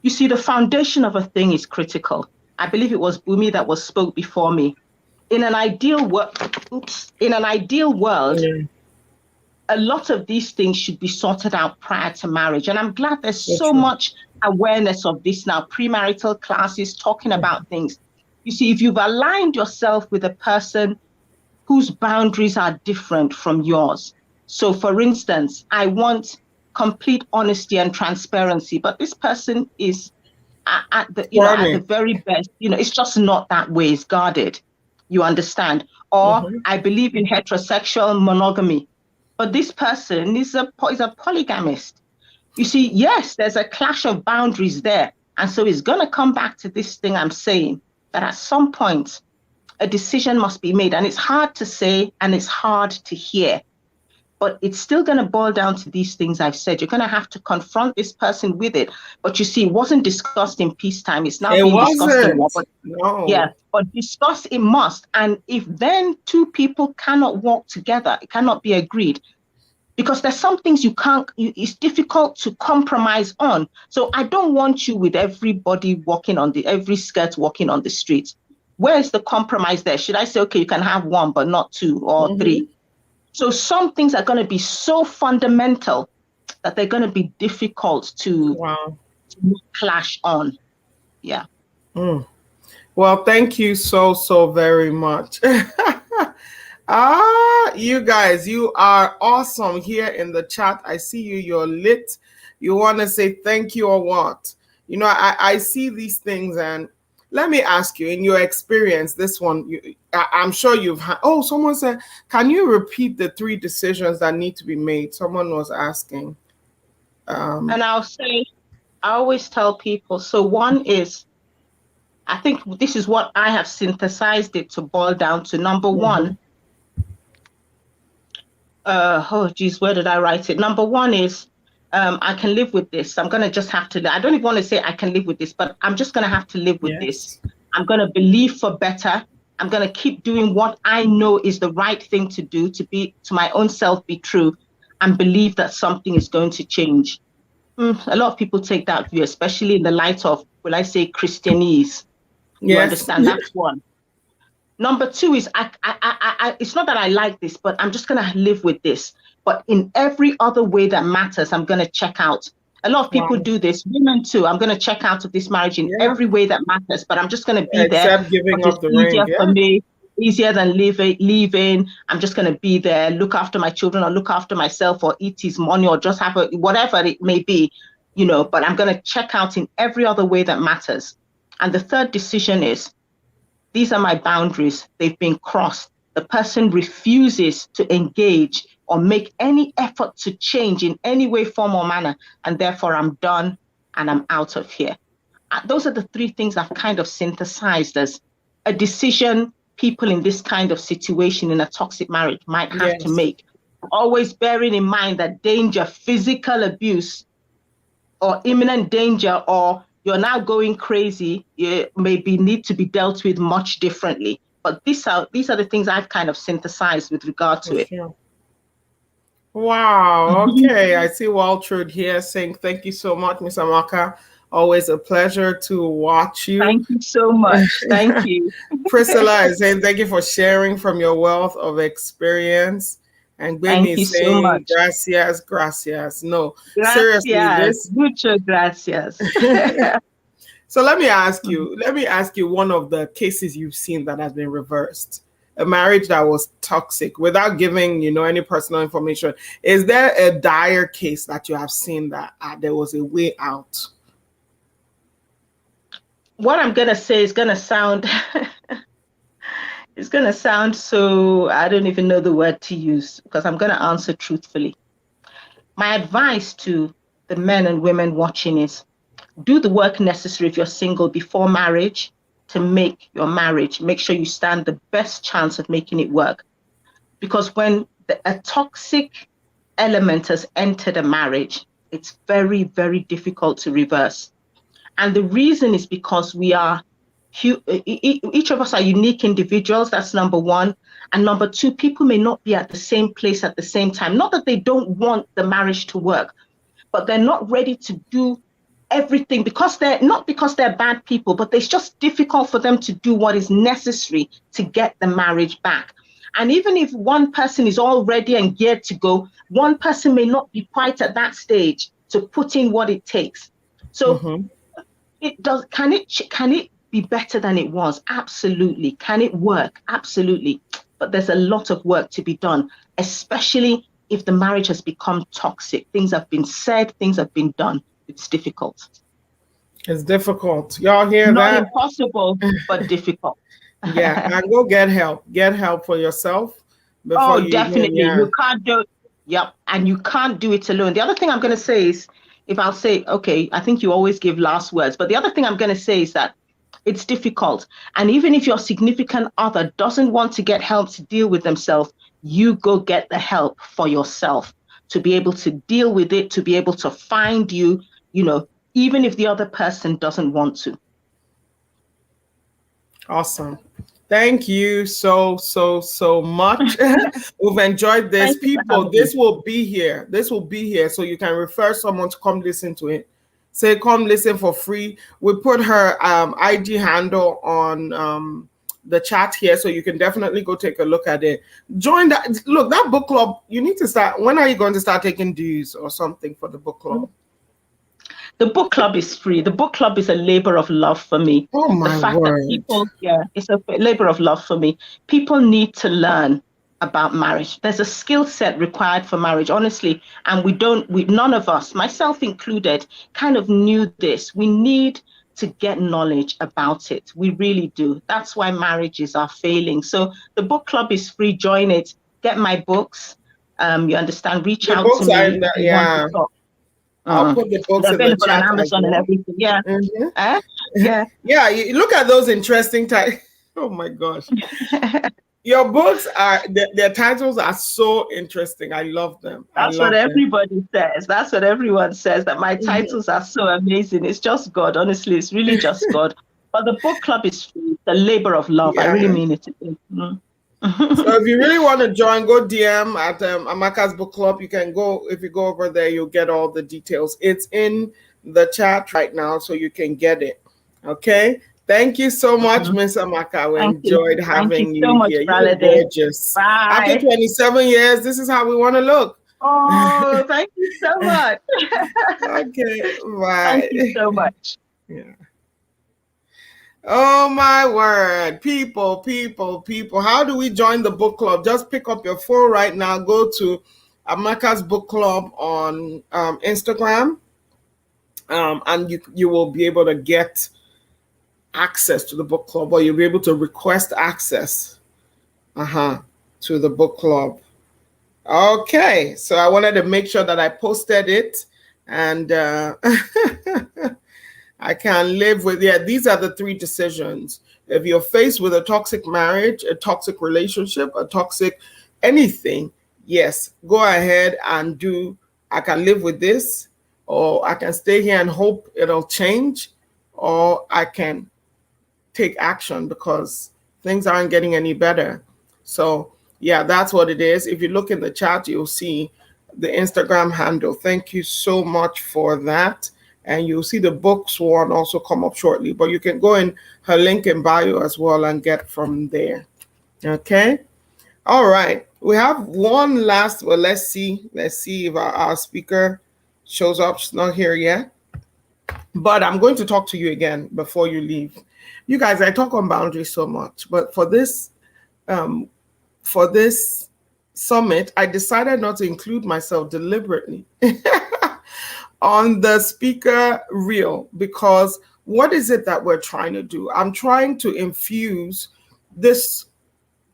[SPEAKER 8] You see, the foundation of a thing is critical. I believe it was Bumi that spoke before me. In an ideal world, a lot of these things should be sorted out prior to marriage. And I'm glad there's so much awareness of this now, premarital classes talking about things. You see, if you've aligned yourself with a person whose boundaries are different from yours. So for instance, I want complete honesty and transparency, but this person is at the very best, it's just not that way, it's guarded. You understand? Or I believe in heterosexual monogamy, but this person is a polygamist. You see, yes, there's a clash of boundaries there. And so it's going to come back to this thing I'm saying, that at some point, a decision must be made. And it's hard to say and it's hard to hear. But it's still going to boil down to these things I've said. You're going to have to confront this person with it. But you see, it wasn't discussed in peacetime. It's now being discussed in war.
[SPEAKER 2] No.
[SPEAKER 8] Yeah, but discuss it must. And if then two people cannot work together, it cannot be agreed. Because there's some things you can't, it's difficult to compromise on. So I don't want you with everybody walking on every skirt walking on the street. Where is the compromise there? Should I say, okay, you can have one, but not two or three? So some things are going to be so fundamental that they're going to be difficult to clash on. Yeah.
[SPEAKER 2] Well, thank you so very much. You guys, you are awesome here in the chat. I see you, you're lit. You want to say thank you or what? You know, I see these things, and let me ask you, in your experience, this one, I'm sure you've had, someone said, can you repeat the 3 decisions that need to be made? Someone was asking.
[SPEAKER 8] And I'll say, I always tell people, so one is, I think this is what I have synthesized it to boil down to. Number one, where did I write it? Number one is, I can live with this. I'm going to just have to, I don't even want to say I can live with this, but I'm just going to have to live with this. I'm going to believe for better. I'm going to keep doing what I know is the right thing to do, to my own self be true, and believe that something is going to change. A lot of people take that view, especially in the light of, will I say, Christianese. You understand? That's one. Number two is, it's not that I like this, but I'm just going to live with this. But in every other way that matters, I'm going to check out. A lot of people do this, women too. I'm going to check out of this marriage in every way that matters, but I'm just going to be there.
[SPEAKER 2] Except giving up the
[SPEAKER 8] ring.
[SPEAKER 2] Yeah.
[SPEAKER 8] For me, easier than leaving. I'm just going to be there, look after my children or look after myself or eat his money or just have whatever it may be, you know, but I'm going to check out in every other way that matters. And the third decision is, these are my boundaries. They've been crossed. The person refuses to engage or make any effort to change in any way, form, or manner. And therefore, I'm done and I'm out of here. Those are the 3 things I've kind of synthesized as a decision people in this kind of situation in a toxic marriage might have to make. Always bearing in mind that danger, physical abuse, or imminent danger, or you're now going crazy, you maybe need to be dealt with much differently. But these are the things I've kind of synthesized with regard to it.
[SPEAKER 2] Wow. Okay. I see Waltrud here saying, thank you so much, Miss Amaka. Always a pleasure to watch you.
[SPEAKER 8] Thank you so much. Thank you.
[SPEAKER 2] Priscilla is saying, thank you for sharing from your wealth of experience. And Benny is saying,
[SPEAKER 8] so much.
[SPEAKER 2] Gracias. No,
[SPEAKER 8] gracias.
[SPEAKER 2] Seriously,
[SPEAKER 8] Mucho gracias.
[SPEAKER 2] So let me ask you one of the cases you've seen that has been reversed. A marriage that was toxic, without giving, any personal information. Is there a dire case that you have seen that there was a way out?
[SPEAKER 8] What I'm going to say is going to sound, it's going to sound so, I don't even know the word to use, because I'm going to answer truthfully. My advice to the men and women watching is, do the work necessary if you're single before marriage to make your marriage. Make sure you stand the best chance of making it work. Because when a toxic element has entered a marriage, it's very, very difficult to reverse. And the reason is because we are, each of us are unique individuals. That's number one. And number two, people may not be at the same place at the same time. Not that they don't want the marriage to work, but they're not ready to do everything because they're bad people, but it's just difficult for them to do what is necessary to get the marriage back. And even if one person is all ready and geared to go, one person may not be quite at that stage to put in what it takes. So can it be better than it was? Absolutely. Can it work? Absolutely. But there's a lot of work to be done, especially if the marriage has become toxic. Things have been said, things have been done. It's difficult.
[SPEAKER 2] It's difficult. Y'all hear that?
[SPEAKER 8] Not impossible, but difficult.
[SPEAKER 2] Yeah, and go get help. Get help for yourself before
[SPEAKER 8] Oh,
[SPEAKER 2] you even,
[SPEAKER 8] definitely.
[SPEAKER 2] yeah.
[SPEAKER 8] You can't do it. Yep. And you can't do it alone. The other thing I'm going to say is, if I'll say, okay, I think you always give last words, but the other thing I'm going to say is that it's difficult. And even if your significant other doesn't want to get help to deal with themselves, you go get the help for yourself to be able to deal with it, to be able to find you, even if the other person doesn't want to.
[SPEAKER 2] Awesome. Thank you so much. We've enjoyed this.
[SPEAKER 8] Thank you for
[SPEAKER 2] People,
[SPEAKER 8] having me.
[SPEAKER 2] this will be here. This will be here. So you can refer someone to come listen to it. Say, come listen for free. We put her IG handle on the chat here, so you can definitely go take a look at it. Join that. Look, that book club, you need to start. When are you going to start taking dues or something for the book club?
[SPEAKER 8] The book club is free. The book club is a labor of love for me.
[SPEAKER 2] Oh
[SPEAKER 8] The
[SPEAKER 2] my
[SPEAKER 8] fact that
[SPEAKER 2] word.
[SPEAKER 8] people, it's a labor of love for me. People need to learn about marriage. There's a skill set required for marriage, honestly. And none of us, myself included, kind of knew this. We need to get knowledge about it. We really do. That's why marriages are failing. So the book club is free. Join it. Get my books. You understand? Reach
[SPEAKER 2] The
[SPEAKER 8] out to
[SPEAKER 2] books are
[SPEAKER 8] me
[SPEAKER 2] in
[SPEAKER 8] if
[SPEAKER 2] the,
[SPEAKER 8] you want to
[SPEAKER 2] yeah.
[SPEAKER 8] talk.
[SPEAKER 2] I'll put the books
[SPEAKER 8] They're
[SPEAKER 2] in the
[SPEAKER 8] available on
[SPEAKER 2] chat as
[SPEAKER 8] Amazon and
[SPEAKER 2] well.
[SPEAKER 8] everything. Yeah.
[SPEAKER 2] Mm-hmm.
[SPEAKER 8] Yeah.
[SPEAKER 2] Yeah, you look at those interesting titles. Oh my gosh. Your books their titles are so interesting. I love them. I
[SPEAKER 8] That's what
[SPEAKER 2] love them.
[SPEAKER 8] everybody says. That's what everyone says, that my
[SPEAKER 2] Mhm.
[SPEAKER 8] titles are so amazing. It's just God. Honestly, it's really just God. But the book club is free. It's a labor of love. I
[SPEAKER 2] Yeah.
[SPEAKER 8] really mean it.
[SPEAKER 2] So if you really want to join, go DM at Amaka's book club. You can go, if you go over there, you'll get all the details. It's in the chat right now, so you can get it. Okay. Thank you so much, Miss Amaka. We
[SPEAKER 8] Thank you.
[SPEAKER 2] enjoyed
[SPEAKER 8] Thank you
[SPEAKER 2] having
[SPEAKER 8] so
[SPEAKER 2] you
[SPEAKER 8] much,
[SPEAKER 2] here. You look
[SPEAKER 8] Bralade.
[SPEAKER 2] gorgeous. After
[SPEAKER 8] Bye.
[SPEAKER 2] 27 years, this is how we want to look.
[SPEAKER 8] Oh, thank you so much.
[SPEAKER 2] Okay.
[SPEAKER 8] Thank
[SPEAKER 2] Bye.
[SPEAKER 8] you so much.
[SPEAKER 2] Yeah. Oh my word. People. How do we join the book club? Just pick up your phone right now. Go to Amaka's book club on Instagram. And you will be able to get access to the book club, or you'll be able to request access to the book club. Okay. So I wanted to make sure that I posted it, and I can live with, these are the 3 decisions. If you're faced with a toxic marriage, a toxic relationship, a toxic anything, yes, go ahead and do, I can live with this, or I can stay here and hope it'll change, or I can take action because things aren't getting any better. So yeah, that's what it is. If you look in the chat, you'll see the Instagram handle. Thank you so much for that. And you'll see the books one also come up shortly, but you can go in her link in bio as well and get from there. Okay. All right. We have one last, well, let's see if our speaker shows up. She's not here yet, but I'm going to talk to you again before you leave. You guys, I talk on boundaries so much, but for this summit, I decided not to include myself deliberately on the speaker reel, because what is it that we're trying to do? I'm trying to infuse this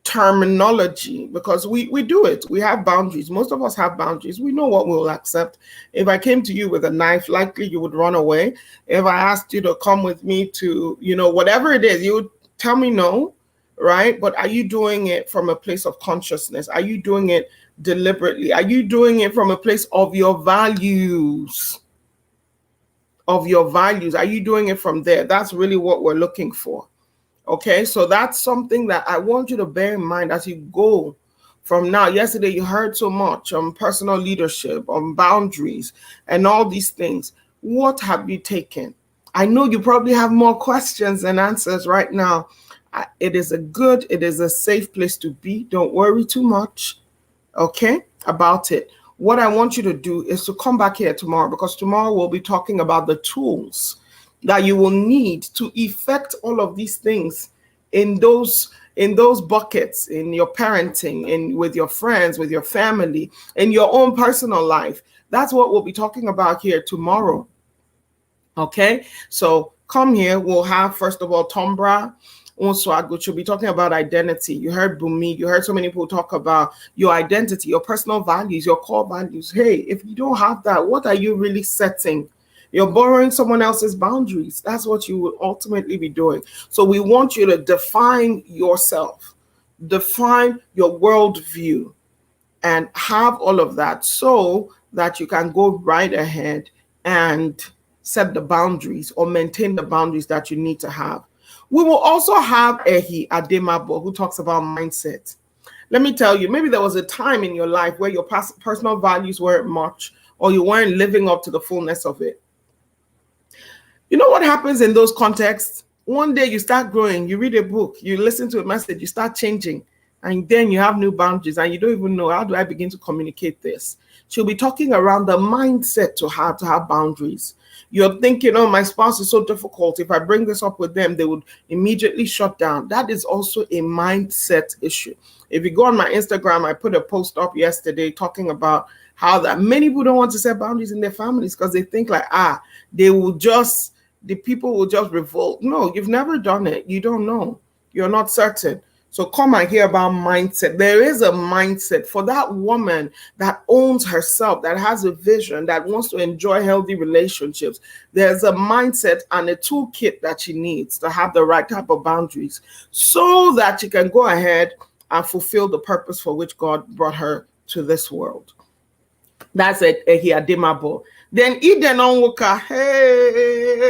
[SPEAKER 2] terminology, because we do it. We have boundaries. Most of us have boundaries. We know what we'll accept. If I came to you with a knife, likely you would run away. If I asked you to come with me to, whatever it is, you would tell me no, right? But are you doing it from a place of consciousness? Are you doing it deliberately? Are you doing it from a place of your values? Are you doing it from there? That's really what we're looking for. Okay, so that's something that I want you to bear in mind as you go from now. Yesterday, you heard so much on personal leadership, on boundaries, and all these things. What have you taken? I know you probably have more questions than answers right now. It is a safe place to be. Don't worry too much, okay, about it. What I want you to do is to come back here tomorrow, because tomorrow we'll be talking about the tools that you will need to effect all of these things in those buckets, in your parenting, in with your friends, with your family, in your own personal life. That's what we'll be talking about here tomorrow. Okay, so come here. We'll have, first of all, Tombra Unswago, she'll be talking about identity. You heard Bumi, you heard so many people talk about your identity, your personal values, your core values. Hey, if you don't have that, what are you really setting? You're borrowing someone else's boundaries. That's what you will ultimately be doing. So we want you to define yourself, define your worldview, and have all of that so that you can go right ahead and set the boundaries or maintain the boundaries that you need to have. We will also have Ehi Ademabo, who talks about mindset. Let me tell you, maybe there was a time in your life where your personal values weren't much, or you weren't living up to the fullness of it. You know what happens in those contexts? One day you start growing, you read a book, you listen to a message, you start changing, and then you have new boundaries, and you don't even know, how do I begin to communicate this? She'll be talking around the mindset to have boundaries. You're thinking, oh, my spouse is so difficult. If I bring this up with them, they would immediately shut down. That is also a mindset issue. If you go on my Instagram, I put a post up yesterday talking about how that many people don't want to set boundaries in their families because they think like, the people will just revolt. No, you've never done it. You don't know. You're not certain. So come and hear about mindset. There is a mindset for that woman that owns herself, that has a vision, that wants to enjoy healthy relationships. There's a mindset and a toolkit that she needs to have the right type of boundaries so that she can go ahead and fulfill the purpose for which God brought her to this world. That's a Hiadimabo. Then Eden Onwuka. Hey.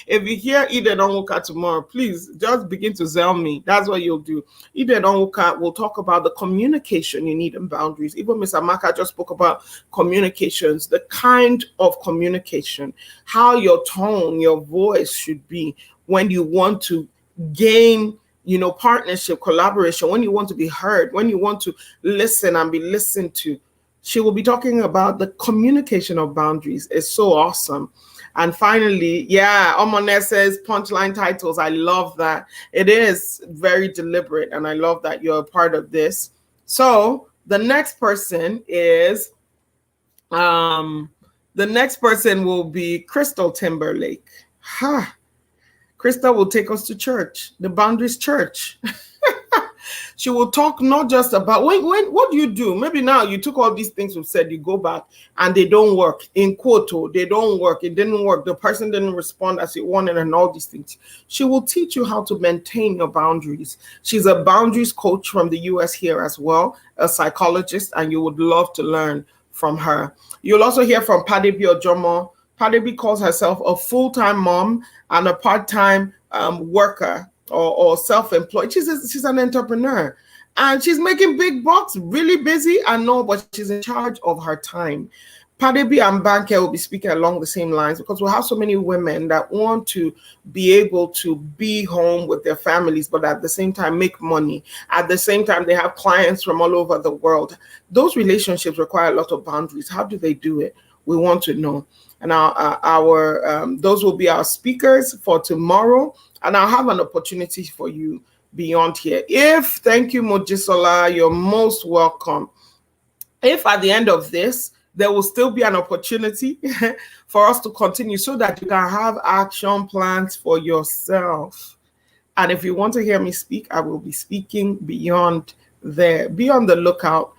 [SPEAKER 2] If you hear Eden Onwuka tomorrow, please just begin to zell me. That's what you'll do. Eden Onwuka will talk about the communication you need and boundaries. Even Ms. Amaka just spoke about communications, the kind of communication, how your tone, your voice should be when you want to gain partnership, collaboration, when you want to be heard, when you want to listen and be listened to. She will be talking about the communication of boundaries. It's so awesome. And finally, Omone says punchline titles. I love that. It is very deliberate, and I love that you're a part of this. So the next person will be Crystal Timberlake. Krista will take us to church, the Boundaries Church. She will talk not just about what do you do? Maybe now you took all these things we've said, you go back and they don't work. In quote, they don't work. It didn't work. The person didn't respond as you wanted and all these things. She will teach you how to maintain your boundaries. She's a boundaries coach from the US here as well, a psychologist, and you would love to learn from her. You'll also hear from Padebi Ojomo. Padebi calls herself a full-time mom and a part-time worker or self-employed. She's an entrepreneur, and she's making big bucks, really busy, I know, but she's in charge of her time. Padebi and Banke will be speaking along the same lines because we'll have so many women that want to be able to be home with their families, but at the same time make money. At the same time, they have clients from all over the world. Those relationships require a lot of boundaries. How do they do it? We want to know. And those will be our speakers for tomorrow. And I'll have an opportunity for you beyond here. Thank you, Mojisola, you're most welcome. If at the end of this, there will still be an opportunity for us to continue so that you can have action plans for yourself. And if you want to hear me speak, I will be speaking beyond there. Be on the lookout.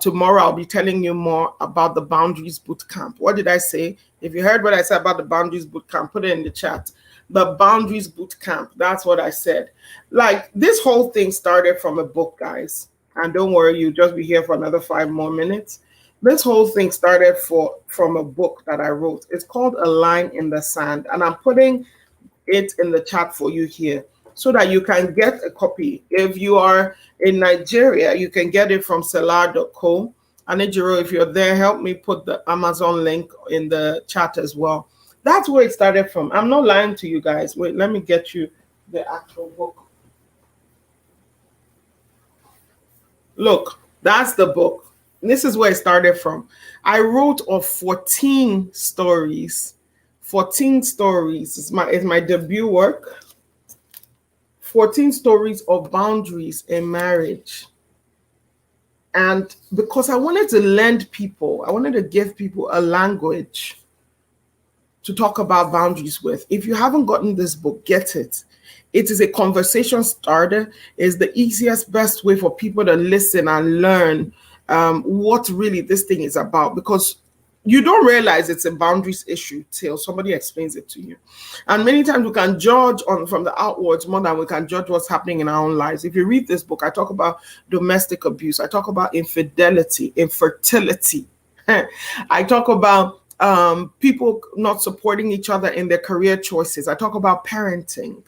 [SPEAKER 2] Tomorrow, I'll be telling you more about the Boundaries Bootcamp. What did I say? If you heard what I said about the Boundaries Bootcamp, put it in the chat. The Boundaries Bootcamp, that's what I said. Like, this whole thing started from a book, guys. And don't worry, you'll just be here for another 5 more minutes. This whole thing started from a book that I wrote. It's called A Line in the Sand. And I'm putting it in the chat for you here so that you can get a copy. If you are in Nigeria, you can get it from selar.co. And Ejiro, if you're there, help me put the Amazon link in the chat as well. That's where it started from. I'm not lying to you guys. Wait, let me get you the actual book. Look, that's the book. This is where it started from. I wrote of 14 stories. 14 stories. It's my debut work. 14 stories of boundaries in marriage. And because I wanted to lend people, I wanted to give people a language to talk about boundaries with. If you haven't gotten this book, get it. It is a conversation starter. It's the easiest, best way for people to listen and learn what really this thing is about, because you don't realize it's a boundaries issue till somebody explains it to you. And many times we can judge on from the outwards more than we can judge what's happening in our own lives. If you read this book, I talk about domestic abuse. I talk about infidelity, infertility. I talk about people not supporting each other in their career choices. I talk about parenting.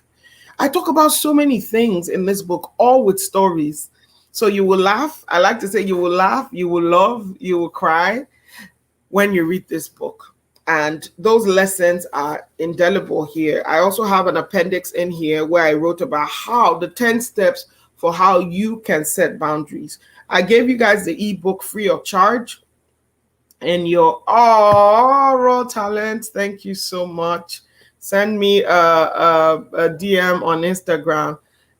[SPEAKER 2] I talk about so many things in this book, all with stories. So you will laugh. I like to say you will laugh, you will love, you will cry when you read this book. And those lessons are indelible here. I also have an appendix in here where I wrote about how the 10 steps for how you can set boundaries. I gave you guys the ebook free of charge. And your raw talent, thank you so much. Send me a DM on Instagram.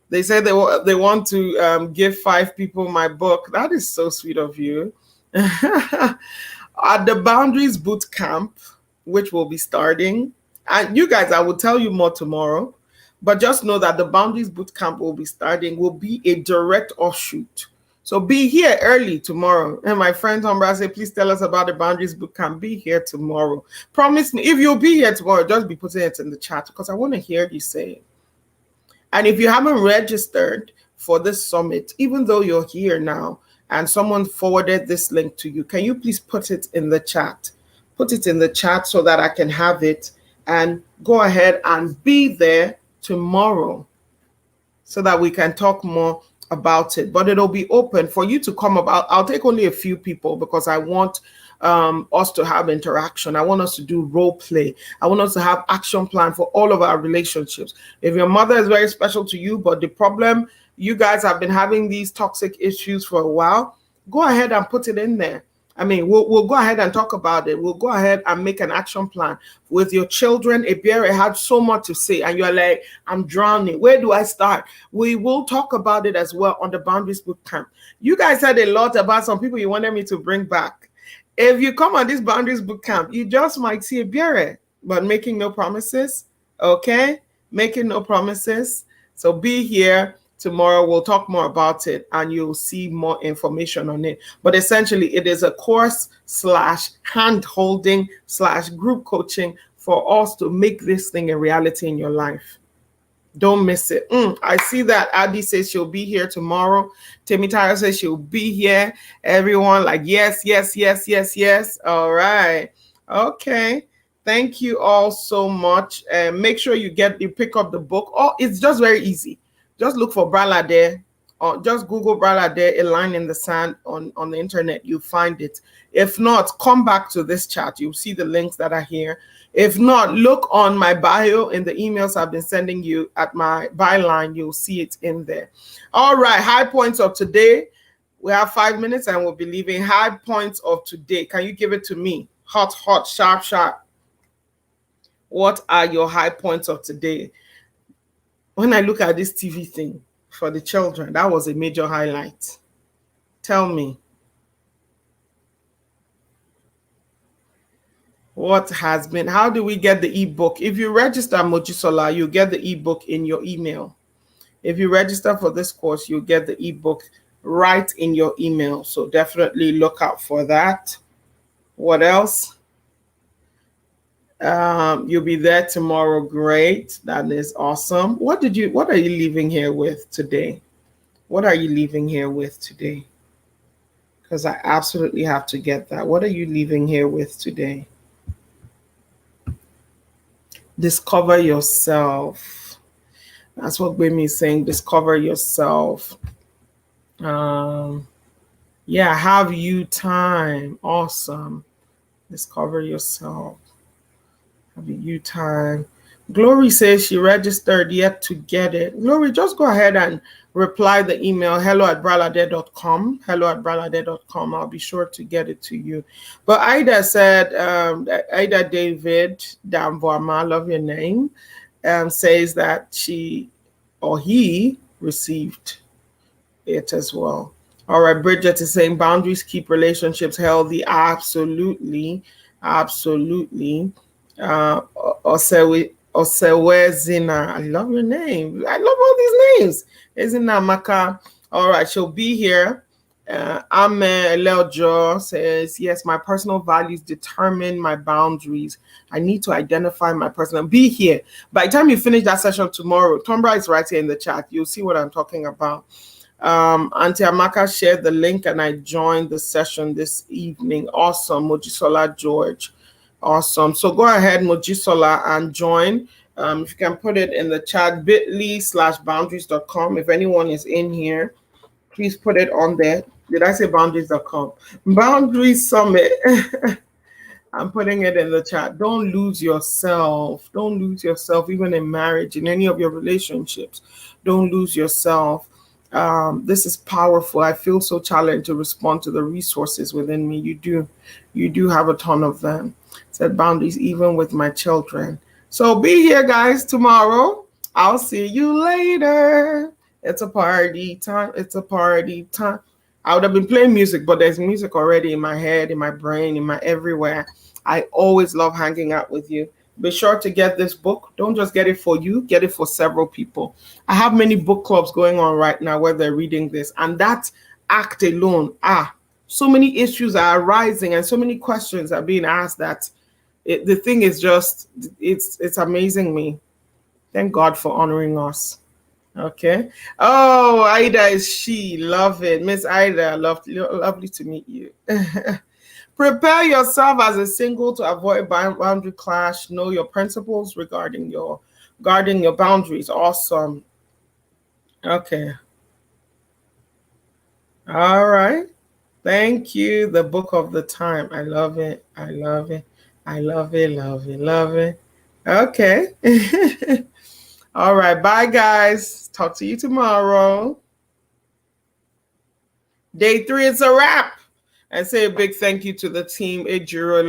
[SPEAKER 2] They say they want to give 5 people my book. That is so sweet of you. At the Boundaries Boot Camp, which will be starting, and you guys, I will tell you more tomorrow, but just know that the Boundaries Boot Camp will be starting, will be a direct offshoot. So be here early tomorrow. And my friend Humbra said, please tell us about the Boundaries Boot Camp. Be here tomorrow. Promise me, if you'll be here tomorrow, just be putting it in the chat because I want to hear you say it. And if you haven't registered for this summit, even though you're here now and someone forwarded this link to you, can you please put it in the chat? Put it in the chat so that I can have it and go ahead and be there tomorrow so that we can talk more about it. But it'll be open for you to come about. I'll take only a few people because I want us to have interaction. I want us to do role play. I want us to have action plan for all of our relationships. If your mother is very special to you, but the problem, you guys have been having these toxic issues for a while, go ahead and put it in there. I mean, we'll go ahead and talk about it. We'll go ahead and make an action plan with your children. Ibiere had so much to say, and you're like, I'm drowning. Where do I start? We will talk about it as well on the Boundaries Boot Camp. You guys said a lot about some people you wanted me to bring back. If you come on this Boundaries Boot Camp, you just might see Ibiere, but making no promises. Okay? Making no promises. So be here. Tomorrow we'll talk more about it and you'll see more information on it. But essentially it is a course / hand-holding / group coaching for us to make this thing a reality in your life. Don't miss it. I see that Adi says she'll be here tomorrow. Temitara says she'll be here. Everyone like, yes, yes, yes, yes, yes. All right. Okay. Thank you all so much. Make sure you pick up the book. Oh, it's just very easy. Just look for Bralade, or just Google Bralade, A Line in the Sand on the internet. You'll find it. If not, come back to this chat. You'll see the links that are here. If not, look on my bio in the emails I've been sending you at my byline. You'll see it in there. All right, high points of today. We have 5 minutes and we'll be leaving. High points of today. Can you give it to me? Hot, hot, sharp, sharp. What are your high points of today? When I look at this TV thing for the children, that was a major highlight. Tell me. What has been, how do we get the ebook? If you register Mojisola, you get the ebook in your email. If you register for this course, you'll get the ebook right in your email. So definitely look out for that. What else? You'll be there tomorrow. Great. That is awesome. What are you leaving here with today? What are you leaving here with today? Because I absolutely have to get that. What are you leaving here with today? Discover yourself. That's what Gbemi is saying. Discover yourself. Yeah, have you time. Awesome. Discover yourself. Have you time. Glory says she registered yet to get it. Glory, just go ahead and reply the email hello@bralade.com. hello@bralade.com. I'll be sure to get it to you. But Ida said, Ida David Damvoama, I love your name, says that she or he received it as well. All right, Bridget is saying boundaries keep relationships healthy. Absolutely. Absolutely. Osewezina. I love your name. I love all these names. Isn't that Maka? All right, she'll be here. Ame Eleljo says, yes, my personal values determine my boundaries. I need to identify my personal. Be here. By the time you finish that session tomorrow, Tombra is right here in the chat. You'll see what I'm talking about. Auntie Amaka shared the link and I joined the session this evening. Awesome. Mojisola George. Awesome. So go ahead, Mojisola, and join. If you can put it in the chat, bit.ly/boundaries.com. If anyone is in here, please put it on there. Did I say boundaries.com? Boundaries Summit. I'm putting it in the chat. Don't lose yourself. Don't lose yourself, even in marriage, in any of your relationships. Don't lose yourself. This is powerful. I feel so challenged to respond to the resources within me. You do have a ton of them. Set boundaries even with my children. So be here, guys, tomorrow. I'll see you later. It's a party time. It's a party time. I would have been playing music, but there's music already in my head, in my brain, in my everywhere. I always love hanging out with you. Be sure to get this book. Don't just get it for you, get it for several people. I have many book clubs going on right now where they're reading this, and that act alone, so many issues are arising and so many questions are being asked that the thing is just, it's amazing me. Thank God for honoring us. Okay. Oh, Ida is she. Love it. Miss Ida, lovely to meet you. Prepare yourself as a single to avoid boundary clash. Know your principles regarding your boundaries. Awesome. Okay. All right. Thank you. The book of the time. I love it. I love it. I love it. Love it. Love it. Okay. All right. Bye, guys. Talk to you tomorrow. Day 3 is a wrap. And say a big thank you to the team, Ejiro,